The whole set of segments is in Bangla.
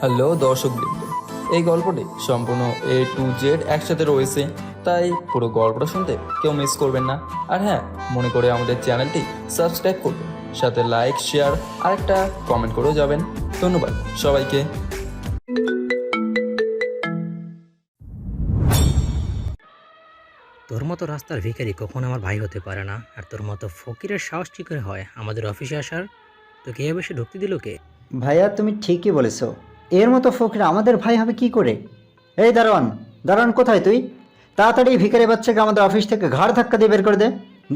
হ্যালো দর্শকবৃন্দ, এই গল্পটি সম্পূর্ণ A to Z একসাথে রয়েছে, তাই পুরো গল্পটা শুনতে কেউ মিস করবেন না। আর হ্যাঁ, মনে করে আমাদের চ্যানেলটি সাবস্ক্রাইব করবেন, সাথে লাইক, শেয়ার আর একটা কমেন্ট করেও যাবেন। ধন্যবাদ সবাইকে। তোর মতো রাস্তার ভিখারি কখনো আমার ভাই হতে পারে না। আর তোর মতো ফকিরের সাহস কী করে হয় আমাদের অফিসে আসার? তোকে এভাবে সে ঢুকতে দিল কে? ভাইয়া তুমি ঠিকই বলেছ। এর মতো ফকির আমাদের ভাই হবে কি করে? এই দারোয়ান, দারোয়ান কোথায় তুই? তাড়াতাড়ি এই ভিখারি বাচ্চাকে আমাদের অফিস থেকে ঘাড় ধাক্কা দিয়ে বের করে দে।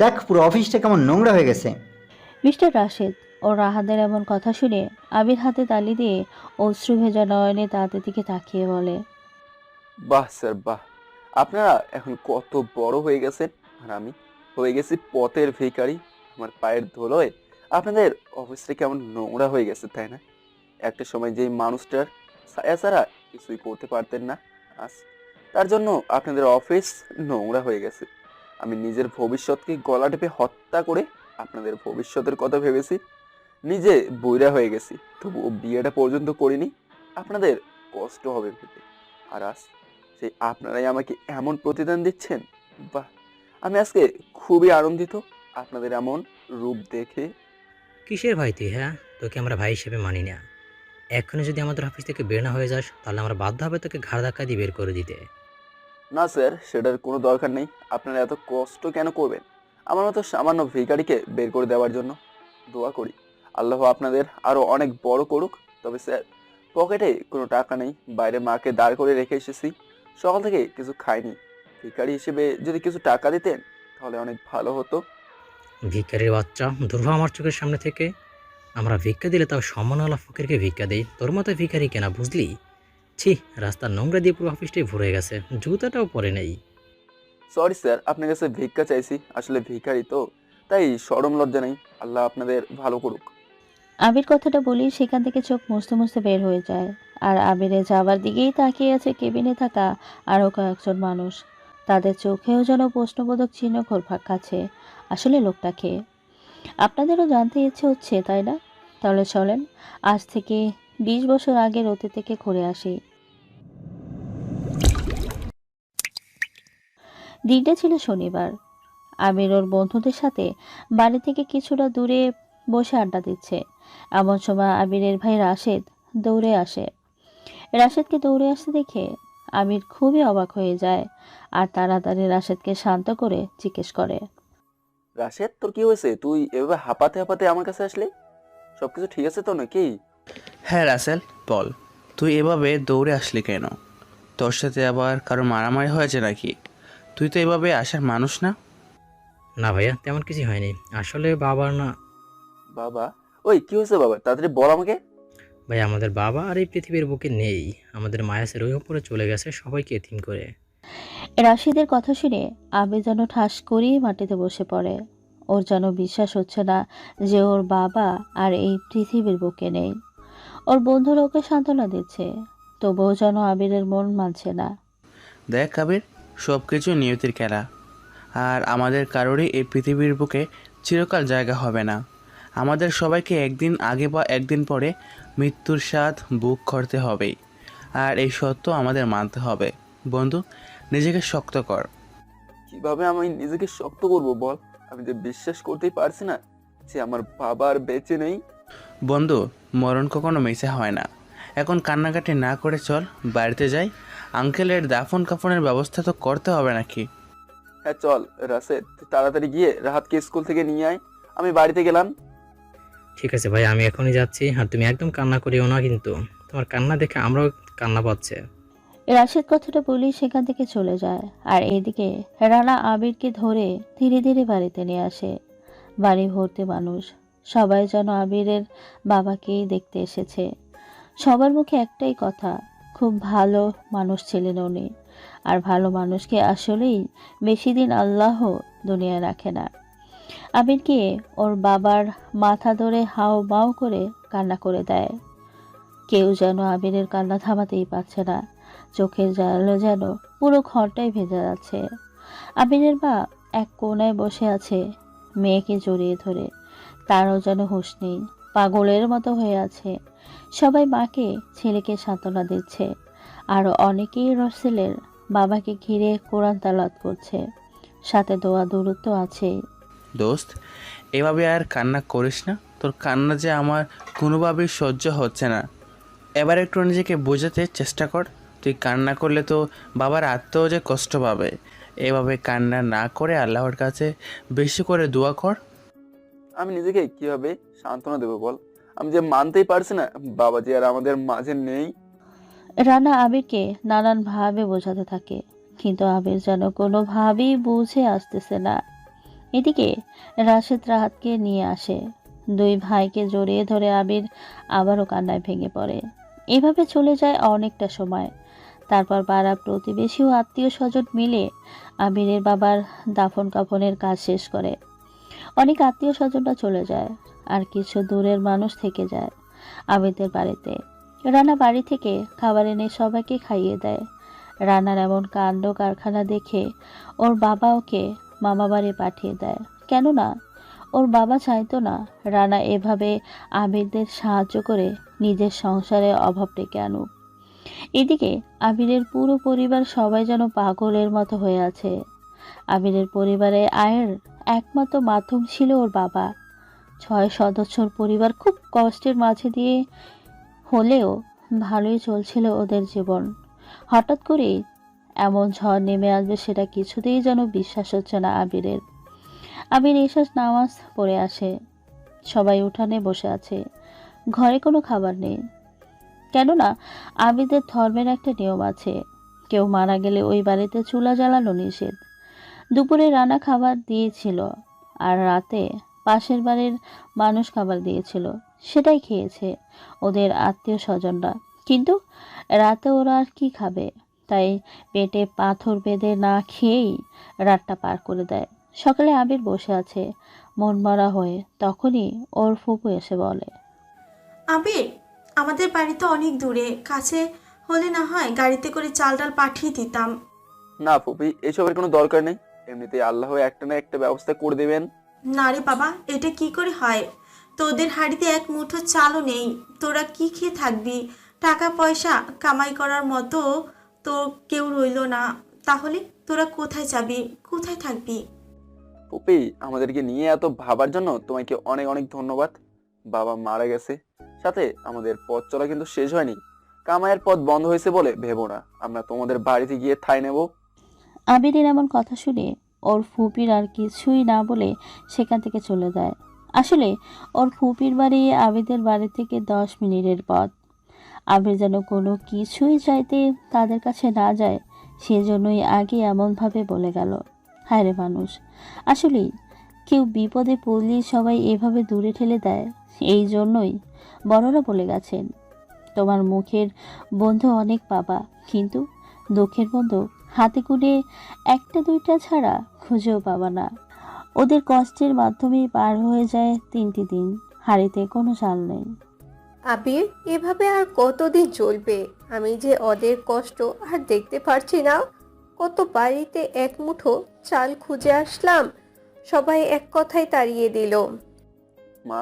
দেখ পুরো অফিসটা কেমন নোংরা হয়ে গেছে। মিস্টার রাশেদ ও রাহাদের এমন কথা শুনে আবির হাতে তালি দিয়ে অশ্রু ভেজা নয়নে তাদের দিকে তাকিয়ে বলে, বাহ স্যার বাহ, আপনারা এখন কত বড় হয়ে গেছেন আর আমি হয়ে গেছি পথের ভিখারি। আমার পায়ের ধুলোয় আপনাদের অফিসটা কেমন নোংরা হয়ে গেছে, তাই না? একটা সময় যেই মানুষটার ছায়া ছাড়া কিছুই করতে পারতেন না, আজ তার জন্য আপনাদের অফিস নোংরা হয়ে গেছে। আমি নিজের ভবিষ্যৎকে গলা টিপে হত্যা করে আপনাদের ভবিষ্যতের কথা ভেবেছি, নিজে বইরা হয়ে গেছি, তবুও বিয়েটা পর্যন্ত করিনি, আপনাদের কষ্ট হবে ভেবে। আর আজ সেই আপনারাই আমাকে এমন প্রতিদান দিচ্ছেন। বাহ, আমি আজকে খুবই আনন্দিত আপনাদের এমন রূপ দেখে। কিসের ভাই তুই? হ্যাঁ, তোকে আমরা ভাই হিসেবে মানি না। এক্ষুনি যদি আমাদের অফিস থেকে বের না হয়ে যাস তাহলে আমরা বাধ্য হবে তোকে ঘাড় ধাক্কা দিয়ে বের করে দিতে। না স্যার, সেটার কোনো দরকার নেই। আপনারা এত কষ্ট কেন করবেন আমার মতো সামান্য ভিখারিকে বের করে দেওয়ার জন্য? দোয়া করি আল্লাহ আপনাদের আরো অনেক বড় করুক। তবে স্যার, পকেটে কোনো টাকা নেই, বাইরে মাকে দাঁড় করে রেখে এসেছি, সকাল থেকে কিছু খাইনি। ভিখারি হিসেবে যদি কিছু টাকা দিতেন তাহলে অনেক ভালো হতো। ভিখারির বাচ্চা, দূর হ আমার চোখের সামনে থেকে। আমরা ভিক্ষা দিলে তাও সম্মানওয়ালা ফকিরকে ভিক্ষা দেই, তোর মতো ভিখারি কেনা, বুঝলি? ছি, রাস্তার নোংরা দিয়ে পুরো অফিসটাই ভরে গেছে, জুতাটাও পরে নেই। সরি স্যার, আপনার কাছে ভিক্ষা চাইছি, আসলে ভিখারি তো, তাই শরম লজ্জা নেই। আল্লাহ আপনাদের ভালো করুক। আবির কথাটা বলেই সেখান থেকে চোখ মুছতে মুছতে বের হয়ে যায়। আর আবিরের যাবার দিকেই তাকিয়ে আছে কেবিনে থাকা আরও কয়েকজন মানুষ। তাদের চোখেও যেন প্রশ্নবোধক চিহ্ন ঘুরপাক খাচ্ছে। আসলে লোকটাকে আপনাদেরও জানতে ইচ্ছে হচ্ছে, তাই না? তাহলে চলেন আজ থেকে 20 বছর আগের অতীত থেকে ঘুরে আসি। দিনটা ছিল শনিবার। আমির ওর বন্ধুদের সাথে বাড়ি থেকে কিছুটা দূরে বসে আড্ডা দিচ্ছে। এমন সময় আমিরের ভাই রাশেদ দৌড়ে আসে। রাশেদকে দৌড়ে আসতে দেখে আমির খুবই অবাক হয়ে যায় আর তাড়াতাড়ি রাশেদকে শান্ত করে জিজ্ঞেস করে, রাশেদ, তোর কি হয়েছে? তুই এভাবে হাঁপাতে হাঁপাতে আমার কাছে আসলে? সবকিছু ঠিক আছে তো নাকি? হ্যাঁ রাসেল, বল, তুই এভাবে দৌড়ে আসলি কেন? তোর সাথে আবার কারো মারামারি হয়েছে নাকি? তুই তো এভাবে আসার মানুষ না। না ভাইয়া, তেমন কিছু হয়নি। আসলে বাবার না। বাবা? ওই কি হয়েছে বাবা, তাড়াতাড়ি বল আমাকে। ভাই, আমাদের বাবা আর এই পৃথিবীর বুকে নেই। আমাদের মায়াসের ওই উপরে চলে গেছে সবাইকে এতিম করে। রাশিদের কথা শুনে আবির যেন ঠাস করেই মাটিতে বসে পড়ে। ওর যেন বিশ্বাস হচ্ছে না যে ওর বাবা আর এই পৃথিবীর বুকে নেই। ওর বন্ধুরা ওকে সান্ত্বনা দিচ্ছে, তবুও যেন আবিরের মন মানছে না। দেখ কাবির, সব কিছু নিয়তির খেলা। আর আমাদের কারোরই এই পৃথিবীর বুকে চিরকাল জায়গা হবে না। আমাদের সবাইকে একদিন আগে বা একদিন পরে মৃত্যুর স্বাদ বুক করতে হবেই। আর এই সত্য আমাদের মানতে হবে। বন্ধু, নিজেকে শক্ত কর। কিভাবে আমি নিজেকে শক্ত করব বল? আমি যে বিশ্বাস করতেই পারছি না যে আমার বাবা আর বেঁচে নেই। বন্ধু, মরণ কখনো মিশে হয় না। এখন কান্নাকাটি না করে চল বাড়িতে যাই। আঙ্কেলের দাফন কাফনের ব্যবস্থা তো করতে হবে নাকি? হ্যাঁ চল রাশেদ, তুই তাড়াতাড়ি গিয়ে রাহাতকে স্কুল থেকে নিয়ে আয়। আমি বাড়িতে গেলাম। ঠিক আছে ভাই, আমি এখনই যাচ্ছি। আর তুমি একদম কান্না করিও না কিন্তু। তোমার কান্না দেখে আমরাও কান্না পাচ্ছে। রাশেদ কথাটা বলেই সেখান থেকে চলে যায়। আর এদিকে রানা আবিরকে ধরে ধীরে ধীরে বাড়িতে নিয়ে আসে। বাড়ি ভর্তি মানুষ, সবাই যেন আবিরের বাবাকেই দেখতে এসেছে। সবার মুখে একটাই কথা, খুব ভালো মানুষ ছিলেন উনি। আর ভালো মানুষকে আসলেই বেশি দিন আল্লাহ দুনিয়ায় রাখে না। আবিরকে ওর বাবার মাথা ধরে হাও মাও করে কান্না করে দেয়। কেউ যেন আবিরের কান্না থামাতেই পারছে না। চোখের জলে যেন পুরো ঘরটাই ভেজে যাচ্ছে। আবিরের মা এক কোণায় বসে আছে, মেয়েকে জড়িয়ে ধরে। তারও যেন হুঁশ নেই, পাগলের মতো হয়ে আছে। সবাই মাকে ছেলেকে সান্ত্বনা দিচ্ছে। আরও অনেকেই রসেলের বাবাকে ঘিরে কোরআন তালাওয়াত করছে, সাথে দোয়া দূরত্ব আছে। দোস্ত, এভাবে আর কান্না করিস না। তোর কান্না যে আমার কোনোভাবেই সহ্য হচ্ছে না। এবার একটু নিজেকে বোঝাতে চেষ্টা কর। তুই কান্না করলে তো বাবার আত্মাও যে কষ্ট পাবে। এভাবে কান্না না করে আল্লাহর কাছে বেশি করে দোয়া কর। আমি নিজেকে কিভাবে সান্ত্বনা দেবো বল? আমি যে মানতেই পারছি না বাবা যে আর আমাদের মাঝে নেই। রানা আবিরকে নানানভাবে বোঝাতে থাকে, কিন্তু আবির যেন কোনোভাবেই বুঝে আসতেছে না। এদিকে রাশেদ রাহাতকে নিয়ে আসে। দুই ভাইকে জড়িয়ে ধরে আবির আবারও কান্নায় ভেঙে পড়ে। এভাবে চলে যায় অনেকটা সময়। তারপর পাড়া প্রতিবেশী ও আত্মীয় স্বজন মিলে আবিরের বাবার দাফন কাফনের কাজ শেষ করে। অনেক আত্মীয় স্বজনরা চলে যায়, আর কিছু দূরের মানুষ থেকে যায় আবিরদের বাড়িতে। রানা বাড়ি থেকে খাবার এনে সবাইকে খাইয়ে দেয়। রানার এমন কাণ্ড কারখানা দেখে ওর বাবা ওকে মামা বাড়ি পাঠিয়ে দেয়। কেননা ওর বাবা চাইতো না রানা এভাবে আবিরদের সাহায্য করে নিজের সংসারে অভাব ডেকে আনুক। এদিকে আবিরের পুরো পরিবার সবাই যেন পাগলের মতো হয়ে আছে। আবিরের পরিবারে আয়ের একমাত্র মাধ্যম ছিল ওর বাবা। 6 সদস্যর পরিবার খুব কষ্টের মাঝে দিয়ে হলেও ভালোই চলছিল ওদের জীবন। হঠাৎ করেই এমন ঝড় নেমে আসবে সেটা কিছুতেই যেন বিশ্বাস হচ্ছে না আবিরের। আবির এসে নামাজ পড়ে আসে। সবাই উঠানে বসে আছে, ঘরে কোনো খাবার নেই। কেননা আবিদের ধর্মের একটা নিয়ম আছে, কেউ মারা গেলে ওই বাড়িতে চুলা জ্বালানো নিষেধ। দুপুরে রান্না খাবার দিয়েছিল, আর রাতে পাশের বাড়ির মানুষ খাবার দিয়েছিল, সেটাই খেয়েছে ওদের আত্মীয় স্বজনরা। কিন্তু রাতে ওরা আর কি খাবে, তাই পেটে পাথর বেঁধে না খেয়েই রাতটা পার করে দেয়। সকালে আবির বসে আছে মনমরা হয়ে, তখনই ওর ফুপু এসে বলে, আবির, আমাদের বাড়ি তো অনেক দূরে, কাছে হলে না হয় গাড়িতে করে চাল ডাল পাঠিয়ে দিতাম। না ফুপি, এসবের কোনো দরকার নেই। এমনিতেই আল্লাহ একটা না একটা ব্যবস্থা করে দেবেন। না রে বাবা, এটা কি করে হয়? তোদের হাড়িতে এক মুঠো চালও নেই, তোরা কি খেয়ে থাকবি? টাকা পয়সা কামাই করার মতো তো কেউ রইলো না, তাহলে তোরা কোথায় যাবি, কোথায় থাকবি? ফুপি, আমাদেরকে নিয়ে এত ভাবার জন্য তোমাকে অনেক অনেক ধন্যবাদ। বাবা মারা গেছে, সাথে আমাদের পথ চলা কিন্তু শেষ হয়নি। কামাইয়ের পথ বন্ধ হয়েছে বলে ভেবো না আমরা তোমাদের বাড়িতে গিয়ে ঠাঁই নেব। আবিরের এমন কথা শুনে ওর ফুপির আর কিছুই না বলে সেখান থেকে চলে যায়। আসলে ওর ফুপির বাড়ি আবিদের বাড়ি থেকে 10 মিনিটের পথ। আবির যেন কোনো কিছুই চাইতে তাদের কাছে না যায়, সেজন্যই আগে এমনভাবে বলে গেল। হায় রে মানুষ, আসলেই কেউ বিপদে পড়লে সবাই এভাবে দূরে ঠেলে দেয়। এই জন্যই বড়রা বলে গেছেন, তোমার মুখের বন্ধু অনেক পাবা, কিন্তু দুঃখের বন্ধু হাতে গুনে 1-2টা ছাড়া খুঁজেও পাবা না। ওদের কষ্টের মাধ্যমেই পার হয়ে যায় 3টি দিন, হাড়িতে কোনো চাল নেই। আবির, এভাবে আর কতদিন চলবে? আমি যে ওদের কষ্ট আর দেখতে পারছি না। কত বাড়িতে এক মুঠো চাল খুঁজে আসলাম, সবাই এক কথায় তাড়িয়ে দিল। মা,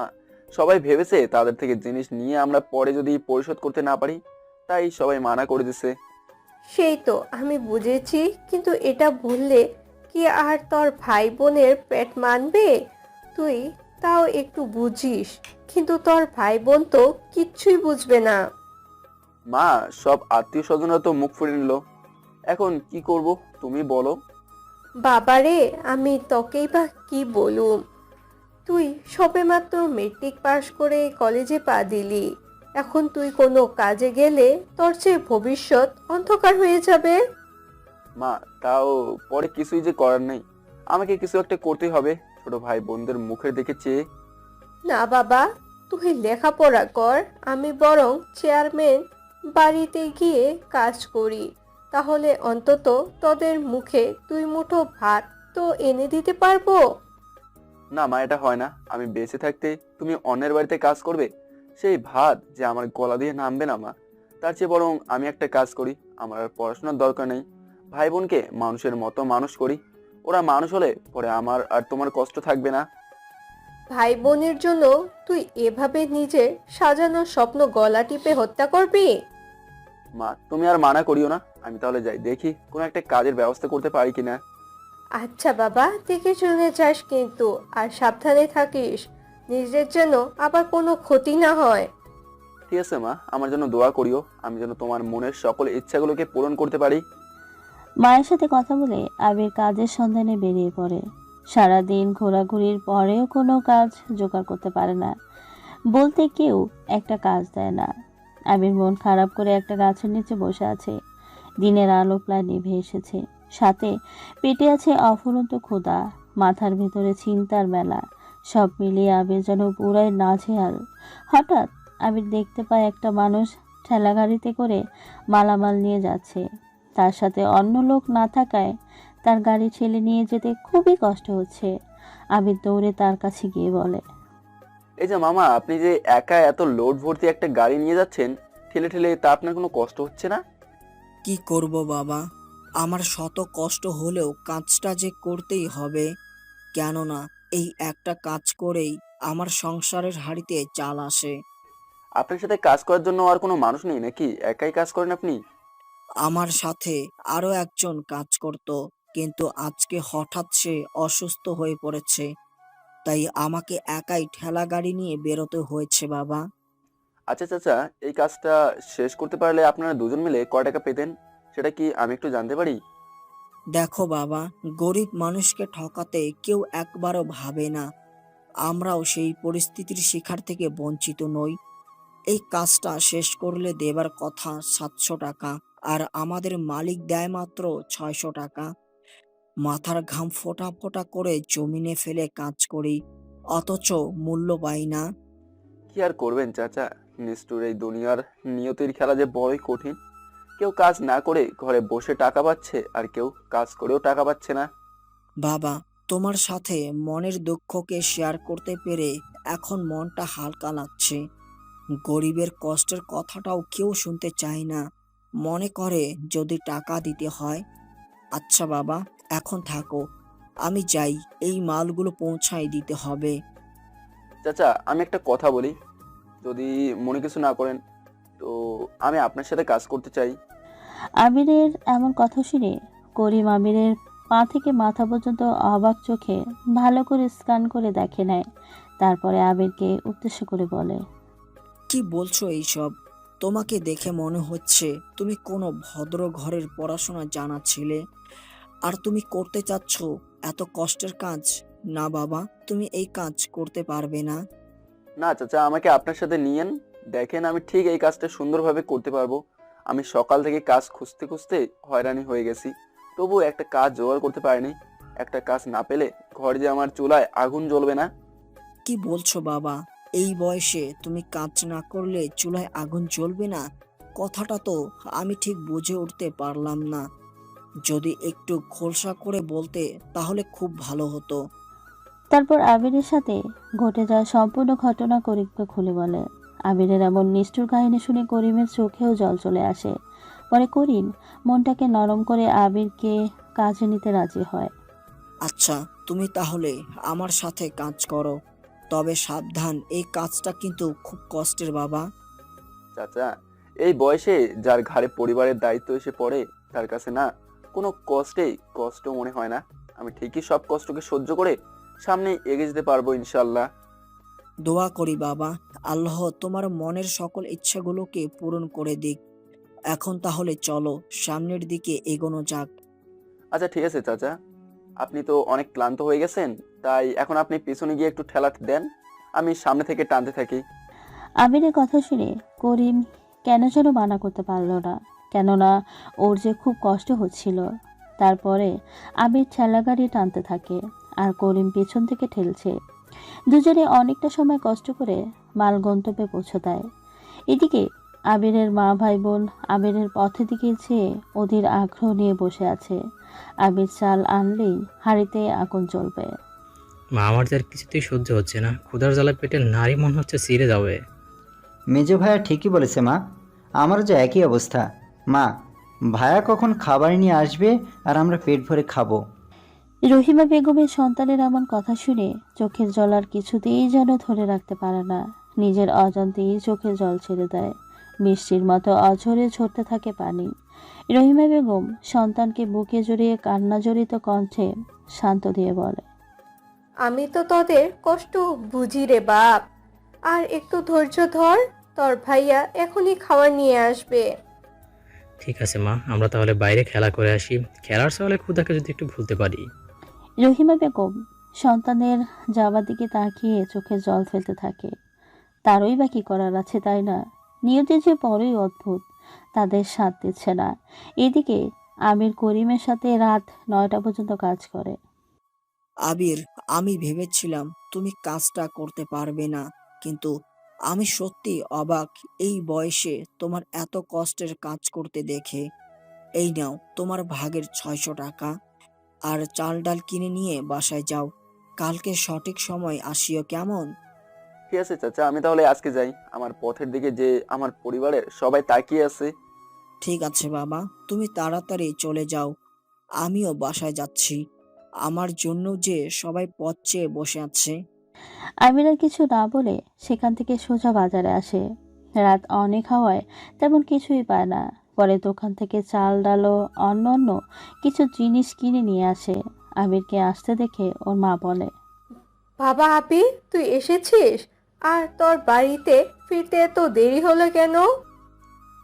সবাই ভেবেছে তাদের থেকে জিনিস নিয়ে আমরা পরে যদি পরিশোধ করতে না পারি, তাই সবাই মানা করে দিছে। সেই তো আমি বুঝেছি, কিন্তু এটা বললে কি আর তোর ভাই বোনের পেট মানবে? তুই তাও একটু বুঝিস, কিন্তু তোর ভাই বোন তো কিচ্ছুই বুঝবে না। মা, সব আত্মীয় স্বজনরা তো মুখ ফুটে নিল, এখন কি করব তুমি বলো। বাবারে, আমি তোকেই বা কি বলুম? তুই সবেমাত্র মেট্রিক পাশ করে কলেজে পা দিলি, এখন তুই কোনো কাজে গেলে তোর চেয়ে ভবিষ্যৎ অন্ধকার হয়ে যাবে। মা, তাও পরে কিছুই যে করার নেই, আমাকে কিছু একটা করতেই হবে ছোট ভাই বোনদের মুখের দিকে চেয়ে। না বাবা, তুই লেখাপড়া কর, আমি বরং চেয়ারম্যান বাড়িতে গিয়ে কাজ করি, তাহলে অন্তত তোদের মুখে 2 মুঠো ভাত তো এনে দিতে পারবো। না মা, এটা হয় না। আমি বেঁচে থাকতে তুমি অন্যের বাড়িতে কাজ করবে, সেই ভাত যে আমার গলা দিয়ে নামবে না মা। তার চেয়ে বরং আমি একটা কাজ করি, আমার আর পড়াশোনার দরকার নেই, ভাই বোনকে মানুষের মতো মানুষ করি। ওরা মানুষ হলে পরে আমার আর তোমার কষ্ট থাকবে না। ভাই বোনের জন্য তুই এভাবে নিজের সাজানো স্বপ্ন গলা টিপে হত্যা করবি? মা তুমি আর মানা করিও না, আমি তাহলে যাই, দেখি কোনো একটা কাজের ব্যবস্থা করতে পারি কিনা। আচ্ছা বাবা, দেখে শুনে যাস কিন্তু, আর সাবধানে থাকিস, নিজের যেন আবার কোনো ক্ষতি না হয়। ঠিক আছে মা, আমার জন্য দোয়া করিও, আমি যেন তোমার মনের সকল ইচ্ছাগুলোকে পূরণ করতে পারি। মায়ের সাথে কথা বলে আবির কাজের সন্ধানে বেরিয়ে পড়ে। সারাদিন ঘোরাঘুরির পরেও কোনো কাজ জোগাড় করতে পারে না, বলতে কেউ একটা কাজ দেয় না। আবির মন খারাপ করে একটা গাছের নিচে বসে আছে। দিনের আলো প্রায় নিভে এসেছে, সাথে পেটে আছে অফুরন্ত ক্ষুধা, মাথার ভিতরে চিন্তার মেলা। সব মিলিয়ে আবির যেন পুরাই নাজেহাল। হঠাৎ আবির দেখতে পায় একটা মানুষ ঠেলাগাড়িতে করে মালামাল নিয়ে যাচ্ছে। তার সাথে অন্য লোক না থাকায় তার গাড়ি ঠেলে নিয়ে যেতে খুবই কষ্ট হচ্ছে। আবির দৌড়ে তার কাছে গিয়ে বলে, এই যে মামা, আপনি যে একা এত লোড ভর্তি একটা গাড়ি নিয়ে যাচ্ছেন ঠেলে ঠেলে, তা আপনার কোনো কষ্ট হচ্ছে না? কি করব বাবা, আমার শত কষ্ট হলেও কাজটা যে করতেই হবে, কেননা এই একটা কাজ করেই আমার সংসারের হাঁড়িতে চাল আসে। আপনার সাথে কাজ করার জন্য আর কোনো মানুষ নেই নাকি? একাই কাজ করেন আপনি? আমার সাথে আরো একজন কাজ করত, কিন্তু আজকে হঠাৎ সে অসুস্থ হয়ে পড়েছে, তাই আমাকে একাই ঠেলা গাড়ি নিয়ে বেরোতে হয়েছে বাবা। আচ্ছা চাচা, এই কাজটা শেষ করতে পারলে আপনারা দুজন মিলে কয় টাকা পেতেন, সেটা কি আমি একটু জানতে পারি? দেখো বাবা, গরিব মানুষকে ঠকাতে কেউ একবারও ভাবে না। আমরাও সেই পরিস্থিতির শিকার থেকে বঞ্চিত নই। এই কাজটা শেষ করলে দেবার কথা 700 টাকা, আর আমাদের মালিক দেয় মাত্র 600 টাকা। মাথার ঘাম ফোঁটা ফোঁটা করে জমিনে ফেলে কাজ করি, অথচ মূল্য পাই না। কি আর করবেন চাচা, নিষ্ঠুর এই দুনিয়ার নিয়তির খেলা যে বড়ই কঠিন। কেউ কাজ না করে ঘরে বসে টাকা পাচ্ছে, আর কেউ কাজ করেও টাকা পাচ্ছে না। বাবা, তোমার সাথে মনের দুঃখকে শেয়ার করতে পেরে এখন মনটা হালকা লাগছে। গরিবের কষ্টের কথাটাও কেউ শুনতে চায় না, মনে করে যদি টাকা দিতে হয়। আচ্ছা বাবা, এখন থাকো, আমি যাই, এই মালগুলো পৌঁছাই দিতে হবে। চাচা আমি একটা কথা বলি, যদি মনে কিছু না করেন, তো আমি আপনার সাথে কাজ করতে চাই। আবিরের এমন কথা শুনে করিম আবিরের পা থেকে মাথা পর্যন্ত অবাক চোখে ভালো করে স্ক্যান করে দেখে নেয়। তারপরে আবিরকে উদ্দেশ্য করে বলে, কি বলছো এইসব? তোমাকে দেখে মনে হচ্ছে তুমি কোনো ভদ্র ঘরের পড়াশোনা জানা ছেলে, আর তুমি করতে চাচ্ছ এত কষ্টের কাজ? না বাবা, তুমি এই কাজ করতে পারবে না। না চাচা, আমাকে আপনার সাথে নিয়েন, দেখেন আমি ঠিক এই কাজটা সুন্দরভাবে করতে পারবো। আমি সকাল থেকে কাজ খুঁজতে খুঁজতে হয়রানি হয়ে গেছি, তবু একটা কাজ জোগাড় করতে পারিনি। একটা কাজ না পেলে ঘরে যে আমার চুলায় আগুন জ্বলবে না। কি বলছো বাবা, এই বয়সে তুমি কাজ না করলে চুলায় আগুন জ্বলবে না? কথাটা তো আমি ঠিক বুঝে উঠতে পারলাম না। যদি একটু খোলসা করে বলতে তাহলে খুব ভালো হতো। তারপর আবিরের সাথে ঘটে যাওয়া সম্পূর্ণ ঘটনা করিমকে খুলে বলে। আবিরের এমন নিষ্ঠুর কাহিনী শুনে করিমের চোখেও জল চলে আসে। পরে করিম মনটাকে নরম করে আবিরকে কাজে নিতে রাজি হয়। আচ্ছা, তুমি তাহলে আমার সাথে কাজ করো, তবে সাবধান, এই কাজটা কিন্তু খুব কষ্টের বাবা। চাচা, এই বয়সে যার ঘাড়ে পরিবারের দায়িত্ব এসে পড়ে, তার কাছে না কোনো কষ্টেই কষ্ট মনে হয় না। আমি ঠিকই সব কষ্টকে সহ্য করে সামনে এগিয়ে যেতে পারবো ইনশাল্লাহ। দোয়া করি বাবা, আল্লাহ তোমার মনের সকল ইচ্ছাগুলোকে পূরণ করে দিক। এখন তাহলে চলো, সামনের দিকে এগোনো যাক। আচ্ছা ঠিক আছে চাচা, আপনি তো অনেক ক্লান্ত হয়ে গেছেন, তাই এখন আপনি পিছনে গিয়ে একটু ঠেলা দেন, আমি সামনে থেকে টানতে থাকি। আবিরের কথা শুনে করিম কেন যেন মানা করতে পারল না, কেননা ওর যে খুব কষ্ট হচ্ছিল। তারপরে আবির ঠেলা গাড়ি টানতে থাকে আর করিম পেছন থেকে ঠেলছে। দুজনে অনেকটা সময় কষ্ট করে মাল গন্তব্যে পৌঁছে দেয়। এদিকে আবিরের মা ভাই বোন আবিরের পথের দিকে চেয়ে অধীর আগ্রহ নিয়ে বসে আছে। আবির চাল আনলেই হাঁড়িতে আগুন জ্বলবে। মা, আমার যে আর কিছুতেই সহ্য হচ্ছে না, ক্ষুধার জ্বালা পেটে নারী মনে হচ্ছে ছিঁড়ে যাবে। মেজো ভাইয়া ঠিকই বলেছে মা, আমারও যে একই অবস্থা। মা, ভাইয়া কখন খাবার নিয়ে আসবে আর আমরা পেট ভরে খাবো? রহিমা বেগমের সন্তানের এমন কথা শুনে চোখের জল আর কিছুতেই যেন ধরে রাখতে পারে না। নিজের অজান্তেই চোখের জল ছেড়ে দেয়। বৃষ্টির মতো অঝরে ঝরতে থাকে পানি। রহিমা বেগম সন্তানকে বুকে জড়িয়ে কান্না জড়িত কণ্ঠে শান্ত দিয়ে বলে, আমি তো তোদের কষ্ট বুঝি রে বাপ, আর একটু ধৈর্য ধর, তোর ভাইয়া এখনই খাবার নিয়ে আসবে। ঠিক আছে মা, আমরা তাহলে বাইরে খেলা করে আসি। খেলার সকালে ক্ষুধাকে যদি একটু ভুলতে পারি। রহিমা বেগম সন্তানের যাবার দিকে তাকিয়ে চোখে জল ফেলতে থাকে। তারই বা কি করার আছে, তাই না? নিয়তি যে বড়ই অদ্ভুত, তাদের সাথ দিচ্ছে না। এদিকে আমির করিমের সাথে রাত 9টা পর্যন্ত কাজ করে। আবির, আমি ভেবেছিলাম তুমি কাজটা করতে পারবে না, কিন্তু আমি সত্যি অবাক এই বয়সে তোমার এত কষ্টের কাজ করতে দেখে। এই নাও তোমার ভাগের 600 টাকা, আর চাল ডাল কিনে নিয়ে বাসায় যাও। কালকে সঠিক সময় আসিও, কেমন? ঠিক আছে চাচা, আমি তাহলে আজকে যাই। আমার পথের দিকে যে আমার পরিবারের সবাই তাকিয়ে আছে। ঠিক আছে বাবা, তুমি তাড়াতাড়ি চলে যাও। আমিও বাসায় যাচ্ছি। আমার জন্য যে সবাই পথ চেয়ে বসে আছে। আমির আর কিছু না বলে সেখান থেকে সোজা বাজারে আসে। রাত অনেক হওয়ায় তেমন কিছুই পায় না। পরে দোকান থেকে চাল ডাল ও অন্য কিছু জিনিস কিনে নিয়ে আসে। আমিরকে আসতে দেখে ওর মা বলে, বাবা আবির, তুই এসেছিস? আর তোর বাড়িতে ফিরতে এত দেরি হলো কেন?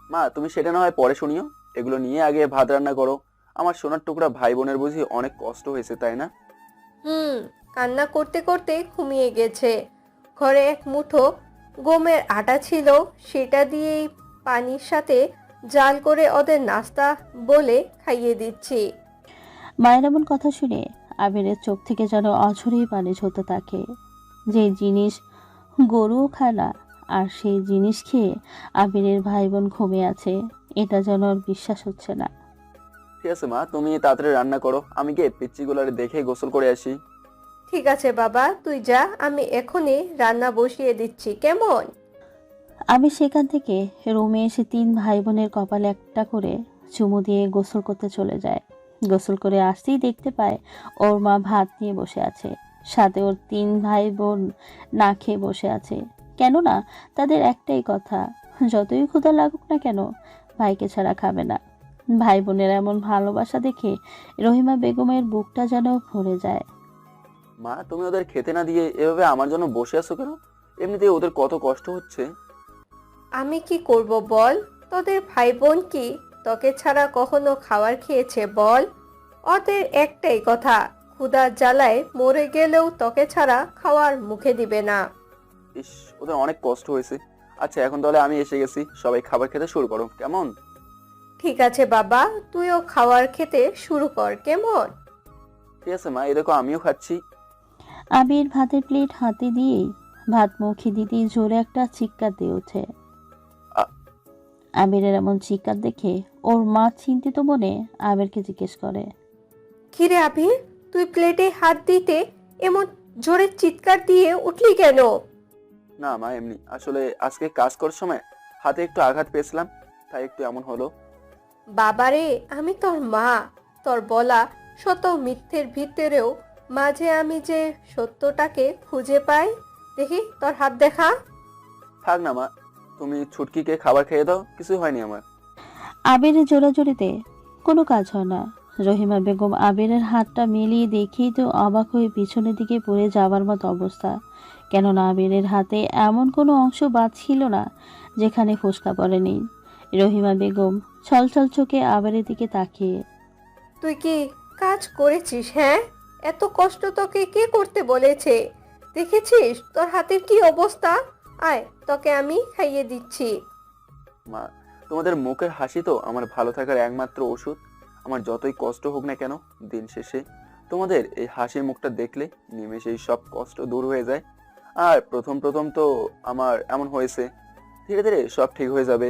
মা, তুমি সেটা না হয় পরে শুনিও, এগুলো নিয়ে আগে ভাত রান্না করো। আমার সোনার টুকরা ভাই বোনের বুঝি অনেক কষ্ট হয়েছে, তাই না? কান্না করতে করতে ঘুমিয়ে গেছে। ঘরে এক মুঠো গমের আটা ছিল, সেটা দিয়েই পানির সাথে জাল করে ওদের নাস্তা বলে খাইয়ে দিচ্ছি। মায়ের এমন কথা শুনে আবিরের চোখ থেকে যেন অঝরেই পানি ঝরতে থাকে। যে জিনিস গরুও খায় না, আর সেই জিনিস খেয়ে আবিরের ভাই বোন ঘুমিয়ে আছে, এটা যেন ওর বিশ্বাস হচ্ছে না। ঠিক আছে মা, তুমি তাড়াতাড়ি রান্না করো, আমি গিয়ে পিচ্চিগুলারে দেখে গোসল করে আসি। ঠিক আছে বাবা, তুই যা, আমি এখনই রান্না বসিয়ে দিচ্ছি, কেমন? আমি সেখান থেকে রুমে এসে 3 ভাই বোনের কপালে একটা করে চুমু দিয়ে গোসল করতে চলে যায়। গোসল করে আসতেই দেখতে পায় ওর মা ভাত নিয়ে বসে আছে, সাথে ওর 3 ভাই বোন না খেয়ে বসে আছে। কেননা তাদের একটাই কথা, যতই ক্ষুধা লাগুক না কেন ভাইকে ছাড়া খাবে না। ভাই বোনের এমন ভালোবাসা দেখে রহিমা বেগমের বুকটা যেন ভরে যায়। মা, তুমি ওদের খেতে না দিয়ে এভাবে আমার জন্য বসে আছো কেন? এমনিতেই ওদের কত কষ্ট হচ্ছে। আমি কি করব বল? তোদের ভাই বোন কি তোকে ছাড়া কখনো খাবার খেয়েছে বল? ওদের একটাই কথা, ক্ষুধার জ্বালায় মরে গেলেও তোকে ছাড়া খাওয়ার মুখে দিবে না। ইস, ওদের অনেক কষ্ট হয়েছে। আচ্ছা, এখন তাহলে আমি এসে গেছি, সবাই খাবার খেতে শুরু করো, কেমন? ঠিক আছে বাবা, তুইও খাবার খেতে শুরু কর, কেমন? ঠিক আছে মা, এই দেখো আমিও খাচ্ছি। আবির ভাতের প্লেট হাতে দিয়েই ভাত মুখে দিতেই জোরে একটা চিৎকার দিয়ে ওঠে। আ- আবিরের এমন চিৎকার দেখে ওর মা চিন্তিত মনে আবিরকে জিজ্ঞেস করে, কিরে আবির, তুই প্লেটে হাত দিতে এমন জোরে চিৎকার দিয়ে উঠলি কেন? না মা, এমনি আসলে আজকে কাজ করার সময় হাতে একটু আঘাত পেয়েছিলাম, তাই একটু এমন হলো। বাবারে, আমি তোর মা। তোর বলা শত মিথ্যের ভিতরেও মাঝে আমি যে সত্যটাকে খুঁজে পাই। দেখি তোর হাত দেখা। থাক না মা, তুমি ছুটকিকে খাবার খেয়ে দাও, কিছুই হয়নি আমার। আবিরের জোরাজোরিতে কোনো কাজ হয় না। রহিমা বেগম আবিরের হাতটা মিলিয়ে দেখেই তো অবাক হয়ে পিছনের দিকে পড়ে যাবার মতো অবস্থা। কেননা আবিরের হাতে এমন কোনো অংশ বাদ ছিল না যেখানে ফোসকা পড়েনি। রহিমা বেগম ছলছল চোখে আবিরের দিকে তাকিয়ে, তুই কি কাজ করেছিস? হ্যাঁ, এত কষ্ট তোকে কে করতে বলেছে? দেখেছিস তোর হাতের কি অবস্থা? আয়, তোকে আমি খাইয়ে দিচ্ছি। মা, তোমাদের মুখের হাসি তো আমার ভালো থাকার একমাত্র ওষুধ। আমার যতই কষ্ট হোক না কেন, দিন শেষে তোমাদের এই হাসির মুখটা দেখলে নিমেষেই সব কষ্ট দূর হয়ে যায়। আর প্রথম প্রথম তো আমার এমন হয়েছে, ধীরে ধীরে সব ঠিক হয়ে যাবে।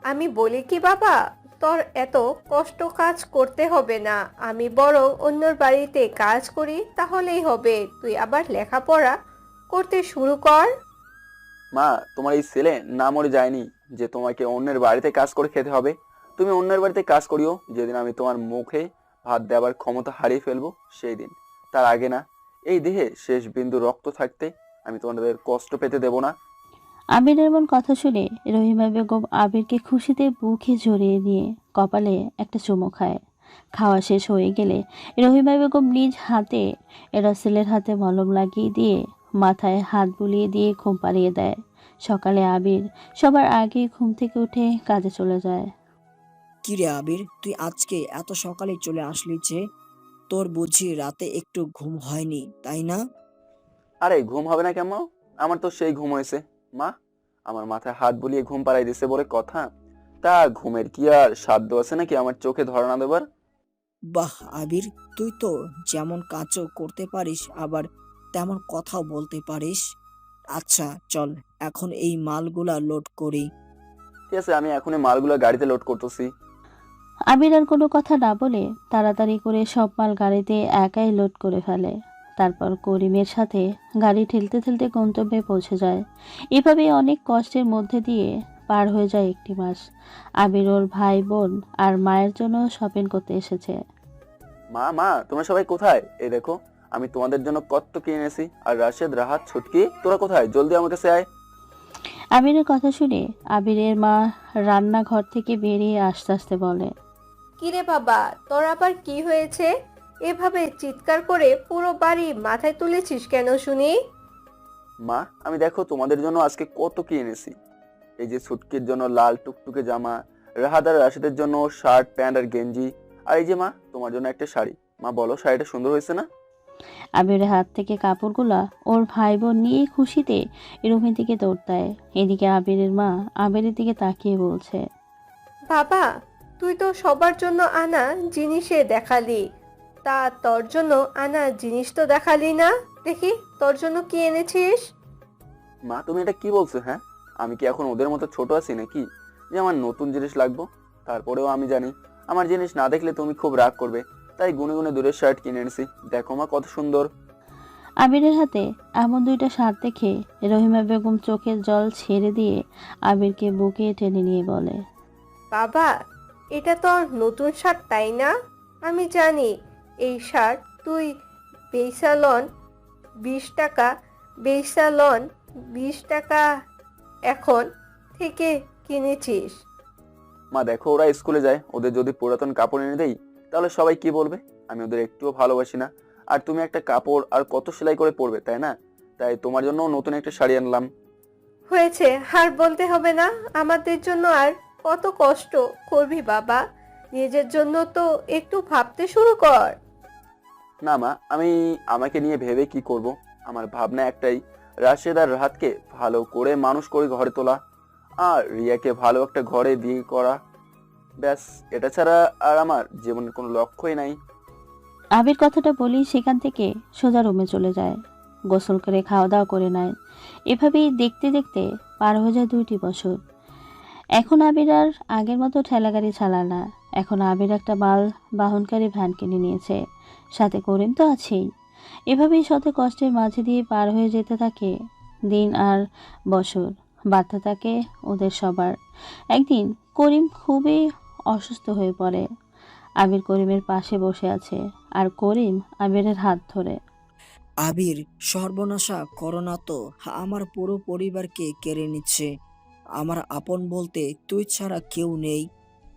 আমি বলি কি বাবা, তোর এত কষ্ট কাজ করতে হবে না। আমি বরং অন্যর বাড়িতে কাজ করি, তাহলেই হবে। তুই আবার লেখাপড়া করতে শুরু কর। মা, তোমার এই ছেলে না মরে যায়নি যে তোমাকে অন্যের বাড়িতে কাজ করে খেতে হবে। তুমি অন্যের বাড়িতে কাজ করিও, যেদিন আমি তোমার মুখে ভাত দেওয়ার ক্ষমতা হারিয়ে ফেলবো সেই দিন। তার আগে না, এই দেহে শেষ বিন্দু রক্ত থাকতে আমি তোমাদের কষ্ট পেতে দেব না। আবিরের এমন কথা শুনে রহিমা বেগম আবিরকে খুশিতে বুকে জড়িয়ে নিয়ে কপালে একটা চুমু খায়। খাওয়া শেষ হয়ে গেলে রহিমা বেগম নিজ হাতে রাসেলের হাতে মলম লাগিয়ে দিয়ে মাথায় হাত বুলিয়ে দিয়ে ঘুম পাড়িয়ে দেয়। সকালে আবির সবার আগে ঘুম থেকে উঠে কাজে চলে যায়। কি রে আবির, তুই আজকে এত সকালে চলে আসলি যে? তোর বুঝি রাতে একটু ঘুম হয়নি, তাই না? আরে ঘুম হবে না কেমন? আমার তো সেই ঘুম হয়েছে মা। আমার মাথায় হাত বুলিয়ে ঘুম পাড়াই দিছে বলে কথা। তা ঘুমের কি আর সাধ্য আছে নাকি আমার চোখে ধরা না দেবার? বাহ আবির, তুই তো যেমন কাজও করতে পারিস আবার তেমন কথাও বলতে পারিস। আচ্ছা চল, এখন এই মালগুলা লোড করি। ঠিক আছে, আমি এখনই মালগুলো গাড়িতে লোড করতেছি। আবির আর কোনো কথা না বলে তাড়াতাড়ি করে সব মাল গাড়িতে একাই লোড করে ফেলে। তারপর করিমের সাথে গাড়ি ঠেলতে ঠেলতে গন্তব্যে পৌঁছে যায়। এভাবে অনেক কষ্টের মধ্যে দিয়ে পার হয়ে যায় একটি মাস। আবির ওর ভাই বোন আর মায়ের জন্য শপিং করতে এসেছে। মা মা, তোমরা সবাই কোথায়? এই দেখো, আমি তোমাদের জন্য কত কি এনেছি। আর রাশেদ, রাহাত, ছুটকি, তোরা কোথায়? জলদি আমার কাছে আয়। আবিরের কথা শুনে আবিরের মা রান্নাঘর থেকে বেরিয়ে আস্তে আস্তে বলে, কিরে বাবা, তোর আবার কি হয়েছে? এভাবে চিৎকার করে পুরো বাড়ি মাথায় তুলেছিস কেন শুনি? মা, আমি দেখো তোমাদের জন্য আজকে কত কি এনেছি। এই যে ছুটকির জন্য লাল টুকটুকে জামা, রাহাত আর রাশেদের জন্য শার্ট প্যান্ট আর গেঞ্জি, আর এই যে মা তোমার জন্য একটা শাড়ি। মা বলো, শাড়িটা সুন্দর হয়েছে না? আবিরের হাত থেকে কাপড়গুলা ওর ভাই বোন নিয়ে খুশিতে রুমের দিকে দৌড় দেয়। এদিকে আবিরের মা আবিরের দিকে তাকিয়ে বলছে, বাবা, তুই তো সবার জন্য আনা জিনিসে দেখালি, তা তোর জন্য আনা জিনিস তো দেখালি না। দেখি তোর জন্য কি এনেছিস। মা, তুমি এটা কি বলছো? হ্যাঁ, আমি কি এখন ওদের মতো ছোট আছি নাকি যে আমার নতুন জিনিস লাগবে? তারপরেও আমি জানি আমার জিনিস না দেখলে তুমি খুব রাগ করবে, তাই গুনে গুনে দূরের শার্ট কিনে এনেছি। দেখো মা, কত সুন্দর। আবিরের হাতে এমন দুইটা শার্ট দেখে রহিমা বেগম চোখের জল ছেড়ে দিয়ে আবিরকে বুকে টেনে নিয়ে বলে, বাবা, এটা তোর নতুন শার্ট তাই না? আমি জানি এই শার্ট তুই বেসালন 20 টাকা, বেসালন 20 টাকা এখন থেকে কিনেছিস। মা দেখো, ওরা স্কুলে যায়, ওদের যদি পুরাতন কাপড় এনে দেই তাহলে সবাই কি বলবে? আমি ওদের একটুও ভালোবাসি না। আর তুমি একটা কাপড় আর কত সেলাই করে পরবে, তাই না? তাই তোমার জন্য নতুন একটা শাড়ি আনলাম। হয়েছে, আর বলতে হবে না। আমাদের জন্য আর কত কষ্ট করবি বাবা? নিজের জন্য তো একটু ভাবতে শুরু কর। না মা, আমি আমাকে নিয়ে ভেবে কি করব? আমার ভাবনা একটাই, রাশেদ আর রাহাতকে ভালো করে মানুষ করে ঘরে তোলা, আর রিয়াকে ভালো একটা ঘরে বিয়ে করা। ব্যাস, এটা ছাড়া আর আমার জীবনের কোনো লক্ষ্যই নাই। আবির কথাটা বলি সেখান থেকে সোজা রুমে চলে যায়। গোসল করে খাওয়া দাওয়া করে নেয়। এভাবেই দেখতে দেখতে পার হয়ে যায় 2টি বছর। এখন আবির আর আগের মতো ঠেলাগাড়ি চালায় না। এখন আবির একটা মাল বাহনকারী ভ্যান কিনে নিয়েছে, সাথে করিম তো আছেই। এভাবেই শত কষ্টের মাঝে দিয়ে পার হয়ে যেতে থাকে দিন আর বছর। বাড়তে থাকে ওদের সবার। একদিন করিম খুবই অসুস্থ হয়ে পড়ে। আবির করিমের পাশে বসে আছে আর করিম আবিরের হাত ধরে। আবির, সর্বনাশা করোনা তো আমার পুরো পরিবারকে কেড়ে নিচ্ছে। আমার আপন বলতে তুই ছাড়া কেউ নেই।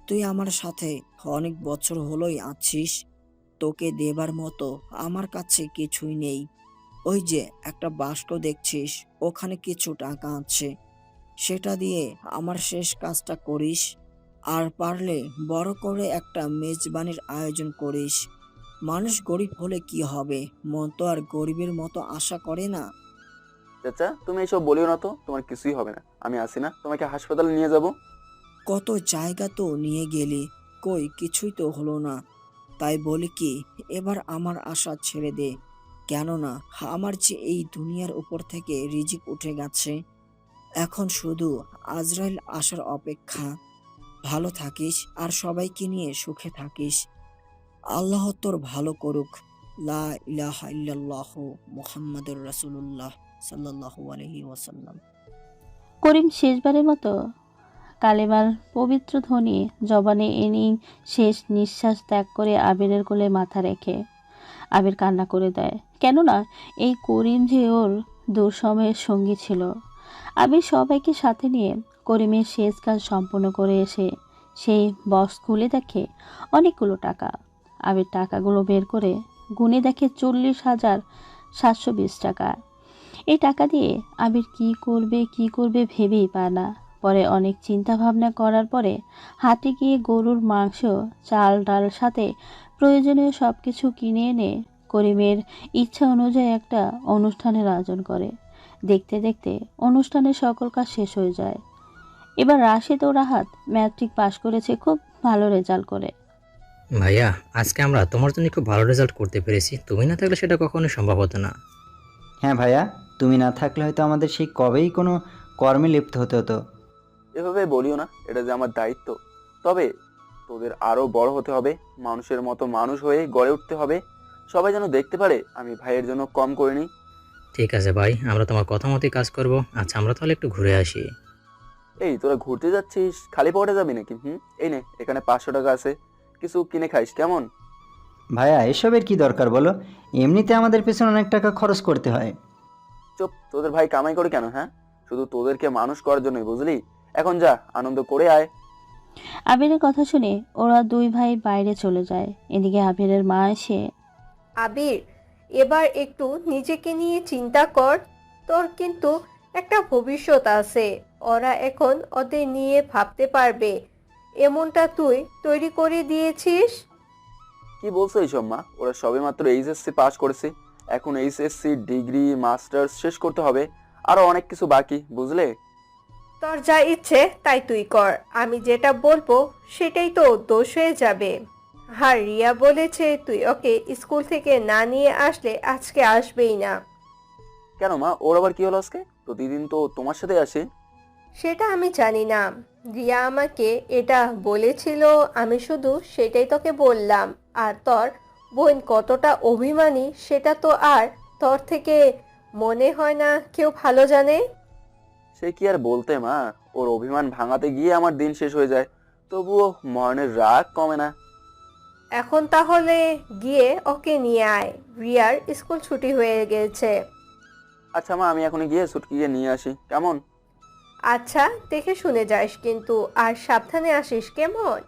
তুই আমার সাথে অনেক বছর হলোই আছিস। তোকে দেবার মতো আমার কাছে কিছুই নেই। ওই যে একটা বাক্স দেখছিস, ওখানে কিছু টাকা আছে। সেটা দিয়ে আমার শেষ কাজটা করিস। আর পারলে বড় করে একটা মেজবানির আয়োজন করিস। মানুষ গরিব হলে কি হবে, মন তো আর গরিবের মতো আশা করে না। চাচা, তুমি এসব বলিও না তো, তোমার কিছুই হবে না। আমি আছি না, তোমাকে হাসপাতালে নিয়ে যাব। কত জায়গা তো নিয়ে গেলি, কই কিছুই তো হলো না। তাই বলি কি, এবার আমার আশা ছেড়ে দে। কেননা আমার যে এই দুনিয়ার উপর থেকে রিজিক উঠে গেছে। এখন শুধু আজরাইল আসার অপেক্ষা। ভালো থাকিস আর সবাইকে নিয়ে সুখে থাকিস। আল্লাহ তোর ভালো করুক। লা ইলাহা ইল্লাল্লাহু মুহাম্মাদুর রাসূলুল্লাহ সাল্লাল্লাহু আলাইহি ওয়াসাল্লাম। করিম শেষবারের মতো কালেমার পবিত্র ধ্বনি জবানে এনে শেষ নিঃশ্বাস ত্যাগ করে আবিরের কোলে মাথা রেখে আবির কান্না করে দেয়। কেননা এই করিম যে ওর দুঃসময়ের সঙ্গী ছিল। আবির সবাইকে সাথে নিয়ে করিমের শেষ কাজ সম্পন্ন করে এসে সেই বক্স খুলে দেখে অনেকগুলো টাকা। আবির টাকাগুলো বের করে গুনে দেখে 40,720 টাকা। এই টাকা দিয়ে আবির কি করবে ভেবেই পায় না। পরে অনেক চিন্তা ভাবনা করার পরে হাটে গিয়ে গরুর মাংস, চাল ডাল সাথে প্রয়োজনীয় সব কিছু কিনে এনে করিমের ইচ্ছা অনুযায়ী একটা অনুষ্ঠানের আয়োজন করে। দেখতে দেখতে অনুষ্ঠানের সকল কাজ শেষ হয়ে যায়। এবার রাশেদ ও রাহাত ম্যাট্রিক পাশ করেছে খুব ভালো রেজাল্ট করে। ভাইয়া, আজকে আমরা তোমার জন্য খুব ভালো রেজাল্ট করতে পেরেছি। তুমি না থাকলে সেটা কখনোই সম্ভব হতো না। হ্যাঁ ভাইয়া, তুমি না থাকলে হয়তো আমাদের সেই কবেই কোনো কর্মে লিপ্ত হতে হতো। এভাবে বলিও না, এটা যে আমার দায়িত্ব। তবে তোদের আরো বড় হতে হবে, মানুষের মতো মানুষ হয়ে গড়ে উঠতে হবে। সবাই যেন দেখতে পারে আমি ভাইয়ের জন্য কম করিনি। ঠিক আছে ভাই, আমরা তোমার কথা মতোই কাজ করব। আচ্ছা, আমরা তাহলে একটু ঘুরে আসি। এই তোরা ঘুরতে যাচ্ছিস, খালি পড়ে যাবি নাকি? এই নে, এখানে 500 টাকা আছে, কিছু কিনে খাইস কেমন? ভাইয়া, এসবের কি দরকার বলো? এমনিতে আমাদের পেছনে অনেক টাকা খরচ করতে হয়। চুপ, তোদের ভাই কামাই করে কেন? হ্যাঁ, শুধু তোদেরকে মানুষ করার জন্যই, বুঝলি? এখন যা, আনন্দ করে আয়। আবিরের কথা শুনে ওরা দুই ভাই বাইরে চলে যায়। এদিকে আবিরের মা এসে আবির, এবার একটু নিজেকে নিয়ে চিন্তা কর। তোর কিন্তু একটা ভবিষ্যৎ আছে। ওরা এখন ওদের নিয়ে ভাবতে পারবে, এমনটা তুই তৈরি করে দিয়েছিস। কি বলছো এইসব মা? ওরা সবে মাত্র এইচএসসি পাস করেছে, এখন এইচএসসি ডিগ্রি মাস্টার্স শেষ করতে হবে, আরো অনেক কিছু বাকি, বুঝলে? তোর যা ইচ্ছে তাই তুই কর, আমি যেটা বলবো সেটাই তো দোষ হয়ে যাবে। আর রিয়া বলেছে তুই ওকে স্কুল থেকে না নিয়ে আসলে আজকে আসবেই না। কেন মা, ওর আবার কি হলো আজকে? প্রতিদিন তো তোমার সাথে আসে। সেটা আমি জানি না, রিয়া আমাকে এটা বলেছিল, আমি শুধু সেটাই তোকে বললাম। আর তোর বোন কতটা অভিমানী সেটা তো আর তোর থেকে মনে হয় না কেউ ভালো জানে। সে কি আর বলতে মা, ওর অভিমান ভাঙাতে গিয়ে আমার দিন শেষ হয়ে যায়, তবুও মরণের রাগ কমে না। এখন তাহলে গিয়ে ওকে নিয়ে আয়, রিয়ার স্কুল ছুটি হয়ে গেছে। আচ্ছা মা, আমি এখনই গিয়ে ছুটকিকে নিয়ে আসি, কেমন? আচ্ছা, দেখে শুনে যাস কিন্তু, আর সাবধানে আসিস কেমন?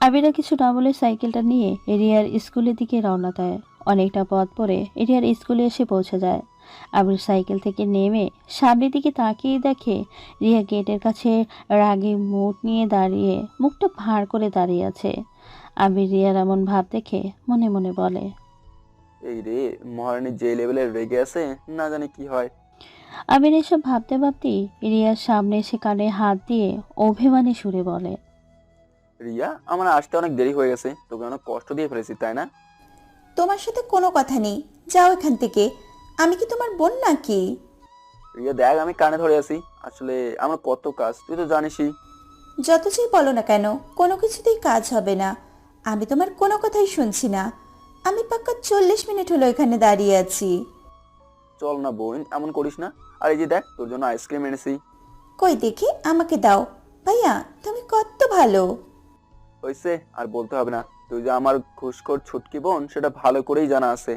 আবিরা কিছু না বলে সাইকেলটা নিয়ে রিয়ার স্কুলের দিকে রওনা দেয়। অনেকটা পথ পরে রিয়ার স্কুলে এসে পৌঁছে যায়। আবির সাইকেল থেকে নেমে সামনের দিকে তাকিয়ে দেখে রিয়া গেটের কাছে রাগে মুখ নিয়ে দাঁড়িয়ে, মুখটা ভার করে দাঁড়িয়ে আছে। আবির রিয়ার এমন ভাব দেখে মনে মনে বলে, এই রে, মহারানী যে লেভেলের রেগে আছে, না জানি কি হয়। আবির এসব ভাবতে ভাবতেই রিয়ার সামনে এসে কানে হাত দিয়ে অভিমানী সুরে বলে, রিয়া, আমার আসতে অনেক দেরি হয়ে গেছে, তোকে অনেক কষ্ট দিয়ে ফেলেছি, তাই না? তোমার সাথে কোনো কথা নেই, যাও এখান থেকে। আমি কি তোমার বোন নাকি? রিয়া দেখ, আমি কানে ধরে আছি, আসলে আমার কত কাজ তুই তো জানিসই। যত চাই বলো না কেন, কোনো কিছুতেই কাজ হবে না। আমি তোমার কোনো কথাই শুনছি না। আমি পাক্কা 40 মিনিট হলো এখানে দাঁড়িয়ে আছি। চল না বোন, এমন করিস না। আর এই যে দেখ, তোর জন্য আইসক্রিম এনেছি। কই দেখি, আমাকে দাও। ভাইয়া, তুমি কত ভালো। হয়েছে, আর বলতে হবে না, তুই যে আমার ঘুষখোর ছুটকি বোন সেটা ভালো করেই জানা আছে।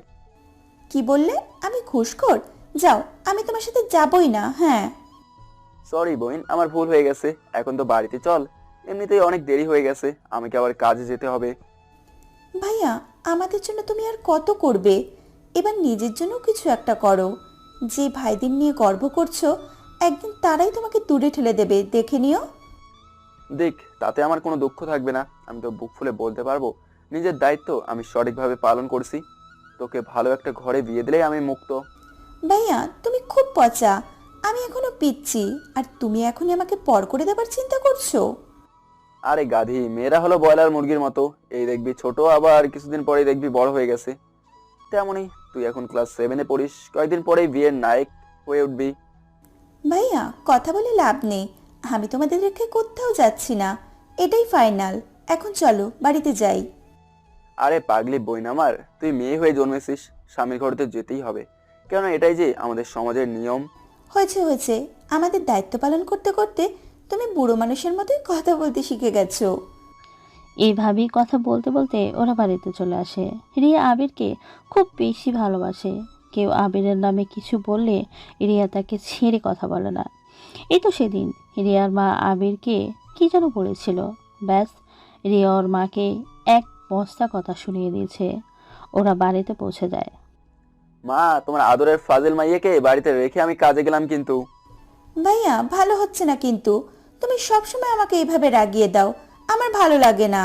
কি বললে? আমি ঘুষখোর? যাও, আমি তোমার সাথে যাবই না। হ্যাঁ, সরি বোন, আমার ভুল হয়ে গেছে, এখন তো বাড়িতে চল, এমনিতেই অনেক দেরি হয়ে গেছে, আমাকে আবার কাজে যেতে হবে। ভাইয়া, আমাদের জন্য তুমি আর কত করবে? এবার নিজের জন্য কিছু একটা করো। যে ভাইদের নিয়ে গর্ব করছো, একদিন তারাই তোমাকে দূরে ঠেলে দেবে, দেখে নিও। দেখ, তাতে আমার কোনো দুঃখ থাকবে না। আমি তো বুক ফুলে বলতে পারবো নিজের দায়িত্ব আমি সঠিকভাবে পালন করছি। তোকে ভালো একটা ঘরে বিয়ে দিলেই আমি মুক্ত। ভাইয়া, তুমি খুব পচা। আমি এখনো পিচ্ছি, আর তুমি এখনই আমাকে পর করে দেবার চিন্তা করছো? আরে গাধি, মেয়েরা হলো ব্রয়লার মুরগির মতো, এই দেখবি ছোট, আবার কিছুদিন পরেই দেখবি বড় হয়ে গেছে। তেমনই তুই এখন ক্লাস 7-এ পড়িস, কয়েকদিন পরেই বিয়ের নায়ক হয়ে উঠবি। ভাইয়া, কথা বলে লাভ নেই। আমি তোমাদের রেখে কোথাও যাচ্ছি না, এটাই ফাইনাল। এখন চলো বাড়িতে যাই। আরে পাগলি বোন আমার, তুই মেয়ে হয়ে জন্মেছিস, স্বামীর ঘরে তো যেতেই হবে, কেন এটাই যে আমাদের সমাজের নিয়ম। হয়েছে হয়েছে, আমাদের দায়িত্ব পালন করতে করতে তুমি বুড়ো মানুষের মতোই কথা বলতে শিখে গেছো। এইভাবেই কথা বলতে বলতে ওরা বাড়িতে চলে আসে। রিয়া আবিরকে খুব বেশি ভালোবাসে। কেউ আবিরের নামে কিছু বললে রিয়া তাকে ছেড়ে কথা বলে না। এই তো সেদিন রিয়ার মা আবিরকে কি যেন বলেছিল, ব্যাস রিয়া ওর মাকে এক বস্তা কথা শুনিয়ে দিয়েছে। ওরা বাড়িতে পৌঁছে যায়। মা, তোমার আদরের ফাজিল মাইয়াকে বাড়িতে রেখে আমি কাজে গেলাম কিন্তু। ভাইয়া ভালো হচ্ছে না কিন্তু, তুমি সবসময় আমাকে এইভাবে রাগিয়ে দাও, আমার ভালো লাগে না।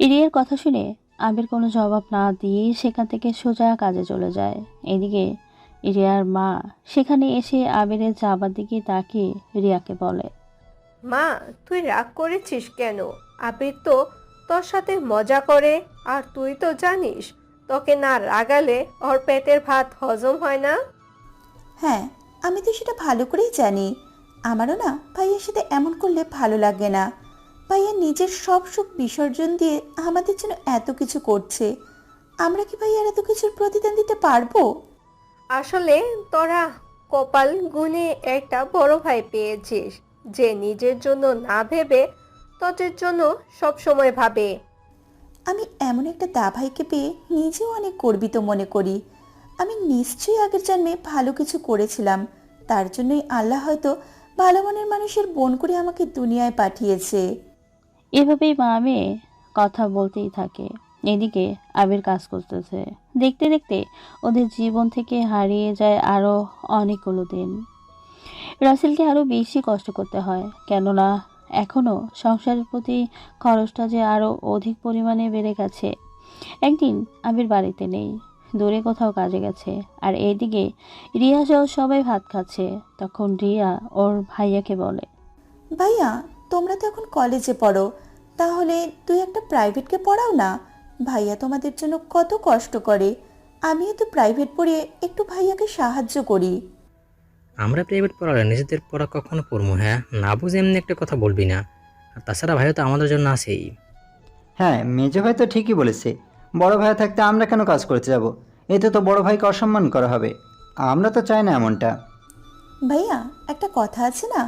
রিয়ার কথা শুনে আবির কোনো জবাব না দিয়েই সেখান থেকে সোজা কাজে চলে যায়। এদিকে রিয়ার মা সেখানে এসে আবিরের যাবার দিকে তাকিয়ে রিয়াকে বলে, মা, তুই রাগ করেছিস কেন? আবির তো তোর সাথে মজা করে, আর তুই তো জানিস তোকে না রাগালে ওর পেটের ভাত হজম হয় না। হ্যাঁ, আমি তো সেটা ভালো করেই জানি। আমারও না ভাইয়ের সাথে এমন করলে ভালো লাগে না। ভাইয়া নিজের সব সুখ বিসর্জন দিয়ে আমাদের জন্য এত কিছু করছে, আমরা কি ভাইয়ার এত কিছুর প্রতিদান দিতে পারবো? আসলে তোরা কপাল গুনে একটা বড় ভাই পেয়েছিস, যে নিজের জন্য না ভেবে তোদের জন্য সব সময় ভাবে। আমি এমন একটা দা ভাইকে পেয়ে নিজেও অনেক গর্বিত মনে করি। আমি নিশ্চয়ই আগের জন্মে ভালো কিছু করেছিলাম, তার জন্যই আল্লাহ হয়তো ভালো মনের মানুষের বোন করে আমাকে দুনিয়ায় পাঠিয়েছে। এভাবেই মা মেয়ে কথা বলতেই থাকে। এদিকে আবির কাজ করতেছে। দেখতে দেখতে ওদের জীবন থেকে হারিয়ে যায় আরও অনেকগুলো দিন। রাসেলকে আরও বেশি কষ্ট করতে হয়, কেননা এখনও সংসারের প্রতি খরচটা যে আরও অধিক পরিমাণে বেড়ে গেছে। একদিন আবির বাড়িতে নেই, দূরে কোথাও কাজে গেছে। আর এইদিকে রিয়া সহ সবাই ভাত খাচ্ছে। তখন রিয়া ওর ভাইয়াকে বলে, ভাইয়া, তোমরা তো এখন কলেজে পড়ো, তাহলে তুই একটা প্রাইভেটকে পড়াও না। ভাইয়া তোমাদের জন্য কত কষ্ট করে, আমিও তো প্রাইভেট পড়িয়ে একটু ভাইয়াকে সাহায্য করি। আমরা প্রাইভেট পড়ালে নিজেদের পড়া কখনো পড়বো? হ্যাঁ, না বুঝে এমনি একটা কথা বলবি না। আর তাছাড়া ভাইও তো আমাদের জন্য আছেই। হ্যাঁ, মেজো ভাই তো ঠিকই বলেছে। বড় ভাই থাকতে আমরা কেন কাজ করতে যাব? এতে তো বড় ভাইকে অসম্মান করা হবে। আমরা তো চাই না এমনটা। ভাইয়া, একটা কথা আছে না,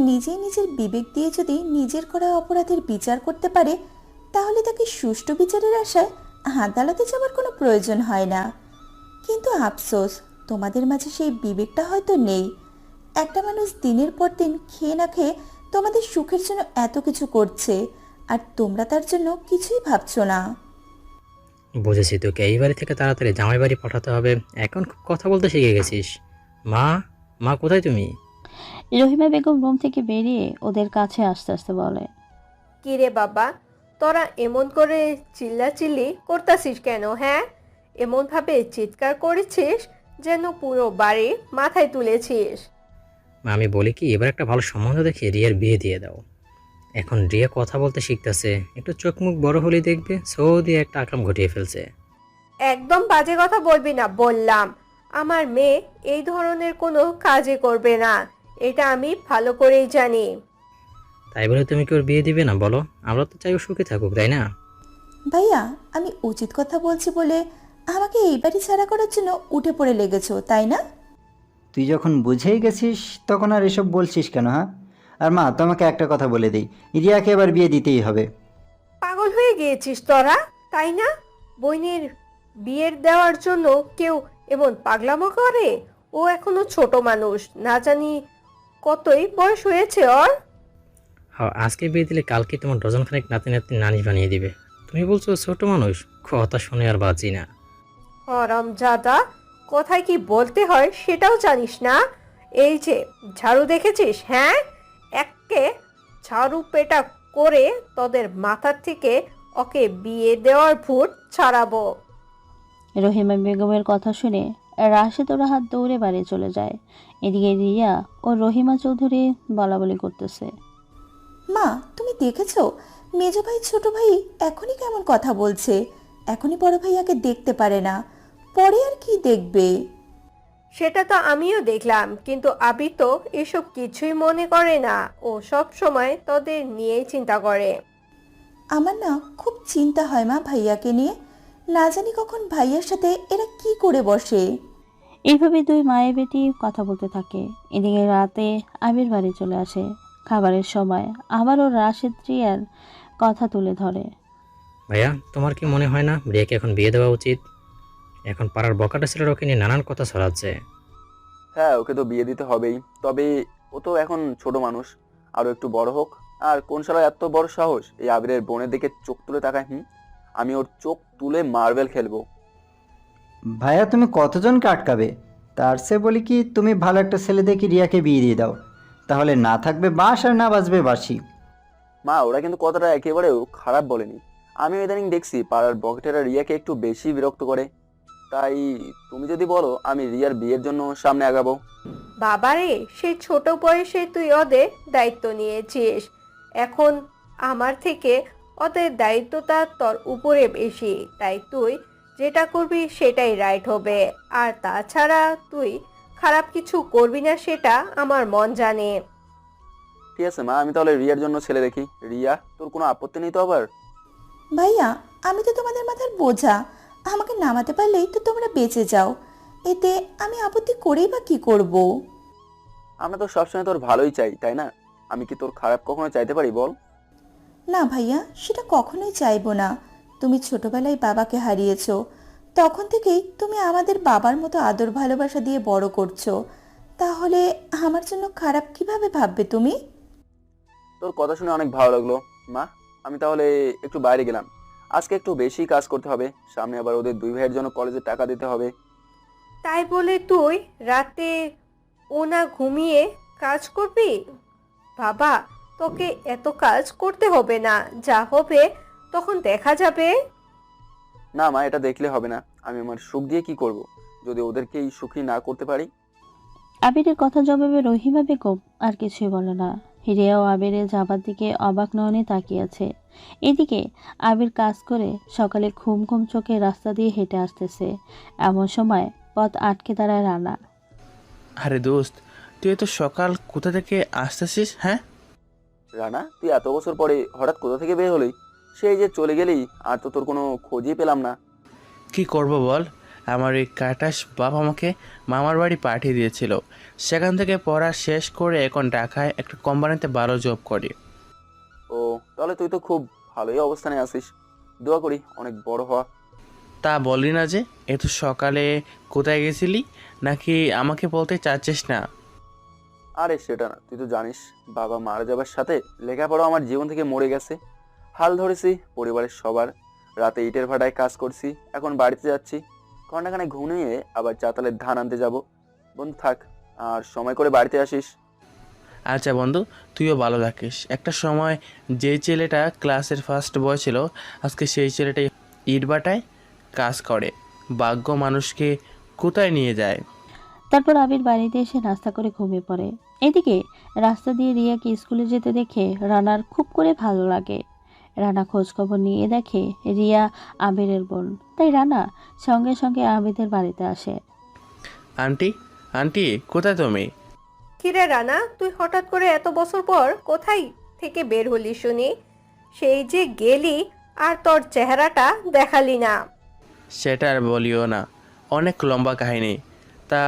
নিজেই নিজের বিবেক দিয়ে যদি নিজের করা অপরাধের বিচার করতে পারে, তাহলে তাকে সুষ্ঠু বিচারের আশায় আদালতে যাওয়ার কোনো প্রয়োজন হয় না। কিন্তু আফসোস, তোমাদের মাঝে সেই বিবেকটা হয়তো নেই। একটা মানুষ দিনের পর দিন খেয়ে না খেয়ে তোমাদের সুখের জন্য এত কিছু করছে, আর তোমরা তার জন্য কিছুই ভাবছো না। বুঝেছি, তোকে এই বাড়ি থেকে তাড়াতাড়ি জামাই বাড়ি পাঠাতে হবে। এখন খুব কথা বলতে শিখে গেছিস। মা, মা কোথায় তুমি? রহিমা বেগম রুম থেকে বেরিয়ে ওদের কাছে আস্তে আস্তে বলে, কিরে বাবা, তোরা এমন করে চিল্লাচিল্লি করতাছিস কেন? হ্যাঁ, এমন ভাবে চিৎকার করেছিস যেন পুরো বাড়ি মাথায় তুলেছিস। মা, আমি বলি কি, এবার একটা ভালো সম্বন্ধ দেখে রিয়ার বিয়ে দিয়ে দাও। এখন রিয়া কথা বলতে শিখতেছে, একটু চোখ মুখ বড় হলেই দেখবে সৌদি একটা আকাম ঘটিয়ে ফেলছে। একদম বাজে কথা বলবি না বললাম। আমার মেয়ে এই ধরনের কোনো কাজই করবে না, এটা আমি ভালো করেই জানি। তাই বলে তুমি কি ওর বিয়ে দিবে না বলো? আমরা তো চাই ও সুখে থাকুক, তাই না? ভাইয়া, আমি উচিত কথা বলছি বলে আমাকে এই বাড়ি ছাড়া করার জন্য উঠে পড়ে লেগেছো, তাই না? তুই যখন বুঝেই গেছিস তখন আর এসব বলছিস কেন? হ্যাঁ, আর মা, তোমাকে একটা কথা বলে দিই, রিয়াকে এবার বিয়ে দিতেই হবে। পাগল হয়ে গিয়েছিস তোরা, তাই না? বোনের বিয়ের দেওয়ার জন্য কেউ এমন পাগলামো করে? ও এখনো ছোট মানুষ, না জানি কতই বয়স হয়েছে ওর। হ্যাঁ, আজকে বিয়ে দিলে কালকে তোমার ডজন খানেক নাতি নাতি নানি বানিয়ে দিবে। তুমি বলছো ছোট মানুষ? কথা শুনে আর বাঁচি না। হরামজাদা, কোথায় কি বলতে হয় সেটাও জানিস না? এই যে ঝাড়ু দেখেছিস? হ্যাঁ, একে ঝাড়ু পেটা করে তোদের মাথার থেকে ওকে বিয়ে দেওয়ার ভূত ছাড়াবো। রহিমা বেগমের কথা শুনে রাশেদ ওর হাত দৌড়ে বাড়ি চলে যায়। এদিকে রিয়া ও রহিমা চৌধুরী বলাবলি করতেছে, মা, তুমি দেখেছো মেজো ভাই ছোট ভাই এখনই কেমন কথা বলছে? এখনই বড় ভাইয়াকে দেখতে পারে না, পরে আর কি দেখবে? সেটা তো আমিও দেখলাম, কিন্তু আবি তো এসব কিছুই মনে করে না। ও সব সময় তোদের নিয়েই চিন্তা করে। আমার না খুব চিন্তা হয় মা ভাইয়াকে নিয়ে, না জানি কখন ভাইয়ার সাথে এরা কি করে বসে। এইভাবে দুই মায়ের বেটি কথা বলতে থাকে। এদিকে রাতে আবির বাড়ি চলে আসে। খাবারের সময় আবারও রাশেদ রিয়ার কথা তুলে ধরে। ভাইয়া, তোমার কি মনে হয় না রিয়াকে এখন বিয়ে দেওয়া উচিত? এখন পাড়ার বকাটা ছেলের ওকে নিয়ে নানান কথা ছড়াচ্ছে। হ্যাঁ, ওকে তো বিয়ে দিতে হবেই, তবে ও তো এখন ছোট মানুষ, আরো একটু বড় হোক। আর কোন শালা এত বড় সাহস এই আবিরের বোনের দিকে চোখ তুলে তাকায়? আমি ওর চোখ তুলে মার্বেল খেলবো। ভাইয়া তুমি কতজনকে আটকাবে? তার সে বলি কি তুমি ভালো একটা ছেলে দেখে রিয়াকে বিয়ে দিয়ে দাও, তাহলে না থাকবে বাঁশ আর না বাজবে বাঁশি। মা, ওরা কিন্তু কথাটা একেবারেও খারাপ বলেনি। আমি ইদানিং দেখছি পাড়ার বকেটেরা রিয়াকে একটু বেশি বিরক্ত করে। তাই তুমি যদি বলো আমি রিয়ার বিয়ের জন্য সামনে আগাবো। বাবারে, সেই ছোট বয়সে তুই ওদের দায়িত্ব নিয়েছিস, এখন আমার থেকে ওদের দায়িত্বটা তোর উপরে বেশি, তাই তুই যেটা করবি সেটাই রাইট হবে। আর তাছাড়া তুই খারাপ কিছু করবি না সেটা আমার মন জানে। ঠিক আছে মা, আমি তাহলে রিয়ার জন্য ছেলে দেখি। রিয়া, তোর কোনো আপত্তি নেই তো আবার? ভাইয়া, আমি তো তোমাদের মাথার বোঝা, আমাকে নামাতে পারলেই তো তোমরা বেঁচে যাও, এতে আমি আপত্তি করেই বা কি করব? আমরা তো সবসময় তোর ভালোই চাই, তাই না? আমি কি তোর খারাপ কখনো চাইতে পারি বল? না ভাইয়া, সেটা কখনোই চাইবো না। তুমি ছোটবেলায় বাবাকে হারিয়েছো, তখন থেকেই তুমি আমাদের বাবার মতো আদর ভালোবাসা দিয়ে বড় করছো, তাহলে আমার জন্য খারাপ কিভাবে ভাববে তুমি? তোর কথা শুনে অনেক ভালো লাগলো মা। আমি তাহলে একটু বাইরে গেলাম, আজকে একটু বেশি কাজ করতে হবে, সামনে আবার ওদের দুই ভাইয়ের জন্য কলেজে টাকা দিতে হবে। তাই বলে তুই রাতে ও না ঘুমিয়ে কাজ করবি? বাবা, তোকে এত কাজ করতে হবে না, যা হবে তখন দেখা যাবে। না মা, এটা দেখলে হবে না। আমি আমার সুখ দিয়ে কি করব যদি ওদেরকেই সুখী না করতে পারি? আবিরের কথা জবাবে রহিমা বেগম আর কিছুই বলে না। রিয়া ও আবিরের যাবার দিকে অবাক নয়নে তাকিয়ে আছে। এদিকে আবির কাজ করে সকালে ঘুম ঘুম চোখে রাস্তা দিয়ে হেঁটে আসতেছে। এমন সময় পথ আটকে দাঁড়ায় রানা। আরে দোস্ত, তুই এত সকাল কোথা থেকে আসতেছিস? হ্যাঁ, রানা, তুই এত বছর পরে হঠাৎ কোথা থেকে বের হলি? সেই যে চলে গেলি, আর তো তোর কোনো খোঁজই পেলাম না। কি করব বল, আমার এই কাটাস বাপ আমাকে মামার বাড়ি পাঠিয়ে দিয়েছিল। সেখান থেকে পড়া শেষ করে এখন ঢাকায় একটা কোম্পানিতে ভালো জব করি। ও, তাহলে তুই তো খুব ভালোই অবস্থানে আছিস। দোয়া করি অনেক বড় হওয়া। তা বললি না যে এত সকালে কোথায় গেছিলি, নাকি আমাকে বলতে চাচ্ছিস না? আরে সেটা না, তুই তো জানিস বাবা মারা যাবার সাথে লেখাপড়া আমার জীবন থেকে মরে গেছে। হাল ধরেছি পরিবারের সবার, রাতে ইটের ভাটায় কাজ করছি, এখন বাড়িতে যাচ্ছি, ঘন্টাখানে ঘুমিয়ে আবার চাতালের ধান আনতে যাব। বন্ধু থাক, আর সময় করে বাড়িতে আসিস। আচ্ছা বন্ধু, তুইও ভালো থাকিস। একটা সময় যে ছেলেটা ক্লাসের ফার্স্ট বয় ছিল, আজকে সেই ছেলেটাই ইটভাটায় কাজ করে। ভাগ্য মানুষকে কোথায় নিয়ে যায়। তারপর আবির বাড়িতে এসে নাস্তা করে ঘুমিয়ে পড়ে। এদিকে রাস্তা দিয়ে রিয়াকে স্কুলে যেতে দেখে রানার খুব করে ভালো লাগে। রানা খোঁজখবর নিয়ে দেখে রিয়া আবিরের বোন, তাই রানা সঙ্গে সঙ্গে আবিদের বাড়িতে আসে। আন্টি, আন্টি কোথায় তুমি? কিরে রানা, তুই হঠাৎ করে এত বছর পর কোথায় থেকে বের হলি শুনি? সেই যে গেলি আর তোর চেহারাটা দেখালি না। সেটা আর বলিও না, অনেক লম্বা কাহিনী। তা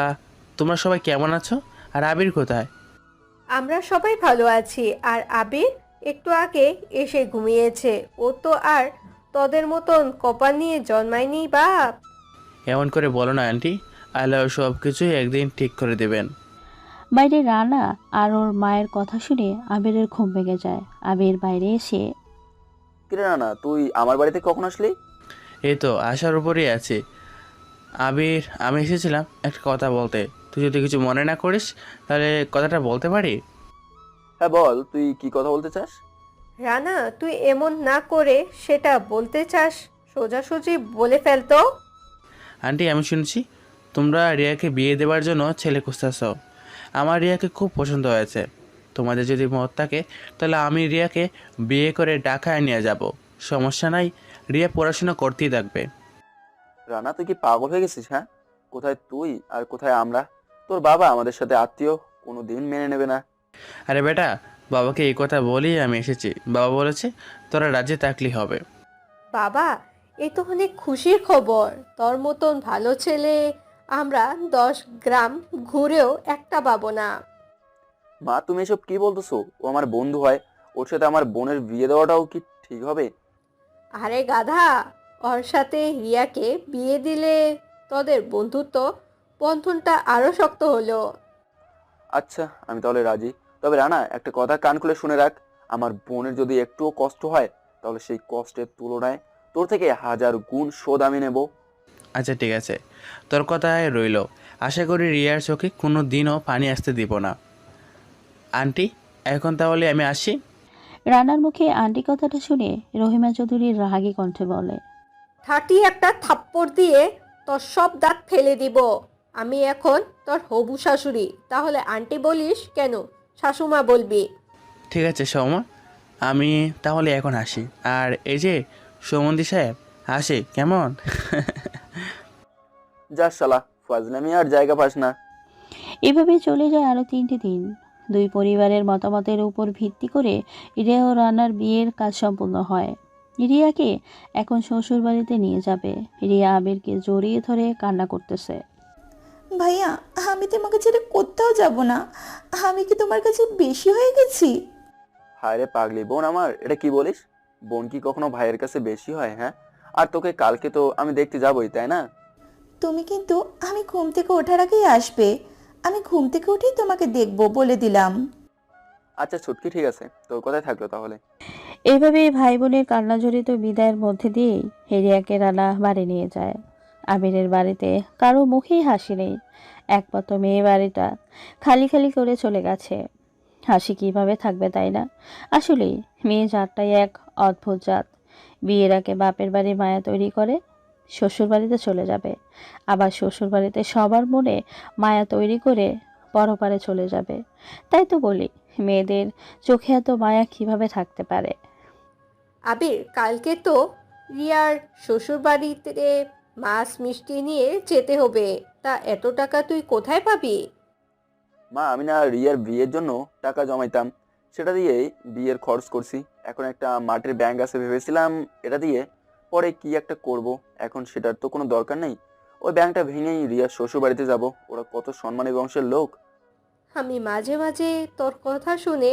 তোমরা সবাই কেমন আছো? আর আবির কোথায়? আমরা সবাই ভালো আছি, আর আবির একটু আগে এসে ঘুমিয়েছে। ও তো আর তোদের মতন কপাল নিয়ে জন্মায়নি বাপ। এমন করে বলো না আন্টি, আল্লাহ সব কিছুই একদিন ঠিক করে দেবেন। বাইরে রানা আর ওর মায়ের কথা শুনে আবিরের ঘুম ভেঙে যায়। আবির বাইরে এসে, কিরে রানা, তুই আমার বাড়িতে কখন আসলি? এই তো আসার উপরেই আছে। আবির, আমি এসেছিলাম একটা কথা বলতে। তুই যদি কিছু মনে না করিস তাহলে কথাটা বলতে পারি? হ্যাঁ বল, তুই কি কথা বলতে চাস? রানা, তুই এমন না করে সেটা বলতে চাস, সোজাসুজি বলে ফেলতো। আন্টি, আমি শুনছি তোমরা রিয়াকে বিয়ে দেওয়ার জন্য ছেলে খুঁজতেছ। আমার রিয়াকে খুব পছন্দ হয়েছে। তোমাদের যদি মত থাকে তাহলে আমি রিয়াকে বিয়ে করে ঢাকায় নিয়ে যাব। সমস্যা নাই, রিয়া পড়াশোনা করতেই থাকবে। রানা, তুই কি পাগল হয়ে গেছিস? হ্যাঁ, কোথায় তুই আর কোথায় আমরা? তোর বাবা আমাদের সাথে আত্মীয়, কোনো দিন মেনে নেবে না। আরে বেটা, বাবাকে এই কথা বলেই আমি এসেছি। বাবা বলেছে তোরা রাজ্যে থাকলেই হবে। বাবা, এই তো অনেক খুশির খবর। তোর মতন ভালো ছেলে আমরা 10 গ্রাম ঘুরেও একটা পাবো না। মা, তুমি এসব কি বলতেছো? ও আমার বন্ধু হয়, ওর সাথে আমার বোনের বিয়ে দেওয়াটাও কি ঠিক হবে? আরে গাধা, ওর সাথে রিয়াকে বিয়ে দিলে তোদের বন্ধুত্ব বন্ধনটা আরো শক্ত হলো। আচ্ছা, আমি তাহলে রাজি। তবে রানা, একটা কথা কান খুলে শুনে রাখ, আমার বোনের যদি একটুও কষ্ট হয়, তাহলে সেই কষ্টের তুলনায় তোর থেকে 1000 গুণ শোধ আমি নেব। আচ্ছা ঠিক আছে, তোর কথায় রইলো। আশা করি রিয়ার চোখে কোনো দিনও পানি আসতে দিব না। আন্টি, এখন তাহলে আমি আসি। রানার মুখে আন্টি কথাটা শুনে রহিমা চৌধুরীর রাগী কণ্ঠে বলে, ঠাটি একটা থাপ্পড় দিয়ে তোর সব দাঁত ফেলে দিব। আমি এখন তোর হবু শাশুড়ি, তাহলে আন্টি বলিস কেন? শাশুমা বলবি। ঠিক আছে সৌমা, আমি তাহলে এখন আসি। আর এই যে সৌমন্দি সাহেব, আসি কেমন? যা শালা, ফাজলামি আর জায়গা পাস না। এভাবেই চলে যায় আরো 3টি দিন। দুই পরিবারের মতামতের উপর ভিত্তি করে রিয়া ও রানার বিয়ের কাজ সম্পূর্ণ হয়। রিয়াকে এখন শ্বশুর বাড়িতে নিয়ে যাবে। রিয়া আবিরকে জড়িয়ে ধরে কান্না করতেছে। ভাইয়া, আমি তোমাকে ছেড়ে কোথাও যাব না। আমি কি তোমার কাছে বেশি হয়ে গেছি? হায় রে পাগলি বোন আমার, এটা কি বলিস? বোন কি কখনো ভাইয়ের কাছে বেশি হয়? হ্যাঁ, আর তোকে কালকে তো আমি দেখতে যাবই, তাই না? তুমি কিন্তু আমি ঘুম থেকে ওঠার আগেই আসবে। আমি ঘুম থেকে উঠেই তোমাকে দেখবো, বলে দিলাম। আচ্ছা ছুটকি, ঠিক আছে, তোর কথাই থাকলো তাহলে। এইভাবেই ভাই বোনের কান্নাজড়িত বিদায়ের মধ্যে দিয়েই রিয়াকে রানা বাড়ি নিয়ে যায়। আবিরের বাড়িতে কারো মুখেই হাসি নেই। একমাত্র মেয়ে বাড়িটা খালি খালি করে চলে গেছে। হাসি কিভাবে থাকবে, তাই না? আসলেই মেয়ে জাতটাই এক অদ্ভুত জাত। বিয়ের আগে বাপের বাড়ি মায়া তৈরি করে, শ্বশুর বাড়িতে চলে যাবে, আবার শ্বশুর বাড়িতে সবার মনে মায়া তৈরি করে পরপারে চলে যাবে। তাই তো বলি, মেয়েদের চোখে এত মায়া কিভাবে থাকতে পারে। আবির, কালকে তো রিয়ার শ্বশুর বাড়িতে মাছ মিষ্টি নিয়ে যেতে হবে। তা এত টাকা তুই কোথায় পাবি? মা, আমি না রিয়ার বিয়ের জন্য টাকা জমাইতাম, সেটা দিয়েই বিয়ের খরচ করছি। এখন একটা মাটির ব্যাংক আছে, ভেবেছিলাম এটা দিয়ে পরে কি একটা করব। এখন সেটার তো কোনো দরকার নেই। ওই ব্যাংকটা ভেঙেই রিয়ার শ্বশুর বাড়িতে যাব। ওরা কত সম্মানী বংশের লোক। আমি মাঝে মাঝে তোর কথা শুনে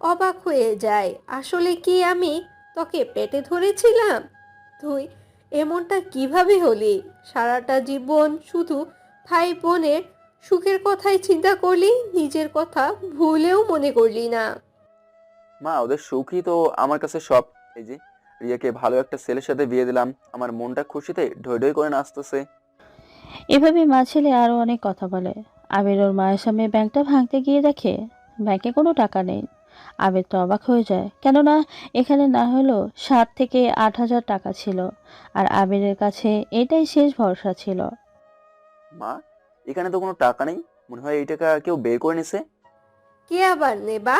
অবাক হয়ে যাই। আসলে কি আমি তোকে পেটে ধরেছিলাম? তুই এমনটা কিভাবে হলি? সারাটা জীবন শুধু ভাই বোনের সুখের কথাই চিন্তা করলি, নিজের কথা ভুলেও মনে করলি না। মা, ওদের সুখই তো আমার কাছে সব। এই যে রিয়াকে ভালো একটা ছেলের সাথে বিয়ে দিলাম, আমার মনটা খুশিতে ঢই ঢই করে নাচতেছে। এভাবে মা ছেলে আরো অনেক কথা বলে। আবির ওর মায়ের সামনে ব্যাংকটা ভাঙতে গিয়ে দেখে ব্যাংকে কোনো টাকা নেই। আবির তো অবাক হয়ে যায়, কেননা এখানে না হলেও 7 থেকে 8 হাজার টাকা ছিল, আর আবিরের কাছে এটাই শেষ ভরসা ছিল। মা, এখানে তো কোনো টাকা নেই, মনে হয় এই টাকা কেউ বের করে নিছে। কে আবার নেবা?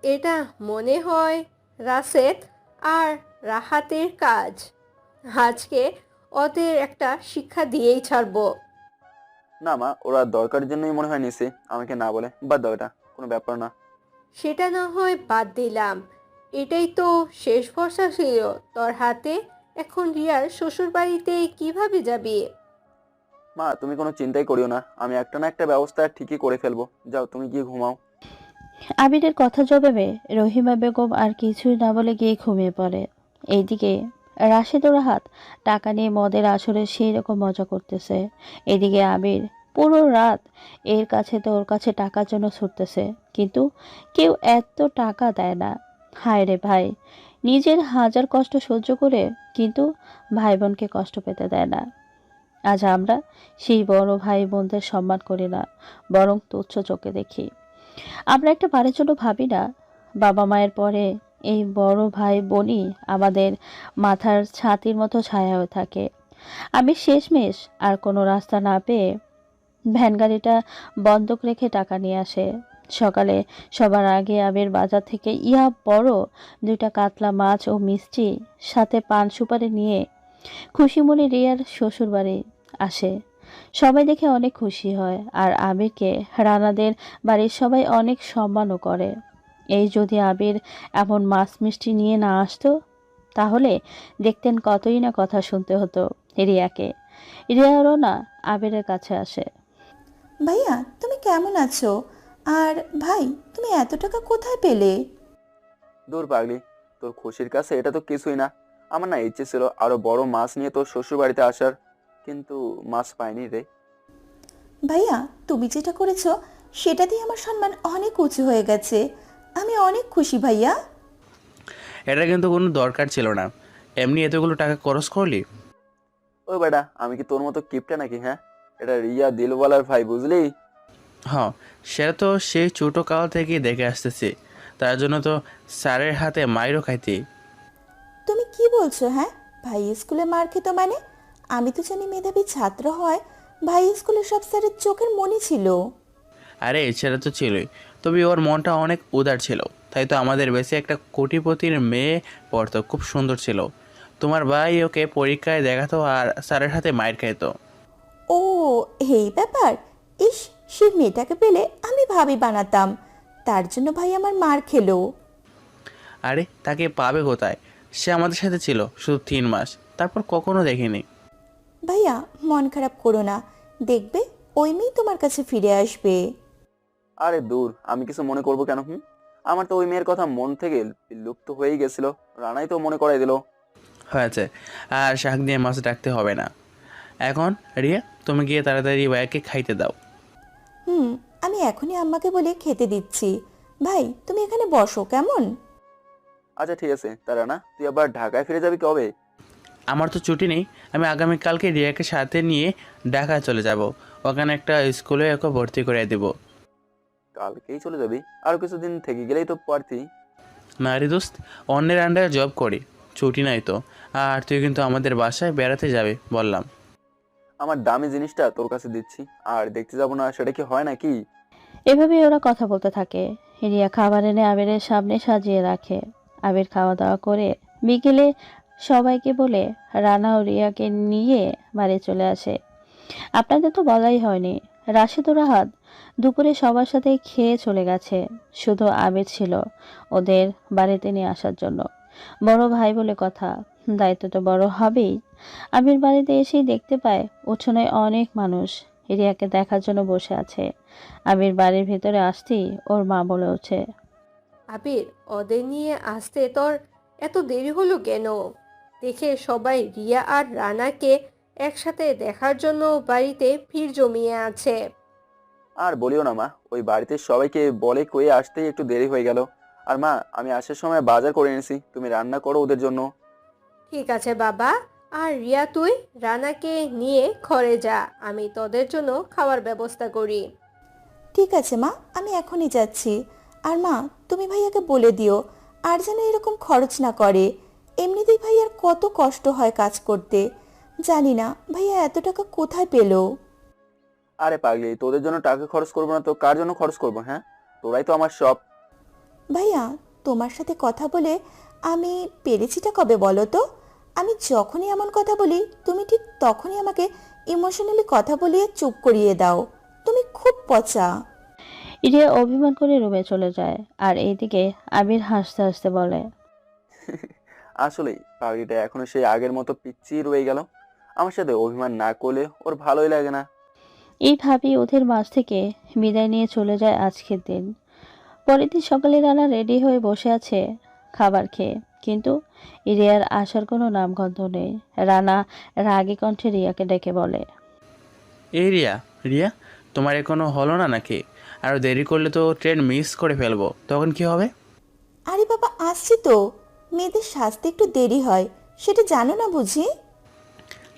এটা মনে হয় রাশেদ আর রাহাতের কাজ। আজকে ওদের একটা শিক্ষা দিয়েই ছাড়বো। না মা, ওরা দরকারের জন্যই মনে হয় নিছে, আমাকে না বলে। বাদ দাও, এটা কোনো ব্যাপার না। সেটা না হয় বাদ দিলাম, এটাই তো শেষ ভরসা ছিল তোর হাতে। এখন রিয়ার শ্বশুর বাড়িতে কিভাবে যাবি? মা, তুমি কোনো চিন্তাই করিও না, আমি একটা না একটা ব্যবস্থা ঠিকই করে ফেলবো। যাও, তুমি গিয়ে ঘুমাও। আবিরের কথা জবাবে রহিমা বেগম আর কিছুই না বলে গিয়ে ঘুমিয়ে পড়ে। এইদিকে রাশেদ ও রাহাত টাকা নিয়ে মদের আসরে সেই রকম মজা করতেছে। এদিকে আবির পুরো রাত এর কাছে তো ওর কাছে টাকার জন্য ছুটতেছে, কিন্তু কেউ এত টাকা দেয় না। হায় রে ভাই, নিজের হাজার কষ্ট সহ্য করে কিন্তু ভাই বোনকে কষ্ট পেতে দেয় না। আজ আমরা সেই বড় ভাই বোনদের সম্মান করি না, বরং তুচ্ছ চোখে দেখি। আমরা একটা বারের জন্য ভাবি না, বাবা মায়ের পরে এই বড় ভাই বোনই আমাদের মাথার ছাতির মতো ছায়া হয়ে থাকে। আমি শেষমেশ আর কোনো রাস্তা না পেয়ে ভ্যান গাড়িটা বন্ধক রেখে টাকা নিয়ে আসে। সকালে সবার আগে আবির বাজার থেকে বড় 2টা কাতলা মাছ ও মিষ্টি সাথে পান সুপারি নিয়ে খুশি মনে রিয়ার শ্বশুর বাড়ি আসে। সবাই দেখে অনেক খুশি হয়, আর আবিরকে রানাদের বাড়ির সবাই অনেক সম্মানও করে। এই যদি আবির এমন মাছ মিষ্টি নিয়ে না আসতো, তাহলে দেখতেন কতই না কথা শুনতে হতো রিয়াকে। রিয়ারও না আবিরের কাছে আসে। ভাইয়া, তুমি কেমন আছো? আর ভাই, তুমি এত টাকা কোথায় পেলে? দূর পাগলি, তোর খুশির কাছে এটা তো কিছুই না। আমার না ইচ্ছে ছিল আরো বড় মাছ নিয়ে তোর শ্বশুর বাড়িতে আসার, কিন্তু মাছ পাইনি রে। ভাইয়া, তুমি যেটা করেছো সেটাতেই আমার সম্মান অনেক উঁচু হয়ে গেছে। আমি অনেক খুশি ভাইয়া। এটা কিন্তু কোনো দরকার ছিল না, এমনি এতগুলো টাকা খরচ করলি। ও বেটা, আমি কি তোর মতো কিপটা নাকি? হ্যাঁ, এটা রিয়া দিলওয়ালার ভাই, বুঝলি? হ্যাঁ, সেটা তো সেই ছোটো কাল থেকেই দেখে আসতেছি, তার জন্য তো স্যারের হাতে মাইরও খাইতি। তুমি কি বলছো? হ্যাঁ, ভাই স্কুলে মার খেত মানে? আমি তো জানি মেধাবী ছাত্র হয় ভাই স্কুলের সব স্যারের চোখের মনি ছিল। আরে সেটা তো ছিলই, তবে ওর মনটা অনেক উদার ছিল, তাই তো আমাদের বেশি একটা কোটিপতির মেয়ে পড়তো, খুব সুন্দর ছিল। তোমার ভাই ওকে পরীক্ষায় দেখাতো আর স্যারের হাতে মাইর খাইতো। ও, এই ব্যাপার। ইস, সেই মেয়েটাকে পেলে আমি ভাবি বানাতাম, তার জন্য ভাই আমার মার খেলো। আরে তাকে পাবে কোথায়, সে আমাদের সাথে ছিল শুধু 3 মাস, তারপর কখনো দেখিনি। ভাইয়া, মন খারাপ করো না, দেখবে ওই মেয়ে তোমার কাছে ফিরে আসবে। আরে দূর, আমি কিছু মনে করবো কেন? আমার তো ওই মেয়ের কথা মন থেকে লুপ্ত হয়েই গেছিল, রানাই তো মনে করাই দিল। হয়েছে, আর শাক দিয়ে মাছ ডাকতে হবে না। এখন রিয়া, তুমি গিয়ে তাড়াতাড়ি ভাইয়াকে খাইতে দাও। আমি এখনই আম্মাকে বলে খেতে দিচ্ছি। ভাই, তুমি এখানে বসো কেমন? আচ্ছা ঠিক আছে, তারা না, তুই আবার ঢাকায় ফিরে যাবি কবে? আমার তো ছুটি নেই, আমি আগামীকালকে রিয়াকে সাথে নিয়ে ঢাকায় চলে যাব, ওখানে একটা স্কুলে ওকে ভর্তি করে দেব। কালকেই চলে যাবি? আরো কিছুদিন থেকে গেলেই তো পারতি। না রে দোস্ত, অন্যের আন্ডারে জব করি, ছুটি নাই তো। আর তুই কিন্তু আমাদের বাসায় বেড়াতে যাবে বললাম। আমার দামি জিনিসটা তোর কাছে দিচ্ছি, আর দেখতে যাবো না, সেটা কি হয় নাকি? এভাবেই ওরা কথা বলতে থাকে। রিয়া খাবার এনে আবিরের সামনে সাজিয়ে রাখে। আবির খাওয়া দাওয়া করে বিকেলে সবাইকে বলে রানা ও রিয়াকে নিয়ে বাড়ি চলে আসে। আপনাদের তো বলাই হয়নি, রাশেদ ও রাহাত দুপুরে সবার সাথে খেয়ে চলে গেছে। শুধু আবির ছিল ওদের বাড়িতে নিয়ে আসার জন্য। বড় ভাই বলে কথা, দায়িত্ব তো বড় হবেই। আবির বাড়িতে এসেই দেখতে পায় উঠোনে অনেক মানুষ রিয়াকে দেখার জন্য বসে আছে। আবির বাড়ির ভেতরে আসতেই ওর মা বলে ওঠে, আবির, ওদের নিয়ে আসতে তোর এত দেরি হলো কেন? দেখে সবাই রিয়া আর রানাকে একসাথে দেখার জন্য বাড়িতে ভিড় জমিয়ে আছে। আর বলিও না মা, ওই বাড়িতে সবাইকে বলে কয়ে আসতেই একটু দেরি হয়ে গেল। আর মা, আমি আসার সময় বাজার করে এনেছি, তুমি রান্না করো ওদের জন্য। ঠিক আছে বাবা, আর রিয়া তুই রানাকে নিয়ে ঘরে যা, আমি তোদের জন্য খাওয়ার ব্যবস্থা করি। ঠিক আছে মা, আমি এখনই যাচ্ছি। আর মা, তুমি ভাইয়াকে বলে দিও আর যেন এরকম খরচ না করে। এমনিতেই ভাইয়ার কত কষ্ট হয় কাজ করতে। জানি না ভাইয়া এত টাকা কোথায় পেলো। আরে পাগলি, তোদের জন্য টাকা খরচ করবো না তো কার জন্য খরচ করবো? হ্যাঁ, তোরাই তো আমার সব। ভাইয়া, তোমার সাথে কথা বলে আমি পেরেছিটা কবে বলো তো? আমি যখনই এমন কথা বলি তুমি ঠিক তখনই আমাকে ইমোশনালি কথা বলিয়ে চুপ করিয়ে দাও। তুমি খুব পচা। রিয়া অভিমান করে রুমে চলে যায়। আর এইদিকে আবির হাসতে হাসতে বলে, আসলে পাগলিটা এখনো সেই আগের মতো পিচ্ছি রয়ে গেল। আমার সাথে অভিমান না করলে ওর ভালোই লাগে না। এইভাবেই ওদের মাঝ থেকে বিদায় নিয়ে চলে যায় আজকের দিন। পরের দিন সকালে রানা রেডি হয়ে বসে আছে খাবার খেয়ে, কিন্তু রিয়ার আসার কোনো নামগন্ধ নেই। রানা রাগী কণ্ঠে রিয়াকে ডেকে বলে, এই রিয়া, রিয়া, তোমার এখনো হলো না নাকি? আরও দেরি করলে তো ট্রেন মিস করে ফেলবো, তখন কি হবে? আরে বাবা, আসছি তো। মেয়েদের সাজতে একটু দেরি হয়, সেটা জানো না বুঝি?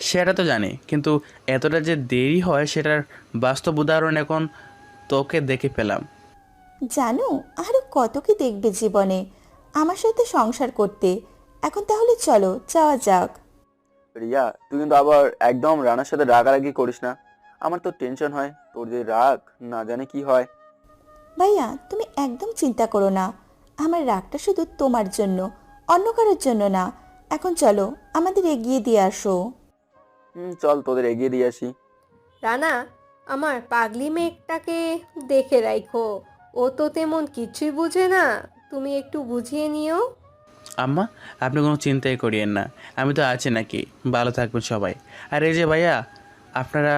সেটা তো জানি, কিন্তু এতটা যে দেরি হয় সেটার বাস্তব উদাহরণ এখন তোকে দেখে পেলাম। জানো, আরো কত কি দেখবে জীবনে আমার সাথে সংসার করতে। এখন তাহলে চলো যাওয়া যাক। রিয়া, তুই কিন্তু আবার একদম রানার সাথে রাগারাগি করিস না। আমার তো টেনশন হয়, তোর যে রাগ না জানে কি হয়। ভাইয়া, তুমি একদম চিন্তা করো না, আমার রাগটা শুধু তোমার জন্য, অন্য কারোর জন্য না। এখন চলো আমাদের এগিয়ে দিয়ে আসো। চল তোদের এগিয়ে দিয়ে আসি। রানা, আমার পাগলি মেয়েটাকে দেখে রাখো, ও তো তেমন কিছুই বুঝে না, তুমি একটু বুঝিয়ে নিও। আম্মা, আপনি কোনো চিন্তাই করিয়েন না, আমি তো আছি নাকি, ভালো থাকবেন সবাই। আর এই যে ভাইয়া আপনারা,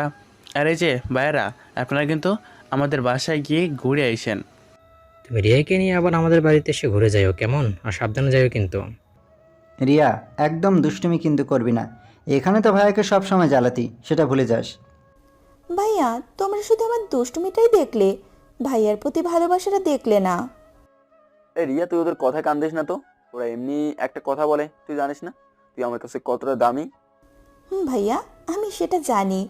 আর এই যে ভাইয়ারা, আপনারা কিন্তু আমাদের বাসায় গিয়ে ঘুরে আইসেন। তুমি রিয়াকে নিয়ে আবার আমাদের বাড়িতে এসে ঘুরে যাইও কেমন, আর সাবধানে যাইও কিন্তু। রিয়া, একদম দুষ্টুমি কিন্তু করবি না। এখানে তো ভাইয়াকে সব সময় জ্বালাতি, সেটা ভুলে যাস। ভাইয়া, তোমরা শুধু আমার দুষ্টুমিটাই দেখলে, ভাইয়ার প্রতি ভালোবাসাটা দেখলে না। এই রিয়া, তুই ওদের কথায় কান দিস না তো। ওরা এমনি একটা কথা বলে, তুই জানিস না তুই আমার কাছে কতটা দামি। ভাইয়া, আমি সেটা জানি।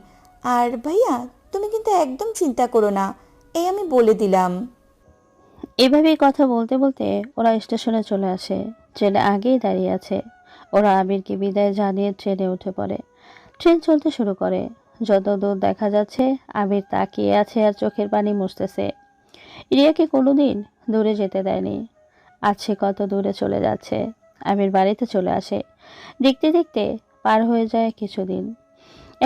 আর ভাইয়া, তুমি কিন্তু একদম চিন্তা করো না, এই আমি বলে দিলাম। এভাবেই কথা বলতে বলতে ওরা স্টেশনে চলে আসে। ট্রেনে আগেই দাঁড়িয়ে আছে। ওরা আবিরকে বিদায় জানিয়ে ট্রেনে উঠে পড়ে। ট্রেন চলতে শুরু করে। যত দূর দেখা যাচ্ছে আবির তাকিয়ে আছে আর চোখের পানি মুছতেছে। রিয়াকে কোনোদিন দূরে যেতে দেয়নি। আজ সে কত দূরে চলে যাচ্ছে। আবির বাড়িতে চলে আসে। দেখতে দেখতে পার হয়ে যায় কিছুদিন।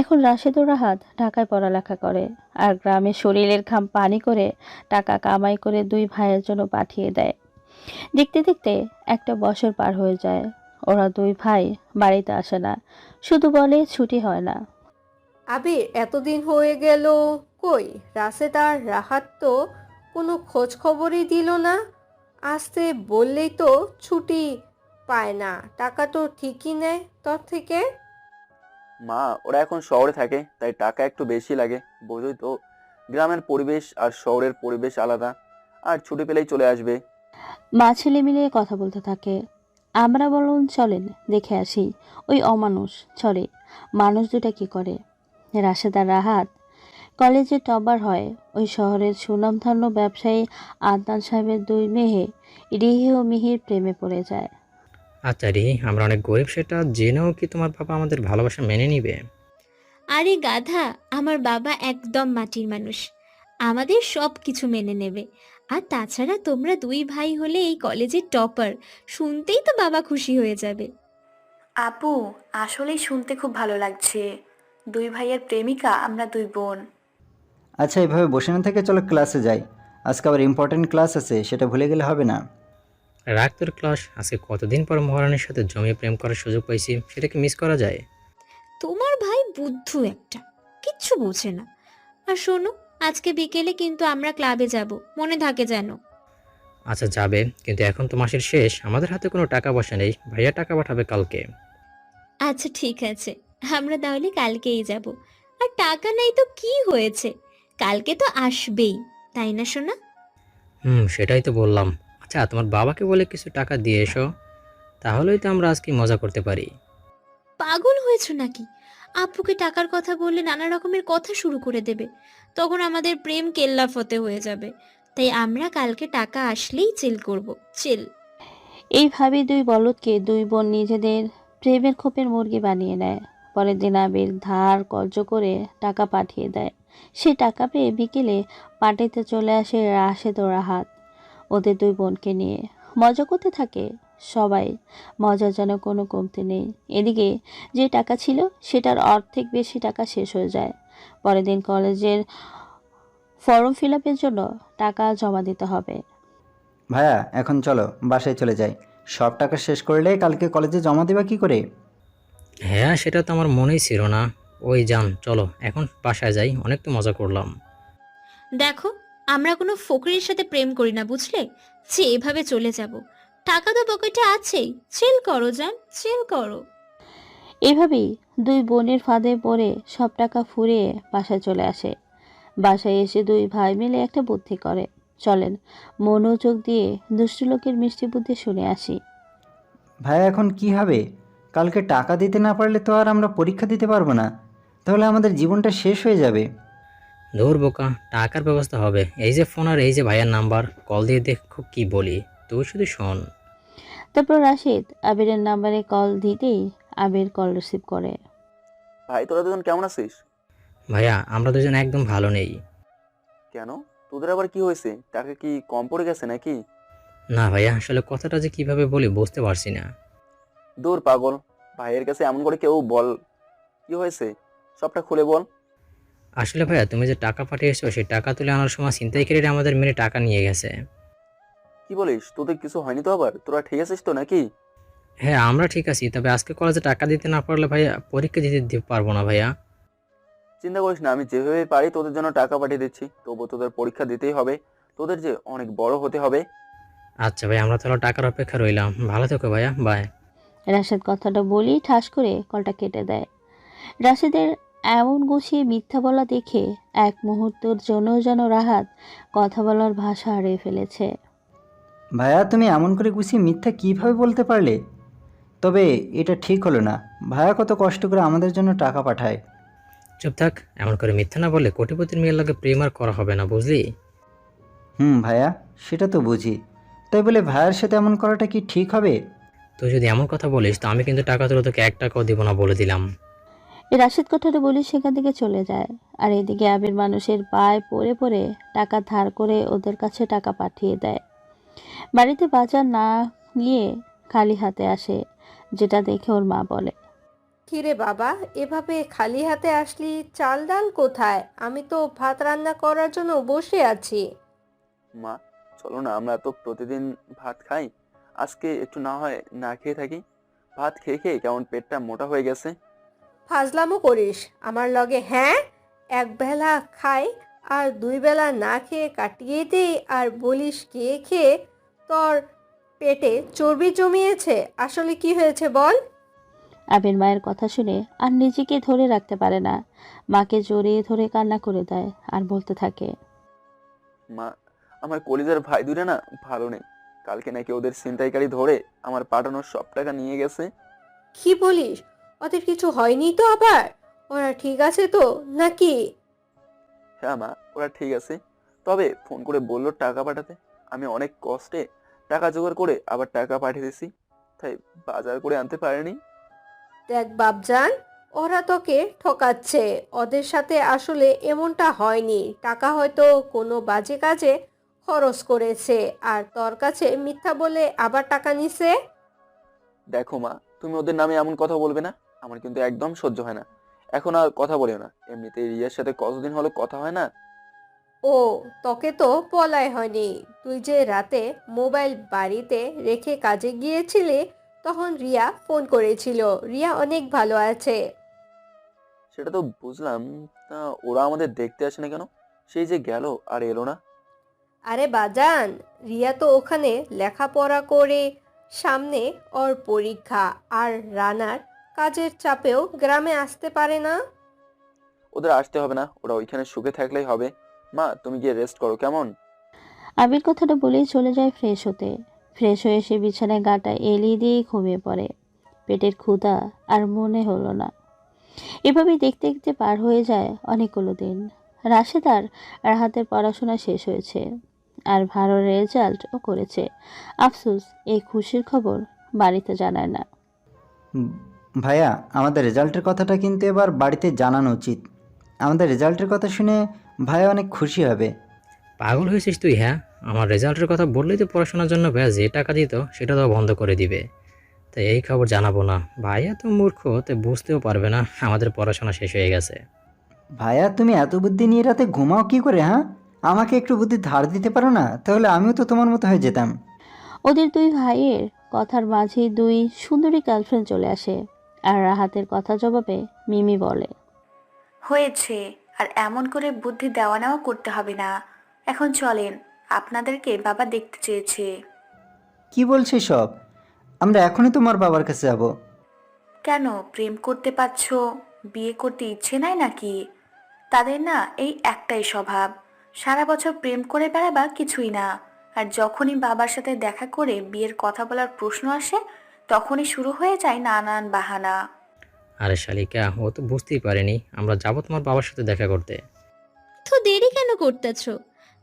এখন রাশেদুর রাহাত ঢাকায় পড়ালেখা করে আর গ্রামে শরীরের ঘাম পানি করে টাকা কামাই করে দুই ভাইয়ের জন্য পাঠিয়ে দেয়। দেখতে দেখতে একটা বছর পার হয়ে যায়। ওরা দুই ভাই বাড়িতে আসে না, শুধু বলে ছুটি হয় না। আবির এতদিন হয়ে গেল, কই রাশেদ আর রাহাত তো কোনো খোঁজ খবরই দিল না। আসতে বললেই তো ছুটি পায় না, টাকা তো ঠিকই নেয় তোর থেকে। মা, ওরা এখন শহরে থাকে তাই টাকা একটু বেশি লাগে, বোঝোই তো। গ্রামের পরিবেশ আর শহরের পরিবেশ আলাদা। আর ছুটি পেলেই চলে আসবে। মা ছেলে মিলে কথা বলতে থাকে। আমরা বলুন চলেন দেখে আসি ওই অমানুষ, সরি মানুষ দুটা কি করে। রাশেদ আর রাহাত কলেজে টপার হয়। ওই শহরের সুনামধন্য ব্যবসায়ী আদনান সাহেবের দুই মেয়ে রিহি ও মিহির প্রেমে পড়ে যায়। আচ্ছা রিহি, আমরা অনেক গরিব সেটা জেনেও কি তোমার বাবা আমাদের ভালোবাসা মেনে নিবে? আরে গাধা, আমার বাবা একদম মাটির মানুষ, আমাদের সব কিছু মেনে নেবে। আর তাছাড়া তোমরা দুই ভাই হলে এই কলেজের টপার, শুনতেই তো বাবা খুশি হয়ে যাবে। আপু, আসলেই শুনতে খুব ভালো লাগছে। দুই ভাইয়ের প্রেমিকা আমরা দুই বোন। আচ্ছা, এভাবে বসে না থেকে চলো ক্লাসে যাই। আজকে আবার ইম্পর্টেন্ট ক্লাস আছে, সেটা ভুলে গেলে হবে না। রাখ তোর ক্লাস, আজকে কতদিন পর মহারানীর সাথে জমিয়ে প্রেম করার সুযোগ পাইছি, সেটা কি মিস করা যায়? তোমার ভাই বুদ্ধু একটা, কিচ্ছু বোঝে না। আর শোনো, আজকে বিকেলে কিন্তু আমরা ক্লাবে যাব, মনে থাকে যেন। আচ্ছা যাবে, কিন্তু এখন তো মাসের শেষ, আমাদের হাতে কোনো টাকা পয়সা নেই, ভাইয়া টাকা পাঠাবে কালকে। আচ্ছা ঠিক আছে, আমরা তাহলে কালকেই যাব। আর টাকা নাই তো কি হয়েছে, কালকে তো আসবেই, তাই না সোনা? সেটাই তো বললাম। আচ্ছা তোমার বাবাকে বলে কিছু টাকা দিয়ে এসো, তাহলেই তো আমরা আজকে মজা করতে পারি। পাগল হয়েছো নাকি? আপুকে টাকার কথা বললে নানা রকমের কথা শুরু করে দেবে, তখন আমাদের প্রেম কেল্লাফতে হয়ে যাবে। তাই আমরা কালকে টাকা আসলেই চিল করব, চিল। এইভাবে দুই বলদকে দুই বোন নিজেদের প্রেমের খোপের মুরগি বানিয়ে নেয়। পরের দিন আবির ধার কর্জ করে টাকা পাঠিয়ে দেয়। সে টাকা পেয়ে বিকেলে পার্টিতে চলে আসে রাশেদ ও রাহাত ওদের দুই বোনকে নিয়ে। মজা করতে থাকে সবাই, মজার যেন কোনো কমতি নেই। এদিকে যে টাকা ছিল সেটার অর্ধেক বেশি টাকা শেষ হয়ে যায়। পরের দিন কলেজের ফর্ম ফিল আপের জন্য টাকা জমা দিতে হবে। ভাইয়া, এখন চলো বাসায় চলে যাই। সব টাকা শেষ করলে কালকে কলেজে জমা দেবা কি করে? হ্যাঁ সেটা তো আমার মনেই ছিল না। ওই যান, চলো এখন বাসায় যাই, অনেক তো মজা করলাম। দেখো, আমরা কোনো ফকরির সাথে প্রেম করি না, বুঝলে? যে এভাবে চলে যাব, টাকা তো পকেটে আছেই, চিল করো জান, চিল করো। এভাবেই দুই বোনের ফাঁদে পড়ে সব টাকা ফুরিয়ে বাসায় চলে আসে। বাসায় এসে দুই ভাই মিলে একটা বুদ্ধি করে। চলেন মনোযোগ দিয়ে দুষ্টু লোকের মিষ্টি বুদ্ধি শুনে আসি। ভাইয়া, এখন কি হবে? কালকে টাকা দিতে না পারলে তো আর আমরা পরীক্ষা দিতে পারবো না, তাহলে আমাদের জীবনটা শেষ হয়ে যাবে। দূর বোকা, টাকার ব্যবস্থা হবে। এই যে ফোন আর এই যে ভাইয়ের নাম্বার, কল দিয়ে দেখো কি বলি, তুই শুধু শোন। তারপর রাশিদ আবিরের নাম্বারে কল দিতেই আবির কল রিসিভ করে। ভাই, তোরা দুজন কেমন আছিস? ভাইয়া আমরা দুজন একদম ভালো নেই। কেন, তোদের আবার কি হয়েছে? টাকা কি কম পড়ে গেছে নাকি? না ভাইয়া, আসলে কথাটা যে কিভাবে বলি বুঝতে পারছি না। দূর পাগল, ভাইয়ের কাছে এমন করে কেউ বল। কি হয়েছে সবটা খুলে বল। আসলে ভাইয়া তুমি যে টাকা পাঠিয়েছো, সেই টাকা তুলে আনার সময় ছিনতাইকারীরা আমাদের মেরে টাকা নিয়ে গেছে। কি বলিস? তোদের কিছু হয়নি তো? আবার তোরা ঠিক আছিস তো নাকি? হ্যাঁ আমরা ঠিক আছি, তবে আজকে কলেজে টাকা দিতে না পারলে ভাইয়া পরীক্ষা দিতে পারবো না ভাইয়া। চিন্তা করিস না, আমি যেভাবে পারি তোদের জন্য টাকা পাঠিয়ে দিচ্ছি। তবু তোদের পরীক্ষা দিতেই হবে, তোদের যে অনেক বড় হতে হবে। আচ্ছা ভাই, আমরা তাহলে টাকার অপেক্ষা রইলাম। ভালো থেকো ভাইয়া, বাই। রাশেদ কথাটা বলেই ঠাস করে কলটা কেটে দেয়। রাশেদের এমন গুছিয়ে মিথ্যা বলা দেখে এক মুহূর্তের জন্য যেন রাহাত কথা বলার ভাষা হারিয়ে ফেলেছে। ভাইয়া তুমি এমন করে গুছিয়ে মিথ্যা কিভাবে বলতে পারলে? তবে এটা ঠিক হলো না। ভাইয়া কত কষ্ট করে আমাদের জন্য টাকা পাঠায়। চুপ থাক, এমন করে মিথ্যা না বললে কোটিপতির মেয়ের লগে প্রেম আর করা হবে না, বুঝলি? ভাইয়া সেটা তো বুঝি, তাই বলে ভাইয়ার সাথে এমন করাটা কি ঠিক হবে? তুই যদি এমন কথা বলিস তো আমি কিন্তু টাকা তুলে তোকে 1 টাকাও দিব না, বলে দিলাম। রাশেদ কথাটা বলে সেখান থেকে চলে যায়। আর এদিকে আবির মানুষের পায়ে পড়ে পড়ে টাকা ধার করে ওদের কাছে টাকা পাঠিয়ে দেয়। বাড়িতে বাজার না নিয়ে খালি হাতে আসে, যেটা দেখে ওর মা বলে, কিরে বাবা, এভাবে খালি হাতে আসলি? চাল ডাল কোথায়? আমি তো ভাত রান্না করার জন্য বসে আছি। মা, চলো না, আমরা তো প্রতিদিন ভাত খাই, আজকে একটু না হয় না খেয়ে থাকি। ভাত খেয়ে খেয়ে কেমন পেটটা মোটা হয়ে গেছে। ফাজলামো করিস আমার লগে? হ্যাঁ, এক বেলা খাই আর 2 বেলা না খেয়ে কাটিয়ে দিই, আর বলিস খেয়ে খেয়ে তোর পেটে চর্বি জমিয়েছে। আসলে কি হয়েছে বল? আবির মায়ের কথা শুনে আর নিজেকে ধরে রাখতে পারে না, মাকে জড়িয়ে ধরে কান্না করে দেয় আর বলতে থাকে, মা, আমার কলিজার ভাই দুটো না ভালো নেই। কালকে নাকি ওদের ছিনতাইকারী ধরে আমার পাঠানোর সব টাকা নিয়ে গেছে। কি বলিস? ওদের কিছু হয়নি তো আবার? ওরা ঠিক আছে তো নাকি? হ্যাঁ মা, ওরা ঠিক আছে, তবে ফোন করে বললো টাকা পাঠাতে। আমি অনেক কষ্টে টাকা জোগাড় করে আবার টাকা পাঠিয়ে দিছি, তাই বাজার করে আনতে পারিনি। দেখ বাপজান, ওরা তোকে ঠকাচ্ছে। ওদের সাথে আসলে এমনটা হয়নি। টাকা হয়তো কোনো বাজে কাজে খরচ করেছে, আর তোর কাছে মিথ্যা বলে আবার টাকা নিছে। দেখো মা, তুমি ওদের নামে এমন কথা বলবে না, আমার কিন্তু একদম সহ্য হয় না। এখন আর কথা বলিও না, এমনিতেই রিয়ার সাথে কতদিন হলো কথা হয় না। ও, তোকে তো বলাই হয়নি। তুই যে রাতে মোবাইল বাড়িতে রেখে কাজে গিয়েছিলি, তখন রিয়া ফোন করেছিল। রিয়া অনেক ভালো আছে। সেটা তো বুঝলাম, তা ওরা আমাদের দেখতে আসে না কেন? সেই যে গেল আর এলো না। আরে বাজান, রিয়া তো ওখানে লেখাপড়া করে, সামনে ওর পরীক্ষা, আর রানার কাজের চাপেও গ্রামে আসতে পারে না। ওদের আসতে হবে না, ওরা ওইখানে সুখে থাকলেই হবে। মা, তুমি গিয়ে রেস্ট করো কেমন? আবির কথাটা বলেই চলে যায় ফ্রেশ হতে। ফ্রেশ হয়ে সে বিছানায় গাটা এলিয়ে দিয়েই ঘুমিয়ে পড়ে। পেটের ক্ষুধা আর মনে হলো না। এভাবেই দেখতে দেখতে পার হয়ে যায় অনেকগুলো দিন। রাশেদ আর রাহাতের পড়াশোনা শেষ হয়েছে আর ভালো রেজাল্টও করেছে। আফসোস, এই খুশির খবর বাড়িতে জানায় না। উম, ভাইয়া আমাদের রেজাল্টের কথাটা কিন্তু এবার বাড়িতে জানানো উচিত। আমাদের রেজাল্টের কথা শুনে ভাইয়া অনেক খুশি হবে। পাগল হয়েছিস তুই? হ্যাঁ, আমার রেজাল্টের কথা বললেই তো পড়াশোনার জন্য ভাইয়া যে টাকা দিত সেটা তো বন্ধ করে দিবে। তাই এই খবর জানাবো না। ভাইয়া তো মূর্খ, তাই বুঝতেও পারবে না আমাদের পড়াশোনা শেষ হয়ে গেছে। ভাইয়া তুমি এত বুদ্ধি নিয়ে রাতে ঘুমাও কি করে? হ্যাঁ, আমাকে একটু বুদ্ধি ধার দিতে পারো না? তাহলে আমিও তো তোমার মতো হয়ে যেতাম। ওদের দুই ভাইয়ের কথার মাঝে দুই সুন্দরী গার্লফ্রেন্ড চলে আসে। আর রাহাতের কথা জবাবে মিমি বলে, হয়েছে, আর এমন করে বুদ্ধি দেওয়া নেওয়া করতে হবে না। এখন চলেন, আপনাদেরকে বাবা দেখতে চেয়েছে। কি বলছে সব? আমরা এখনই তোমার বাবার কাছে যাব। কেন, প্রেম করতে পারছো, বিয়ে করতে ইচ্ছে নাই নাকি? তাদের না এই একটাই স্বভাব, সারা বছর প্রেম করে বেড়াবা কিছুই না, আর যখনই বাবার সাথে দেখা করে বিয়ের কথা বলার প্রশ্ন আসে, তখনই শুরু হয়ে যায় নানান বাহানা। আরে শালিকা, ও তো বুঝতেই পারেনি আমরা যাবো তোমার বাবার সাথে দেখা করতে। তো দেরি কেন করতেছো?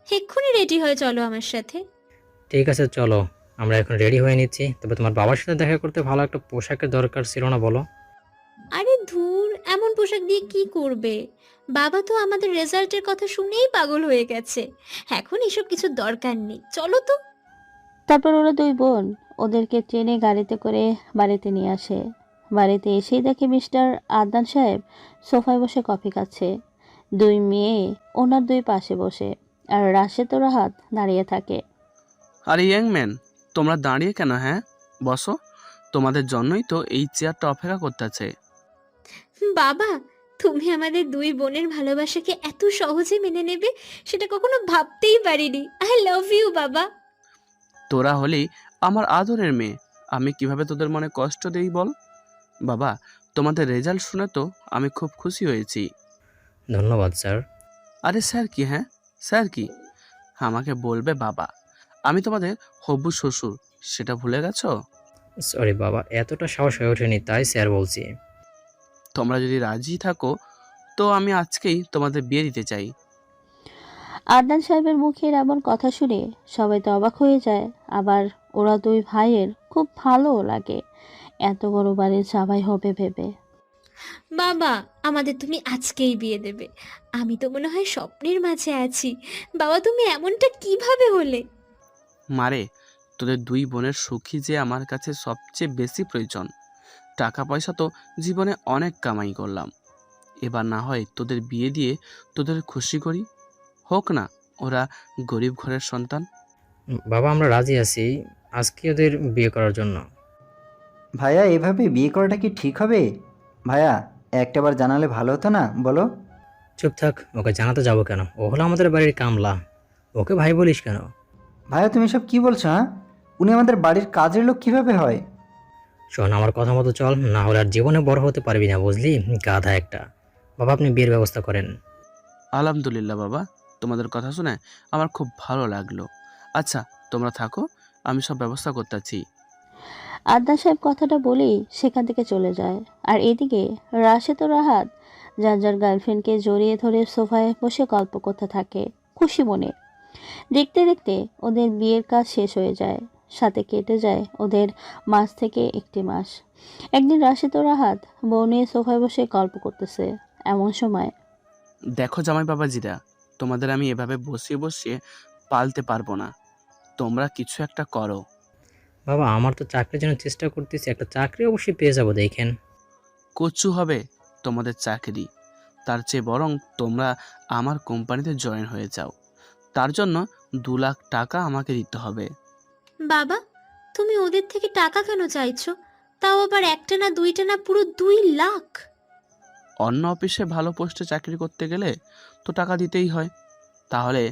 এক্ষুনি রেডি হয়ে চলো আমার সাথে। ঠিক আছে চলো, আমরা এখন রেডি হয়ে নিচ্ছি। তবে তোমার বাবার সাথে দেখা করতে ভালো একটা পোশাকের দরকার ছিল না, বলো? আরে ধুর, এমন পোশাক দিয়ে কি করবে? বাবা তো আমাদের রেজাল্টের কথা শুনেই পাগল হয়ে গেছে। এখন এসব কিছু দরকার নেই, চলো তো। তারপর ওরা দুই বোন ওদেরকে ট্রেনে গাড়িতে করে বাড়িতে নিয়ে আসে। বাড়িতে এসেই দেখে মিস্টার আদনান সাহেব সোফায় বসে কফি খাচ্ছে। দুই মেয়ে ওনার দুই পাশে বসে, আর রাশেদ ও রাহাত দাঁড়িয়ে থাকে। আরে ইয়াং ম্যান, তোমরা দাঁড়িয়ে কেন? হ্যাঁ, বসো, তোমাদের জন্যই তো এই চেয়ারটা অপেক্ষা করতেছে। বাবা, তুমি আমাদের দুই বোনের ভালোবাসাকে এত সহজে মেনে নেবে সেটা কখনো ভাবতেই পারিনি। আই লাভ ইউ বাবা। তোরা হলেই আমার আদরের মেয়ে, আমি কিভাবে তোদের মনে কষ্ট দেই বল? বাবা, তোমাদের রেজাল্ট শুনে তো আমি খুব খুশি হয়েছি। ধন্যবাদ স্যার। আরে স্যার কি? হ্যাঁ স্যার কি? আমাকে বলবে বাবা। আমি তোমাদের হবু শ্বশুর, সেটা ভুলে গেছো? সরি বাবা, এতটা সাহস হয়ে ওঠেনি, তাই স্যার বলছি। তোমরা যদি রাজি থাকো তো আমি আজকেই তোমাদের বিয়ে দিতে চাই। আদনান সাহেবের মুখের এমন কথা শুনে সবাই তো অবাক হয়ে যায়, আবার ওরা দুই ভাইয়ের খুব ভালোও লাগে এত বড় বাড়ির জামাই হবে ভেবে। বাবা, আমাদের তুমি আজকেই বিয়ে দেবে? আমি তো মনে হয় স্বপ্নের মাঝে আছি। বাবা, তুমি এমনটা কিভাবে হলে? মারে, তোদের দুই বোনের সুখী যে আমার কাছে সবচেয়ে বেশি প্রয়োজন। টাকা পয়সা তো জীবনে অনেক কামাই করলাম, এবার না হয় তোদের বিয়ে দিয়ে তোদের খুশি করি। হোক না ওরা গরিব ঘরের সন্তান। বাবা, আমরা রাজি আছি আজকে ওদের বিয়ে করার জন্য। ভাইয়া, এভাবে বিয়ে করাটা কি ঠিক হবে? ভাইয়া, একটাবার জানালে ভালো হতো না, বলো? চুপ থাক, ওকে জানাতে যাবো কেন? ও হলো আমাদের বাড়ির কামলা, ওকে ভাই বলিস কেন? ভাইয়া, তুমি সব কি বলছো? হ্যাঁ, উনি আমাদের বাড়ির কাজের লোক কিভাবে হয়? শোন, আমার কথা মতো চল, না হলে আর জীবনে বড় হতে পারবি না, বুঝলি? গাধা একটা। বাবা, আপনি বিয়ের ব্যবস্থা করেন। আলহামদুলিল্লাহ বাবা, তোমাদের কথা শুনে আমার খুব ভালো লাগলো। আচ্ছা তোমরা থাকো, আমি সব ব্যবস্থা করতেছি। আদনান সাহেব কথাটা বলেই সেখান থেকে চলে যায়। আর এদিকে রাশেদ ও রাহাত যার যার গার্লফ্রেন্ডকে জড়িয়ে ধরে সোফায় বসে গল্প করতে থাকে খুশি মনে। দেখতে দেখতে ওদের বিয়ের কাজ শেষ হয়ে যায়, সাথে কেটে যায় ওদের মাস থেকে একটি মাস। একদিন রাশেদ ও রাহাত বউ নিয়ে সোফায় বসে গল্প করতেছে, এমন সময় দেখো জামাই বাবাজিরা, তোমাদের আমি এভাবে বসিয়ে বসিয়ে পালতে পারবো না, তোমরা কিছু একটা করো। বাবা, আমার তো চাকরির জন্য চেষ্টা করতেছি, একটা চাকরি অবশ্যই পেয়ে যাবো, দেখেন। কচু হবে তোমাদের চাকরি, তার চেয়ে বরং তোমরা আমার কোম্পানিতে জয়েন হয়ে যাও। তার জন্য 2 লাখ টাকা আমাকে দিতে হবে। বাবা, তুমি ওদের থেকে টাকা কেন চাইছো? তাও আবার একটা না দুইটা না, পুরো 2 লাখ। অন্য অফিসে ভালো পোস্টে চাকরি করতে গেলে তো টাকা দিতেই হয়, তাহলে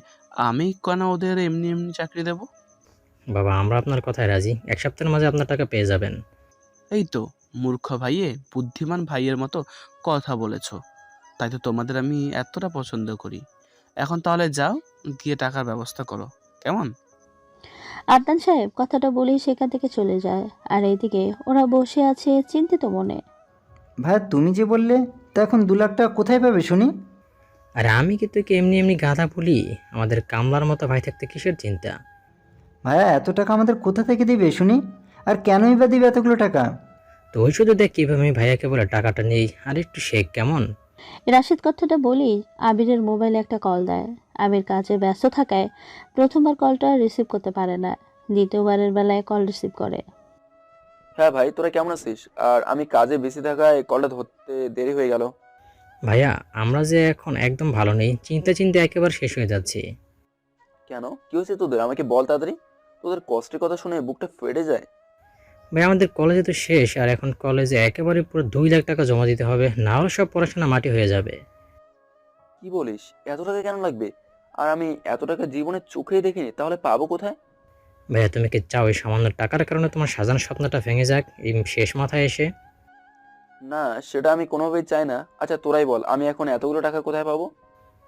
আমি কেন ওদের এমনি এমনি চাকরি দেব? বাবা, আমরা আপনার কথায় রাজি, 1 সপ্তাহের মাঝে আপনার টাকা পেয়ে যাবেন। এই তো মূর্খ ভাইয়ে বুদ্ধিমান ভাইয়ের মতো কথা বলেছো, তাই তো তোমাদের আমি এতটা পছন্দ করি। এখন তাহলে যাও, গিয়ে টাকার ব্যবস্থা করো, কেমন? আদনান সাহেব কথাটা বলেই সেখান থেকে চলে যায়। আর এইদিকে ওরা বসে আছে চিন্তিত মনে। ভাইয়া, তুমি যে বললে, তা এখন 2 লাখ টাকা কোথায় পাবে শুনি? আর আমি কি তোকে এমনি এমনি গাধা বলি? আমাদের কামলার মতো ভাই থাকতে কিসের চিন্তা? ভাইয়া, এত টাকা আমাদের কোথা থেকে দিবে শুনি? আর কেনই বা দিবে এতগুলো টাকা? তুই শুধু দেখ কিভাবে আমি ভাইয়াকে বলে টাকাটা নেই, আর একটু শেখ, কেমন? রাশিদ কথাটা বলেই আবিরের মোবাইলে একটা কল দেয়। আবির কাজে ব্যস্ত থাকায় প্রথমবার কলটা রিসিভ করতে পারে না, দ্বিতীয়বারের বেলায় কল রিসিভ করে। হ্যাঁ ভাই, তোরা কেমন আছিস? আর আমি কাজে বেশি থাকায় কলটা ধরতে দেরি হয়ে গেল। ভাইয়া, আমরা যে এখন একদম ভালো নেই, চিন্তা চিন্তা একেবারে শেষ হয়ে যাচ্ছি। কেন, কি হয়েছে তোদের? আমাকে বল তাড়াতাড়ি। তোদের কষ্টের কথা শুনে বুকটা ফেটে যায়। ভাই, আমাদের কলেজে তো শেষ, আর এখন কলেজে একেবারে পুরো 2 লাখ টাকা জমা দিতে হবে, না হলে সব পড়াশোনা মাটি হয়ে যাবে। কি বলিস? এত টাকা কেন লাগবে? আর আমি এত টাকা জীবনে চোখেই দেখিনি, তাহলে পাবো কোথায়? ভাইয়া, তুমি কি চাও এই সামান্য টাকার কারণে তোমার সাজানো স্বপ্নটা ভেঙে যাক এই শেষ মাথায় এসে? না, সেটা আমি কোনোভাবেই চাই না। আচ্ছা তোরাই বল, আমি এখন এতগুলো টাকা কোথায় পাবো?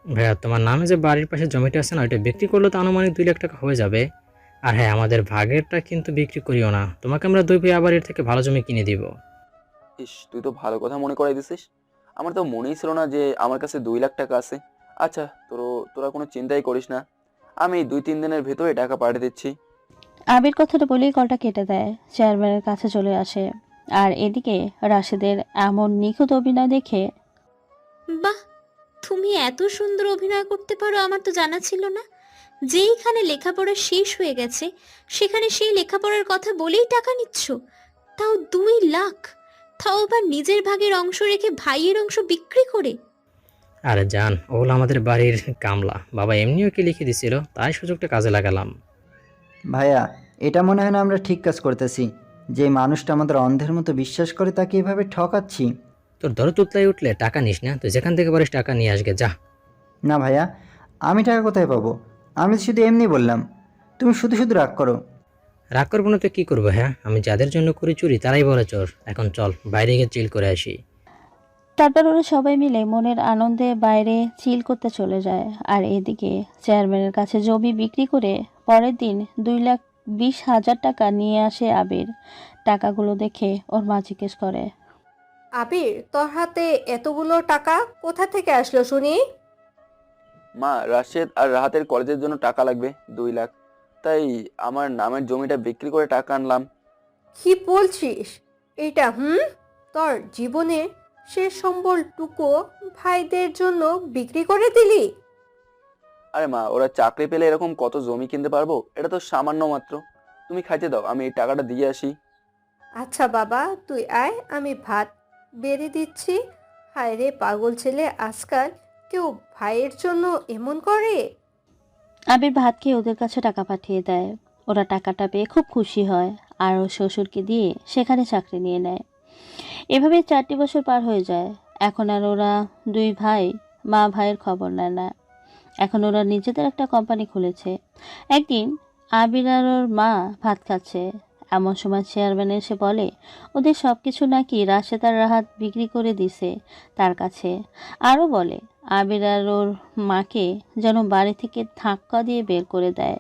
ভাইয়া, তোমার নামে যে বাড়ির পাশে জমিটা আছে না, ওইটা বিক্রি করলে তো আনুমানিক 2 লাখ টাকা হয়ে যাবে। আর হ্যাঁ, আমাদের ভাগেরটা কিন্তু বিক্রি করিও না, তোমাকে আমরা 2 ভাই আবার এর থেকে ভালো জমি কিনে দিব। ইস, তুই তো ভালো কথা মনে করাই দিছিস। আমার তো মনেই ছিল না যে আমার কাছে 2 লাখ টাকা আছে। আচ্ছা তোরা কোনো চিন্তাই করিস না, আমি 2-3 দিনের ভেতরে টাকা পাঠিয়ে দিচ্ছি। আবির কথাটা বলেই কলটা কেটে দেয়, চেয়ারম্যানের কাছে চলে আসে। আর এদিকে রাশেদের এমন নিখুঁত অভিনয় দেখে বাহ, তুমি এত সুন্দর অভিনয় করতে পারো, আমার তো জানা ছিল না। যেইখানে লেখাপড়া শেষ হয়ে গেছে সেখানে সেই লেখাপড়ার কথা বলেই টাকা নিচ্ছ, তাও 2 লাখ, তাও আবার নিজের ভাগের অংশ রেখে ভাইয়ের অংশ বিক্রি করে। আরে জান, ও হলো আমাদের বাড়ির কামলা, বাবা এমনিও কি লিখে দিছিল, তাই সুযোগটা কাজে লাগালাম। ভাইয়া, এটা মনে হয় না আমরা ঠিক কাজ করতেছি। যে মানুষটা আমাদের অন্ধের মতো বিশ্বাস করে তাকে এভাবে ঠকাচ্ছি। তোর দর তুতলাই উঠলে টাকা নিস না, তুই যেখান থেকে পারিস টাকা নিয়ে আসগে যা। না ভাইয়া, আমি টাকা কোথায় পাবো? আমি তো শুধু এমনি বললাম, তুমি শুধু শুধু রাগ করো। রাগ করবো না তো কি করবো? হ্যাঁ, আমি যাদের জন্য করি চুরি তারাই বলে চোর। এখন চল বাইরে গিয়ে চিল করে আসি। তারপর ওরা সবাই মিলে মনের আনন্দে বাইরে চিল করতে চলে যায়। আর এদিকে চেয়ারম্যানের কাছে জমি বিক্রি করে পরের দিন 2,20,000 টাকা নিয়ে আসে আবির। টাকাগুলো দেখে ওর মা জিজ্ঞেস করে, আবির, তোর হাতে এতগুলো টাকা কোথা থেকে আসলো শুনি? মা, রাশেদ আর রাহাতের কলেজের জন্য টাকা লাগবে 2 লাখ, তাই আমার নামের জমিটা বিক্রি করে টাকা আনলাম। কি বলছিস? এটা তোর জীবনের শেষ সম্বলটুকু ভাইদের জন্য বিক্রি করে দিলি? আরে মা, ওরা চাকরি পেলে এরকম কত জমি কিনতে পারবো? এটা তো সামান্য মাত্র। তুমি খাইতে দাও, আমি এই টাকাটা দিয়ে আসি। আচ্ছা বাবা, তুই আয়, আমি ভাত বেড়ে দিচ্ছি। হায় রে পাগল ছেলে, আজকাল কেউ ভাইয়ের জন্য এমন করে? আবির ভাত খেয়ে ওদের কাছে টাকা পাঠিয়ে দেয়। ওরা টাকাটা পেয়ে খুব খুশি হয় আর ওর শ্বশুরকে দিয়ে সেখানে চাকরি নিয়ে নেয়। এভাবে 4টি বছর পার হয়ে যায়। এখন আর ওরা দুই ভাই মা ভাইয়ের খবর নেয় না। এখন ওরা নিজেদের একটা কোম্পানি খুলেছে। একদিন আবির আর ওর মা ভাত খাচ্ছে, এমন সময় চেয়ারম্যান এসে বলে ওদের সব কিছু নাকি রাশেদ আর রাহাত বিক্রি করে দিছে তার কাছে। আরও বলে আবির আর ওর মাকে যেন বাড়ি থেকে ধাক্কা দিয়ে বের করে দেয়।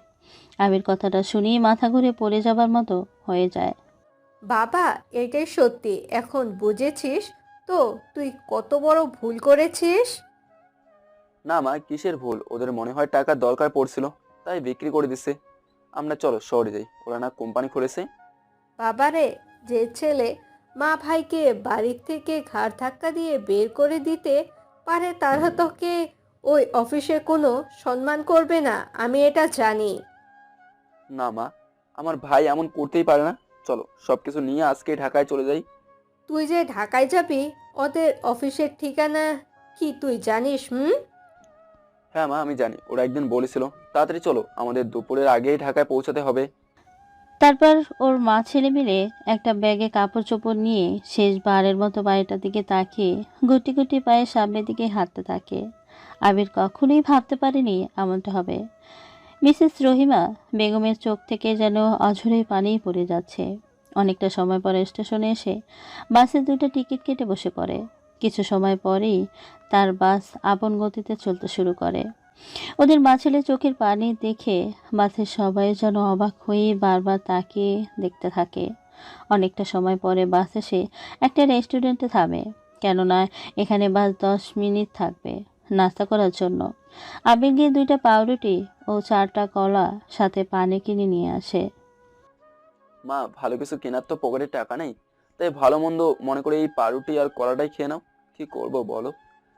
আবির কথাটা শুনেই মাথা ঘুরে পড়ে যাবার মতো হয়ে যায়। বাবা, এটাই সত্যি, এখন বুঝেছিস তো তুই কত বড় ভুল করেছিস? না মা, কিসের ভুল? ওদের মনে হয় টাকার দরকার পড়ছিল, তাই বিক্রি করে দিছে। আমরা চলো শহরে যাই, ওরা না কোম্পানি খুলেছে। বাবারে, যে ছেলে মা ভাইকে বাড়ির থেকে ঘাড় ধাক্কা দিয়ে বের করে দিতে পারে তারা তোকে ওই অফিসে কোনো সম্মান করবে না, আমি এটা জানি। না মা, আমার ভাই এমন করতেই পারে না। চলো সবকিছু নিয়ে আজকে ঢাকায় চলে যাই। তুই যে ঢাকায় যাবি, ওদের অফিসের ঠিকানা কি তুই জানিস? হ্যাঁ মা, আমি জানি, ওরা একদিন বলেছিল। তাড়াতাড়ি চলো, আমাদের দুপুরের আগেই ঢাকায় পৌঁছাতে হবে। তারপর ওর মা ছেলে মিলে একটা ব্যাগে কাপড় চোপড় নিয়ে শেষবারের মতো বাড়িটার দিকে তাকিয়ে গুটি গুটি পায়ে সামনের দিকে হাঁটতে থাকে। আবির কখনোই ভাবতে পারেনি এমনটা হবে। মিসেস রহিমা বেগমের চোখ থেকে যেন অঝরে পানি পড়ে যাচ্ছে। অনেকটা সময় পরে স্টেশনে এসে বাসের 2টা টিকিট কেটে বসে পড়ে। কিছু সময় পরেই তার বাস আপন গতিতে চলতে শুরু করে। ওদের মা ছেলে চোখের পানি দেখে বাসের সবাই যেন অবাক হয়ে বারবার তাকিয়ে দেখতে থাকে। অনেকটা সময় পরে বাস এসে একটা রেস্টুরেন্টে থামে, কেননা এখানে বাস 10 মিনিট থাকবে নাস্তা করার জন্য। আবির গিয়ে 2টা পাউরুটি ও 4টা কলা সাথে পানি কিনে নিয়ে আসে। মা, ভালো কিছু কেনার তো পকেটে টাকা নেই, তাই ভালো মন্দ মনে করে এই পাউরুটি আর কলাটাই খেয়ে নাও। কি করবো বলো?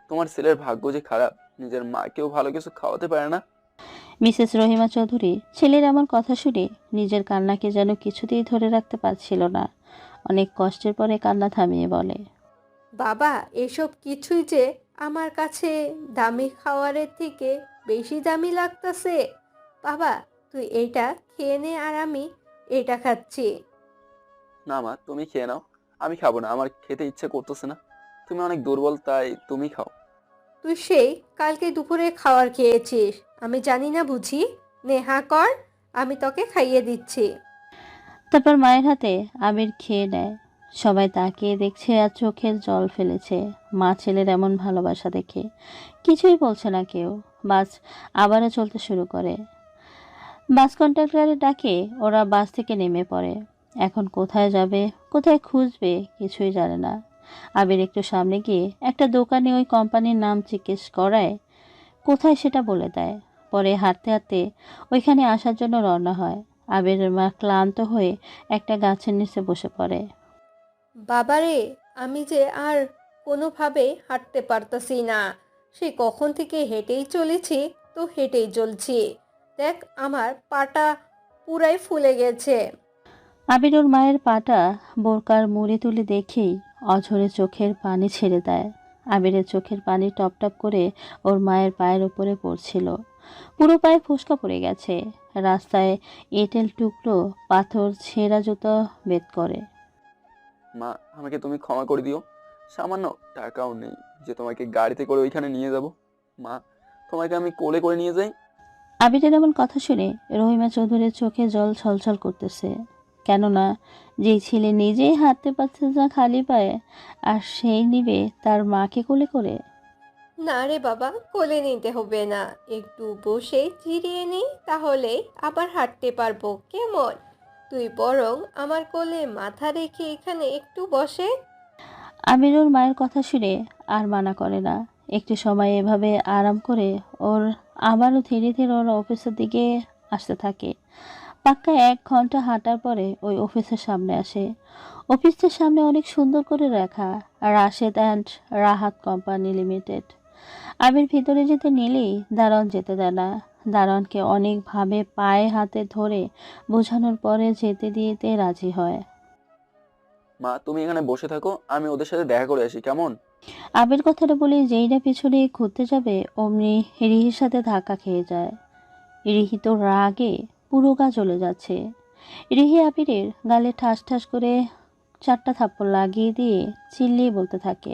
তোমার ছেলের ভাগ্য যে খারাপ, নিজের মাকেও ভালো কিছু খাওয়াতে পারে না। মিসেস রহিমা চৌধুরী ছেলের এমন কথা শুনে নিজের কান্নাকে যেন কিছুতেই ধরে রাখতে পারছিল না। অনেক কষ্টের পরে কান্না থামিয়ে বলে, বাবা, এসব কিছুই যে আমার কাছে দামি খাবারের থেকে বেশি দামি লাগতেছে। বাবা, তুই এইটা খেয়ে নে আর আমি এটা খাচ্ছি। না মা, তুমি খেয়ে নাও, আমি খাবো না, আমার খেতে ইচ্ছে করতেছে না। তুমি অনেক দুর্বল, তাই তুমি খাও। তুই সেই কালকে দুপুরে খাবার খেয়েছিস, আমি জানি না বুঝি? নে হা কর, আমি তোকে খাইয়ে দিচ্ছি। তারপর মায়ের হাতে আবির খেয়ে নেয়। সবাই তাকিয়ে দেখছে আর চোখের জল ফেলেছে মা ছেলের এমন ভালোবাসা দেখে। কিছুই বলছে না কেউ। বাস আবারও চলতে শুরু করে। বাস কন্ডাক্টরের ডাকে ওরা বাস থেকে নেমে পড়ে। এখন কোথায় যাবে, কোথায় খুঁজবে কিছুই জানে না। আবির একটু সামনে গিয়ে একটা দোকানে ওই কোম্পানির নাম জিজ্ঞেস করায় কোথায় সেটা বলে দেয়। পরে হাঁটতে হাঁটতে ওইখানে আসার জন্য রওনা হয়। আবিরের মা ক্লান্ত হয়ে একটা গাছের নিচে বসে পড়ে। বাবারে, আমি যে আর কোনোভাবে হাঁটতে পারতাছি না। সে কখন থেকে হেঁটেই চলেছি, তো হেঁটেই চলছি। দেখ, আমার পাটা পুরাই ফুলে গেছে। আবির ওর মায়ের পাটা বোরকার মুড়ি তুলে দেখেই অঝরে চোখের পানি ছেড়ে দেয়। আবিরের চোখের পানি টপ টপ করে ওর মায়ের পায়ের উপরে পড়ছিল। পুরো পায়ে ফোসকা পড়ে গেছে। রাস্তায় এঁটেল টুকরো পাথর ছেঁড়া জুতো বেদ করে। মা, আমাকে তুমি ক্ষমা করে দিও। সামান্য টাকাও নেই যে তোমাকে গাড়িতে করে ওইখানে নিয়ে যাব। মা, তোমাকে আমি কোলে করে নিয়ে যাই। আবিরের এমন কথা শুনে রহিমা চৌধুরীর চোখে জল ছলছল করতেছে। কেননা যে ছেলে নিজেই হাঁটতে পারছে না খালি পায়ে, আর সেই নিবে তার মাকে কোলে করে। না রে বাবা, কোলে নিতে হবে না, একটু বসে জিরিয়ে নিই, তাহলে আবার হাঁটতে পারবো। কেমন? তুই বরং আমার কোলে মাথা রেখে এখানে একটু বসে। আবির ওর মায়ের কথা শুনে আর মানা করে না। একটু সময় এভাবে আরাম করে ওর আবারও ধীরে ধীরে ওর অফিসের দিকে আসতে থাকে। পাক্কা 1 ঘন্টা হাঁটার পরে ওই অফিসের সামনে আসে। অফিসটার সামনে অনেক সুন্দর করে লেখা Rashed and Rahat company limited. Abir ভিতরে যেতে নিলেই দারোয়ান যেতে দেয় না। দারোয়ানকে অনেকভাবে পায়ে হাতে ধরে বোঝানোর পরে যেতে দিতে রাজি হয়। মা, তুমি এখানে বসে থাকো, আমি ওদের সাথে দেখা করে আসি, কেমন? আবির কথাটা বলে যেই না পিছনে ঘুরতে যাবে অমনি রিহির সাথে ধাক্কা খেয়ে যায়। রিহি তো রাগে পুরো গা জ্বলে যাচ্ছে। রিহি আবিরের গালে ঠাস ঠাস করে 4টা থাপ্পড় লাগিয়ে দিয়ে চিল্লিয়ে বলতে থাকে,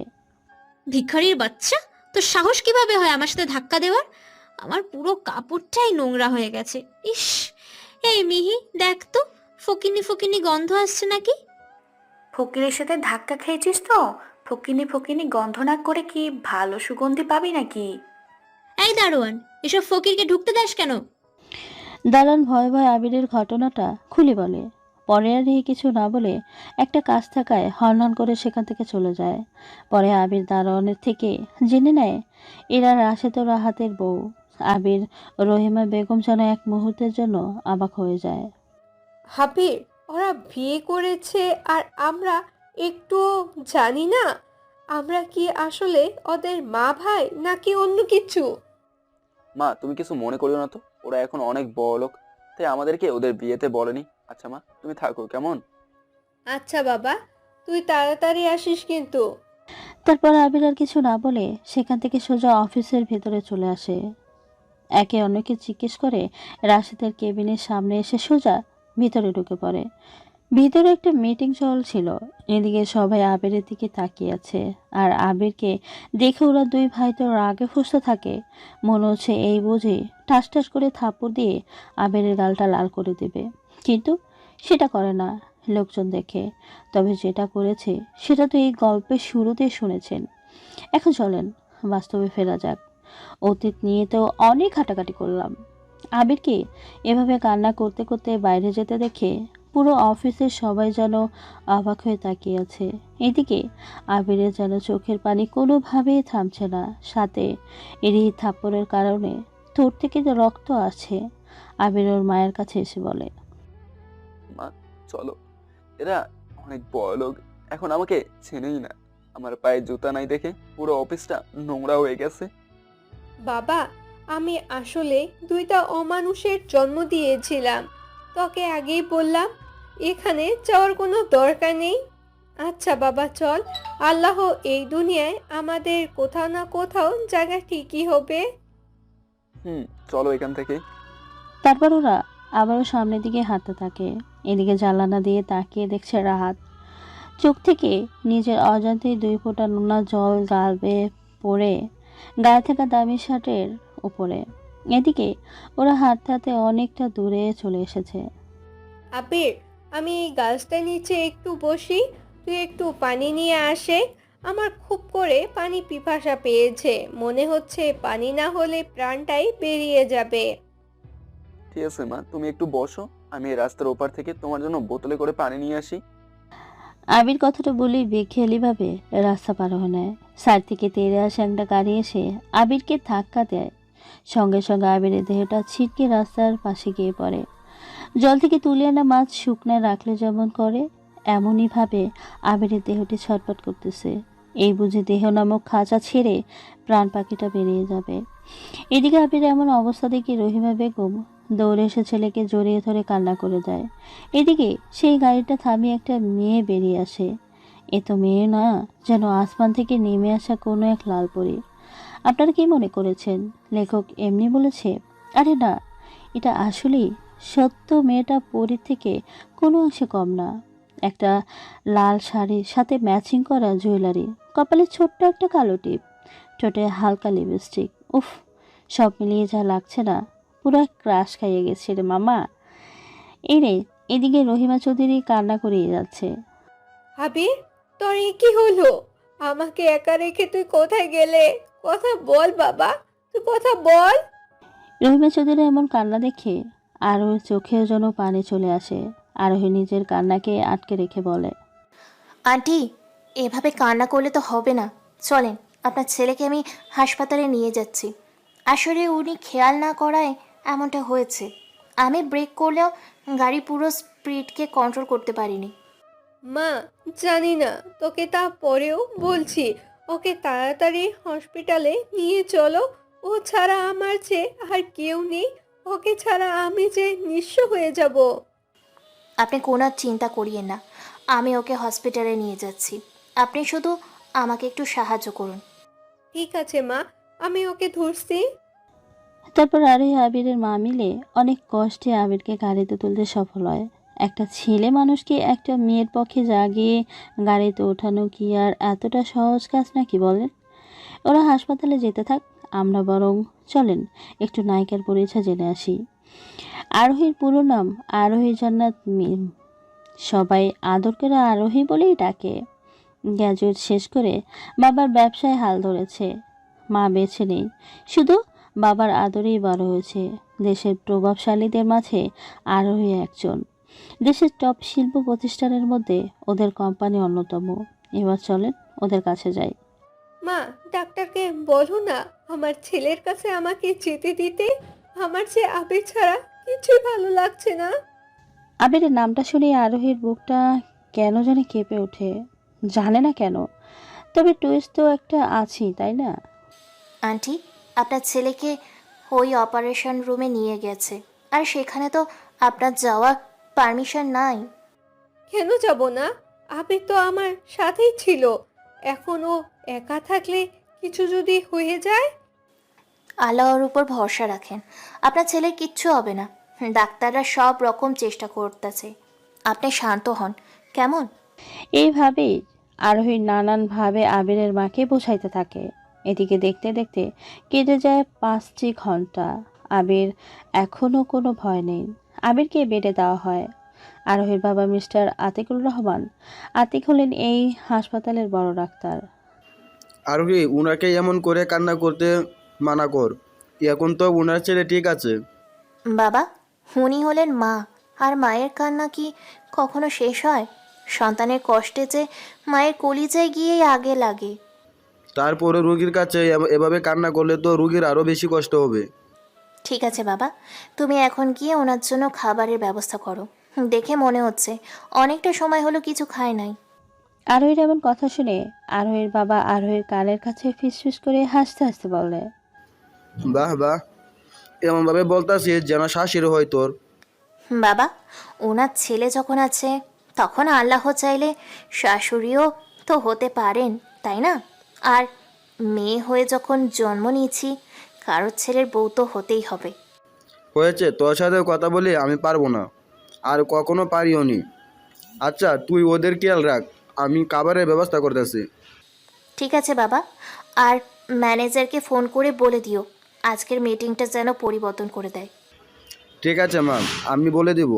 ভিখারির বাচ্চা, তোর সাহস কিভাবে হয় আমার সাথে ধাক্কা দেওয়ার? আমার পুরো কাপড়টাই নোংরা হয়ে গেছে। ইস, এই মিহি দেখ তো, ফকিনি ফকিনি গন্ধ আসছে নাকি? ফকিরের সাথে ধাক্কা খেয়েছিস তো? ফকিনি ফকিনি গন্ধ না করে কি ভালো সুগন্ধি পাবি নাকি? এই দারোয়ান, এসব ফকিরকে ঢুকতে দাস কেন? দালান ভয়ে ভয়ে আবিরের ঘটনাটা খুলে বলে। পরে আর রিহি কিছু না বলে একটা কাজ থাকায় হনহন করে সেখান থেকে চলে যায়। পরে আবির দারোয়ানের থেকে জেনে নেয় এরা রাশেদ ও রাহাতের বউ। আবির রহিমা বেগম যেন এক মুহূর্তের জন্য অবাক হয়ে যায়। হাবির, ওরা বিয়ে করেছে আর আমরা একটু জানি না? আমরা কি আসলে ওদের মা ভাই নাকি অন্য কিছু? মা, তুমি কিছু মনে করিও না তো, ওরা এখন অনেক বড় লোক, তাই আমাদেরকে ওদের বিয়েতে বলেনি। আচ্ছা মা, তুমি থাকো, কেমন? আচ্ছা বাবা, তুই তাড়াতাড়ি আসিস কিন্তু। তারপর আবির আর কিছু না বলে সেখান থেকে সোজা অফিসের ভেতরে চলে আসে। একে অন্যকে জিজ্ঞেস করে রাশেদের কেবিনের সামনে এসে সোজা ভিতরে ঢুকে পড়ে। ভিতরে একটা মিটিং চলছিল। এদিকে সবাই আবিরের দিকে তাকিয়ে আছে। আর আবিরকে দেখে ওরা 2 ভাই তো রাগে ফুঁসতে থাকে। মনে হচ্ছে এই বুঝি ঠাস ঠাস করে থাপ্পড় দিয়ে আবিরের গালটা লাল করে দেবে, কিন্তু সেটা করে না লোকজন দেখে। তবে যেটা করেছে সেটা তো এই গল্পের শুরুতেই শুনেছেন। এখন চলেন বাস্তবে ফেরা যাক। অতীত নিয়ে তো অনেক ঘাটাঘাটি করলাম। আবিরকে এভাবে কান্না করতে করতে বাইরে যেতে দেখে পুরো অফিসের সবাই যেন অবাক হয়ে তাকিয়ে আছে। এদিকে আবিরের যেন চোখের পানি কোনোভাবেই থামছে না। সাথে রিহি থাপ্পড়ের কারণে ঠোঁট থেকে যে রক্ত আছে। আবির ওর মায়ের কাছে এসে বলে, মা, চলো, এরা অনেক বড় লোক, এখন আমাকে চেনেই না। আমার পায়ে জুতা নাই দেখে পুরো অফিসটা নোংরা হয়ে গেছে। বাবা, আমি আসলে 2টা অমানুষের জন্ম দিয়েছিলাম। তোকে আগেই বললাম এখানে যাওয়ার কোনো দরকার নেই। আচ্ছা বাবা চল, আল্লাহ এই দুনিয়ায় আমাদের কোথাও না কোথাও জায়গা ঠিকই হবে। চলো এখান থেকে। তারপর ওরা আবারও সামনের দিকে হাঁটতে থাকে। এদিকে জানালা দিয়ে তাকিয়ে দেখছে রাহাত। চোখ থেকে নিজের অজান্তেই 2 ফোঁটা নোনা জল গাল বেয়ে পড়ে গায়ে থাকা দামি শার্টের উপরে। এদিকে ওরা হাঁটতে হাঁটতে অনেকটা দূরে চলে এসেছে। আবির, আমি এই গাছটার নিচে একটু বসি, তুই একটু পানি নিয়ে আসে। আমার খুব করে পানি পিপাসা পেয়েছে, মনে হচ্ছে পানি না হলে প্রাণটাই বেরিয়ে যাবে। ঠিক আছে মা, তুমি একটু বসো, আমি এই রাস্তার ওপার থেকে তোমার জন্য বোতলে করে পানি নিয়ে আসি। আবির কথাটা বলেই বেখেয়ালিভাবে রাস্তা পার হয়ে নেয়। সাইড থেকে তেড়ে আসা একটা গাড়ি এসে আবিরকে ধাক্কা দেয়। সঙ্গে সঙ্গে আবিরের দেহটা ছিটকে রাস্তার পাশে গিয়ে পড়ে। জল থেকে তুলে আনা মাছ শুকনায় রাখলে যেমন করে এমনইভাবে আবিরের দেহটি ছটফট করতেছে। এই বুঝে দেহ নামক খাঁচা ছেড়ে প্রাণ পাখিটা বেরিয়ে যাবে। এদিকে আবির এমন অবস্থা দেখে রহিমা বেগম দৌড়ে এসে ছেলেকে জড়িয়ে ধরে কান্না করে দেয়। এদিকে সেই গাড়িটা থামিয়ে একটা মেয়ে বেরিয়ে আসে। এ তো মেয়ে না, যেন আসমান থেকে নেমে আসা কোনো এক লাল পরী। আপনারা কি মনে করেছেন লেখক এমনি বলেছে? আরে না, এটা আসলেই সত্য। মেয়েটা পরীর থেকে কোনো অংশে কম না। একটা লাল শাড়ির সাথে ম্যাচিং করা জুয়েলারি, কপালে ছোট্ট একটা কালো টিপ, ঠোঁটে হালকা লিপস্টিক। উফ, সব মিলিয়ে যা লাগছে না, পুরো ক্রাশ খাইয়ে গেছে রে মামা। এই রে, এদিকে রহিমা চৌধুরী কান্না করিয়ে যাচ্ছে। আবির, তোর এ কি হলো? আমাকে একা রেখে তুই কোথায় গেলে? কথা বল বাবা, তুই কথা বল। রহিমা চৌধুরী এমন কান্না দেখে আরোহীর চোখেও যেন পানি চলে আসে। আরোহী নিজের কান্নাকে আটকে রেখে বলে, আন্টি, এভাবে কান্না করলে তো হবে না। চলেন, আপনার ছেলেকে আমি হাসপাতালে নিয়ে যাচ্ছি। আসলে উনি খেয়াল না করায় এমনটা হয়েছে। আমি ব্রেক করলেও গাড়ি পুরো স্পিডকে কন্ট্রোল করতে পারিনি। মা, জানি না, তোকে তা পরেও বলছি, ওকে তাড়াতাড়ি হসপিটালে নিয়ে চলো। ও ছাড়া আমার যে আর কেউ নেই। ওকে ছাড়া আমি যে নিঃস্ব হয়ে যাব। আপনি কোনো চিন্তা করিয়েন না, আমি ওকে হসপিটালে নিয়ে যাচ্ছি। আপনি শুধু আমাকে একটু সাহায্য করুন। ঠিক আছে মা, আমি ওকে ধরছি। তারপর আরোহী আবিরের মা মিলে অনেক কষ্টে আবিরকে গাড়িতে তুলতে সফল হয়। একটা ছেলে মানুষকে একটা মেয়ের পক্ষে জাগিয়ে গাড়িতে ওঠানো কি আর এতটা সহজ কাজ নাকি বলেন? ওরা হাসপাতালে যেতে থাক, আমরা বরং চলেন একটু নায়িকার পরিচয় জেনে আসি। আরোহীর পুরো নাম আরোহী জান্নাত মিম, সবাই আদর করে আরোহী বলেই ডাকে। গ্র্যাজুয়েট শেষ করে বাবার ব্যবসায় হাল ধরেছে। মা বেছে নেই, শুধু বাবার আদরেই বড় হয়েছে। দেশের প্রভাবশালীদের মাঝে আরোহী একজন। দেশের টপ শিল্প প্রতিষ্ঠানের মধ্যে ওদের কোম্পানি অন্যতম। এবার চলেন ওদের কাছে যাই। মা, ডাক্তারকে বলো না আমার ছেলের কাছে আমাকে যেতে দিতে। আমার যে আবির ছাড়া কিছুই ভালো লাগছে না। আবিরের নামটা শুনে আরোহীর বুকটা কেন জানি কেঁপে ওঠে, জানে না কেন। তবে টুইস্ট তো একটা আছেই, তাই না? আন্টি, আপনার ছেলেকে ওই অপারেশন রুমে নিয়ে গেছে, আর সেখানে তো আপনার যাওয়ার পারমিশন নাই। কেন যাব না? আবির তো আমার সাথেই ছিল। এখন ও একা থাকলে কিছু যদি হয়ে যায়। আল্লাহর উপর ভরসা রাখেন, আপনার ছেলের কিচ্ছু হবে না। ডাক্তাররা সব রকম চেষ্টা করতেছে। আপনি শান্ত হন, কেমন? এইভাবেই আরোহী নানানভাবে আবিরের মাকে বোঝাইতে থাকে। এদিকে দেখতে দেখতে কেটে যায় 5টি ঘন্টা। আবির এখনও কোনো ভয় নেই। আবিরকে বেডে দেওয়া হয়। আরোহীর বাবা মিস্টার আতিকুল রহমান। আতিক হলেন এই হাসপাতালের বড় ডাক্তার। আরোহী, উনাকে এমন করে কান্না করতে মানা কর। এখন তো উনার ছেলে ঠিক আছে। বাবা, উনি হলেন মা, আর মায়ের কান্না কি কখনো শেষ হয়? সন্তানের কষ্টে যে মায়ের কলিজায় গিয়েই আগে লাগে। তারপরে রুগীর কাছে এভাবে কান্না করলে তো রুগীর আরও বেশি কষ্ট হবে। ঠিক আছে বাবা, তুমি এখন গিয়ে ওনার জন্য খাবারের ব্যবস্থা করো। দেখে মনে হচ্ছে অনেকটা সময় হলো কিছু খায় নাই। আরোহীর এমন কথা শুনে আরোহীর বাবা আরোহীর কানের কাছে ফিসফিস করে হাসতে হাসতে বলে, বাহ বাহ, এমনভাবে বলতাছি যেন শাশির হয় তোর। বাবা, ওনার ছেলে যখন আছে তখন আল্লাহ চাইলে শাশুড়িও তো হতে পারেন, তাই না? আর মেয়ে হয়ে যখন জন্ম নিয়েছি, কারোর ছেলের বউ তো হতেই হবে। হয়েছে, তোর সাথে কথা বলে আমি পারবো না, আর কখনো পারিও নি। আচ্ছা, তুই ওদের খেয়াল রাখ, আমি খাবারের ব্যবস্থা করতেছি। ঠিক আছে বাবা, আর ম্যানেজারকে ফোন করে বলে দিও আজকের মিটিংটা যেন পরিবর্তন করে দেয়। ঠিক আছে মা, আমি বলে দিব।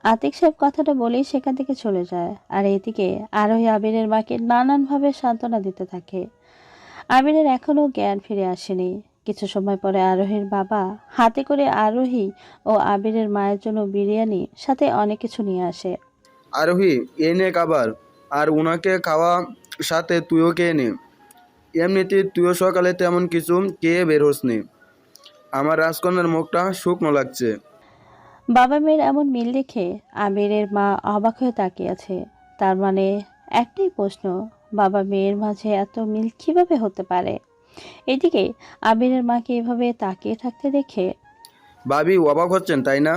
আতিক সাহেব কথাটা বলেই সেখান থেকে চলে যায়। আর এদিকে আরোহী আবিরের মাকে নানানভাবে সান্ত্বনা দিতে থাকে। আবিরের এখনও জ্ঞান ফিরে আসেনি। কিছু সময় পরে আরোহীর বাবা হাতে করে আরোহী ও আবিরের মায়ের জন্য বিরিয়ানি সাথে অনেক কিছু নিয়ে আসে। আরোহী, এ নে খাবার, আর উনাকে খাওয়া সাথে তুইও খেয়ে নে। এমনিতে তুইও সকালে তেমন কিছু খেয়ে বের হোসনি। আমার রাজকন্যার মুখটা শুকনো লাগছে। বাবা মেয়ের এমন মিল দেখে আবিরের মা অবাক হয়ে তাকিয়ে আছে। তার মানে একটাই প্রশ্ন, বাবা মেয়ের মাঝে এত মিল কিভাবে হতে পারে? এদিকে আবিরের মাকে এভাবে তাকিয়ে থাকতে দেখে ভাবি অবাক হচ্ছেন তাই না,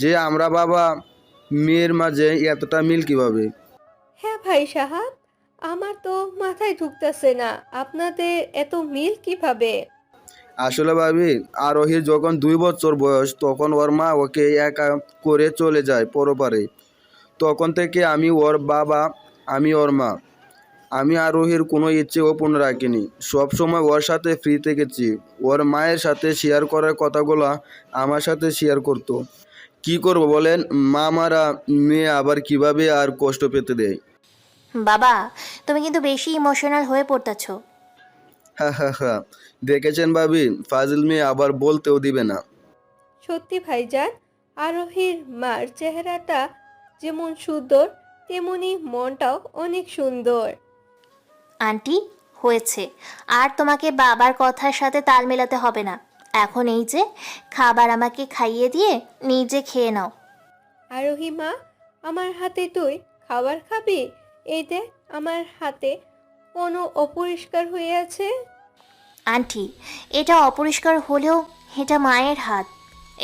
যে আমরা বাবা মেয়ের মাঝে এতটা মিল কিভাবে? হ্যাঁ ভাই সাহাব, আমার তো মাথায় ঢুকতেছে না আপনাদের এত মিল কিভাবে। আসলে ভাবি, আরোহীর যখন 2 বছর বয়স তখন ওর মা ওকে একা করে চলে যায় পরপারে। তখন থেকে আমি ওর বাবা, আমি ওর মা। আমি আরোহীর কোনো ইচ্ছে গোপন রাখিনি, সব সময় ওর সাথে ফ্রি থেকেছি। ওর মায়ের সাথে শেয়ার করার কথাগুলো আমার সাথে শেয়ার করতো। কি করব বলেন, মা মারা মেয়ে আবার কিভাবে আর কষ্ট পেতে দেয়। বাবা, তুমি কিন্তু বেশি ইমোশনাল হয়ে পড়তেছ। হ্যাঁ হ্যাঁ হ্যাঁ, দেখেছেন ভাবি, ফাজিল মেয়ে আবার বলতেও দিবে না। সত্যি ভাইজান, আরোহীর মার চেহারাটা যেমন সুন্দর তেমনি মনটাও অনেক সুন্দর। আন্টি, হয়েছে, আর তোমাকে বাবার কথার সাথে তাল মেলাতে হবে না। এখন এই যে খাবার আমাকে খাইয়ে দিয়ে নিজে খেয়ে নাও। আরোহী মা, আমার হাতে তুই খাবার খাবি? এই দেখ, আমার হাতে কোনো অপরিষ্কার হয়ে আছে। আন্টি, এটা অপরিষ্কার হলেও এটা মায়ের হাত।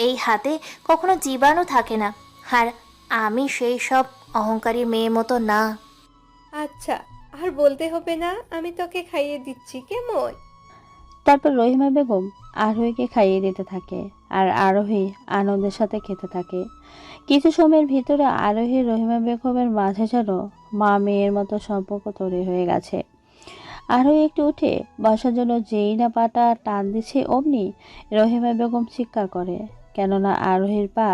এই হাতে কখনো জীবাণু থাকে না। আর আমি সেই সব অহংকারী মেয়ে মতো না। আচ্ছা, আর বলতে হবে না, আমি তোকে খাইয়ে দিচ্ছি, কেমন? তারপর রহিমা বেগম আরোহীকে খাইয়ে দিতে থাকে আর আরোহী আনন্দের সাথে খেতে থাকে। কিছু সময়ের ভিতরে আরোহী রহিমা বেগমের মাঝে যেন মা মেয়ের মতো সম্পর্ক তৈরি হয়ে গেছে। আরোহী একটু উঠে বসার জন্য যেই না পাটা টান দিচ্ছে অমনি রহিমা বেগম চিৎকার করে, কেননা আরোহীর পা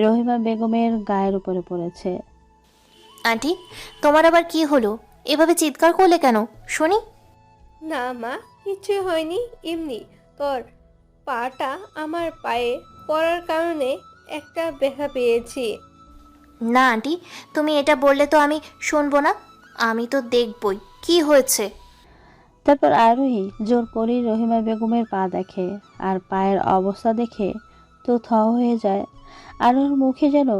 রহিমা বেগমের গায়ের উপরে পড়েছে। আন্টি, তোমার আবার কি হলো? এভাবে চিৎকার করলে কেন শুনি? না মা, কিছুই হয়নি, এমনি তোর পাটা আমার পায়ে পড়ার কারণে একটা ব্যথা পেয়েছি। না আন্টি, তুমি এটা বললে তো আমি শুনবো না। আমি তো দেখবই কি হয়েছে। তারপর আরোহী জোর করেই রহিমা বেগমের পা দেখে আর পায়ের অবস্থা দেখে তো থ হয়ে যায়। আরোহীর মুখে যেন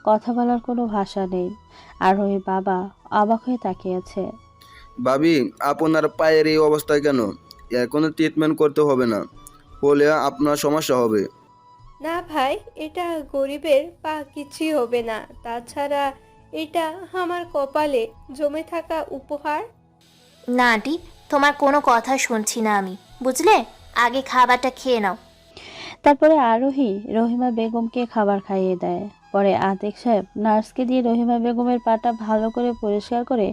কথা বলার কোনো ভাষা নেই। আরোহী বাবা অবাক হয়ে তাকিয়ে আছে। ভাবি, আপনার পায়ের এই অবস্থা কেন? এর কোনো ট্রিটমেন্ট করতে হবে না, হলে আপনার সমস্যা হবে। না ভাই, এটা গরিবের পা, কিছুই হবে না। তাছাড়া এটা আমার কপালে জমে থাকা উপহার। না আন্টি, তোমার কোনো কথা শুনছি না আমি, বুঝলে? আগে খাবারটা খেয়ে নাও। তারপরে আরোহী রহিমা বেগমকে খাবার খাইয়ে দেয়। পরে আতিক সাহেব নার্সকে দিয়ে রহিমা বেগমের পাটা ভালো করে পরিষ্কার করে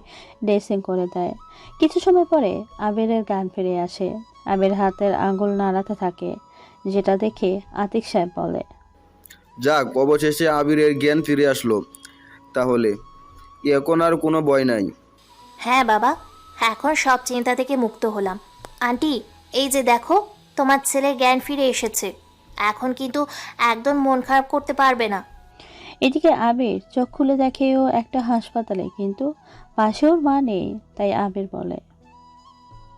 ড্রেসিং করে দেয়। কিছু সময় পরে আবিরের জ্ঞান ফিরে আসে। আবির হাতের আঙ্গুল নাড়াতে থাকে, যেটা দেখে আতিক সাহেব বলে, যাক, অবশেষে আবিরের জ্ঞান ফিরে আসলো। তাহলে এখন আর কোনো ভয় নাই। হ্যাঁ বাবা, এখন সব চিন্তা থেকে মুক্ত হলাম। আন্টি, এই যে দেখো, তোমার ছেলের জ্ঞান ফিরে এসেছে। এখন কিন্তু একদম মন খারাপ করতে পারবে না। এদিকে আবির চোখ খুলে দেখে ও একটা হাসপাতালে, কিন্তু পাশে ওর মা নেই। তাই আবির বলে,